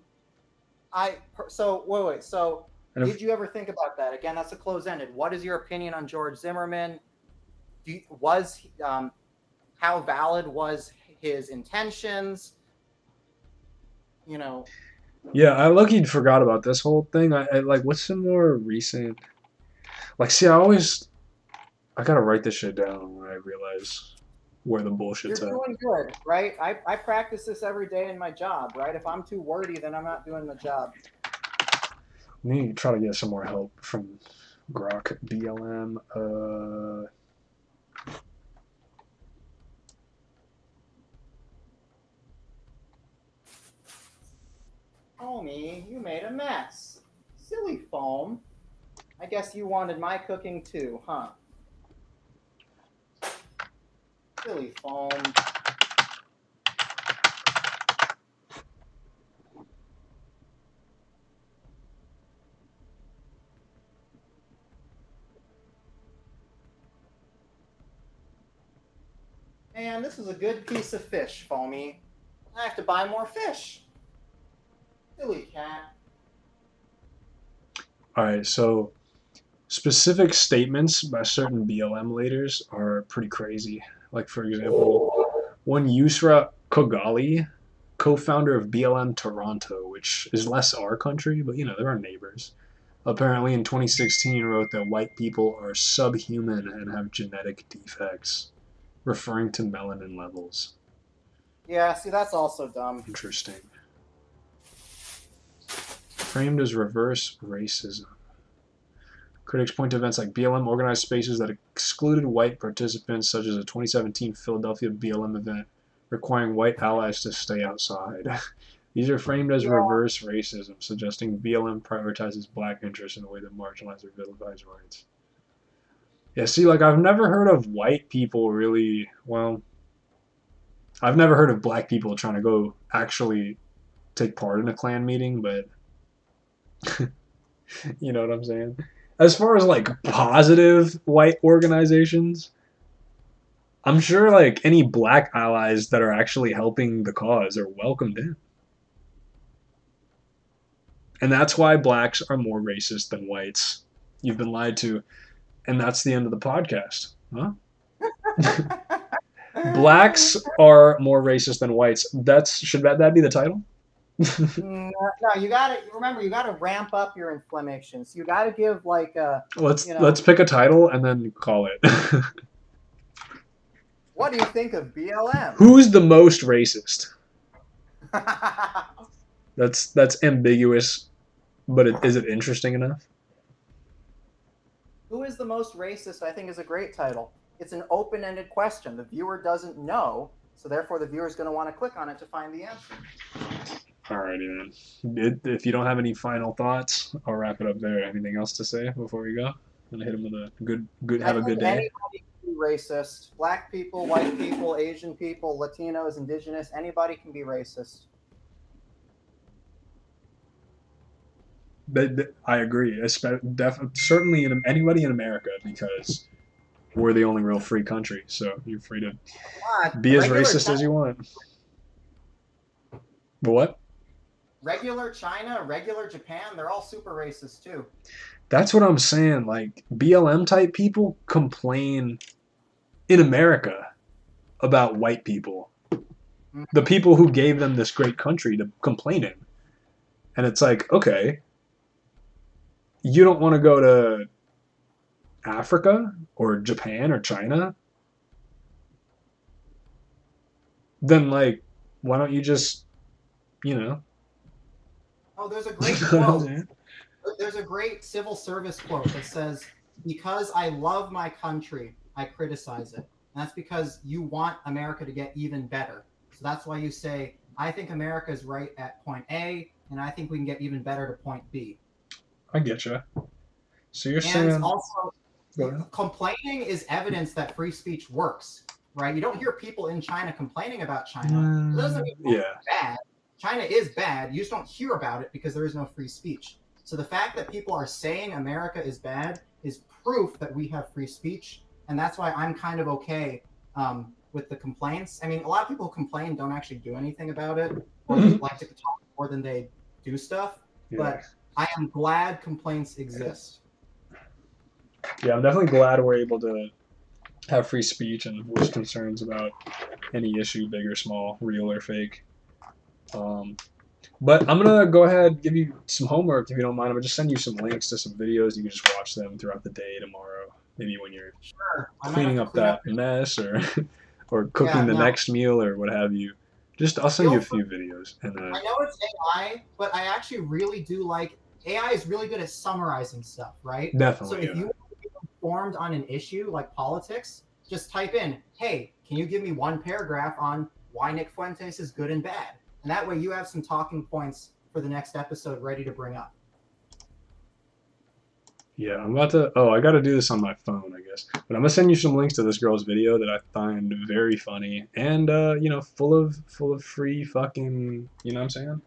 you ever think about that? Again, that's a close-ended. What is your opinion on George Zimmerman? How valid was his intentions? You know. Yeah, I lucky forgot about this whole thing. I like, what's some more recent? Like, see, I gotta write this shit down when I realize where the bullshit's You're doing good, right? I practice this every day in my job, right? If I'm too wordy, then I'm not doing the job. We need to try to get some more help from Grok BLM. Homie, you made a mess. Silly foam. I guess you wanted my cooking too, huh? Silly foam. Man, this is a good piece of fish, Foamy. I have to buy more fish. Silly cat. Alright, so specific statements by certain BLM leaders are pretty crazy. Like, for example, one Yusra Kogali, co-founder of BLM Toronto, which is less our country, but they're our neighbors, apparently in 2016 wrote that white people are subhuman and have genetic defects, referring to melanin levels. Yeah, see, that's also dumb. Interesting. Framed as reverse racism. Critics point to events like BLM organized spaces that excluded white participants, such as a 2017 Philadelphia BLM event requiring white allies to stay outside. These are framed as reverse racism, suggesting BLM prioritizes black interests in a way that marginalizes or vilifies rights. Yeah, see, like, I've never heard of white people really, I've never heard of black people trying to go actually take part in a Klan meeting, but you know what I'm saying? As far as, like, positive white organizations, I'm sure, like, any black allies that are actually helping the cause are welcomed in. And that's why blacks are more racist than whites. You've been lied to. And that's the end of the podcast. Huh? Blacks are more racist than whites. Should that be the title? No, you gotta ramp up your inflammations. You gotta give like a. Let's pick a title and then call it. What do you think of BLM? Who's the most racist? That's ambiguous, but is it interesting enough? Who is the most racist? I think is a great title. It's an open-ended question. The viewer doesn't know, so therefore the viewer is going to want to click on it to find the answer. Alrighty then. If you don't have any final thoughts, I'll wrap it up there. Anything else to say before we go? I'm gonna hit him with a good. Have a good day. Anybody can be racist. Black people, white people, Asian people, Latinos, Indigenous. Anybody can be racist. I agree. Certainly anybody in America, because we're the only real free country. So you're free to be as Regular racist China, as you want. But what? regular China, regular Japan, they're all super racist too. That's what I'm saying. Like BLM type people complain in America about white people, the people who gave them this great country to complain in. And it's like, okay, you don't want to go to Africa or Japan or China? Then, like, why don't you just, you know? Oh, there's a great You know what I'm quote. saying? There's a great civil service quote that says, "Because I love my country, I criticize it." And that's because you want America to get even better. So that's why you say, "I think America is right at point A, and I think we can get even better to point B." I get you. So you're And saying, also, complaining is evidence that free speech works, right? You don't hear people in China complaining about China. It doesn't mean yeah, it's bad. China is bad. You just don't hear about it because there is no free speech. So the fact that people are saying America is bad is proof that we have free speech, and that's why I'm kind of okay with the complaints. I mean, a lot of people who complain don't actually do anything about it, or they like to talk more than they do stuff. yeah. But I am glad complaints exist. Yeah, I'm definitely glad we're able to have free speech and voice concerns about any issue, big or small, real or fake. But I'm gonna go ahead and give you some homework if you don't mind. I'm gonna just send you some links to some videos. You can just watch them throughout the day tomorrow. Maybe when you're cleaning up that mess or or cooking the next meal or what have you. Just I'll send you a few videos. And I know it's AI, but I actually really do like AI is really good at summarizing stuff, right? Definitely. So if you want to be informed on an issue like politics, just type in, "Hey, can you give me one paragraph on why Nick Fuentes is good and bad?" And that way you have some talking points for the next episode ready to bring up. Yeah, I'm about to. Oh, I got to do this on my phone, I guess. But I'm gonna send you some links to this girl's video that I find very funny and full of free fucking. You know what I'm saying?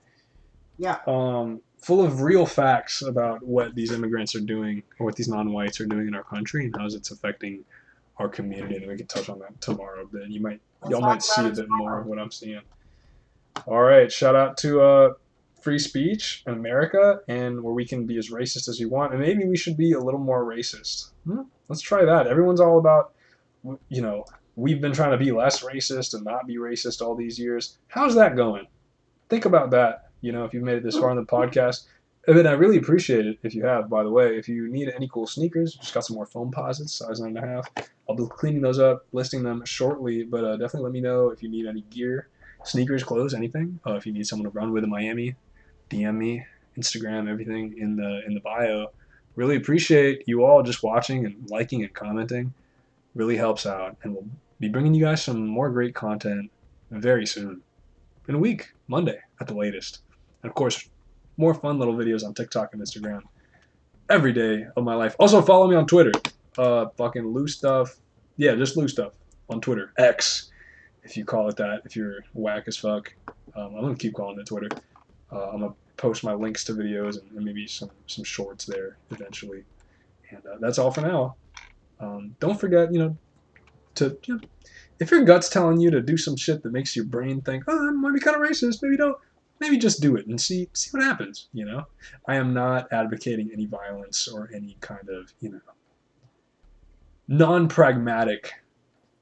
Yeah. Full of real facts about what these immigrants are doing or what these non-whites are doing in our country and how it's affecting our community. And we can touch on that tomorrow. But y'all might see a bit more of what I'm seeing. All right, shout out to free speech in America and where we can be as racist as we want. And maybe we should be a little more racist. Let's try that. Everyone's all about, we've been trying to be less racist and not be racist all these years. How's that going? Think about that, if you've made it this far in the podcast. And I really appreciate it if you have, by the way. If you need any cool sneakers, just got some more foam posits, size 9.5. I'll be cleaning those up, listing them shortly, but definitely let me know if you need any gear, sneakers, clothes, anything. If you need someone to run with in Miami, DM me, Instagram, everything in the bio. Really appreciate you all just watching and liking and commenting. Really helps out, and we'll be bringing you guys some more great content very soon. In a week, Monday at the latest. And of course, more fun little videos on TikTok and Instagram every day of my life. Also, follow me on Twitter. Fucking loose stuff. Yeah, just loose stuff on Twitter. X, if you call it that. If you're whack as fuck. I'm gonna keep calling it Twitter. I'm gonna post my links to videos and maybe some shorts there eventually. And that's all for now. Don't forget, if your gut's telling you to do some shit that makes your brain think, oh, I might be kind of racist, maybe don't. Maybe just do it and see what happens. I am not advocating any violence or any kind of non-pragmatic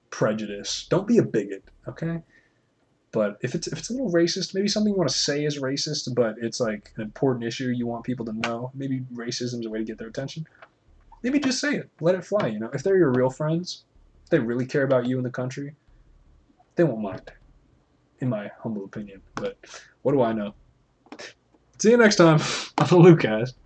prejudice. Don't be a bigot, okay? But if it's a little racist, maybe something you want to say is racist, but it's like an important issue you want people to know. Maybe racism is a way to get their attention. Maybe just say it. Let it fly. If they're your real friends, if they really care about you and the country, they won't mind, in my humble opinion. But what do I know? See you next time on the Lucast.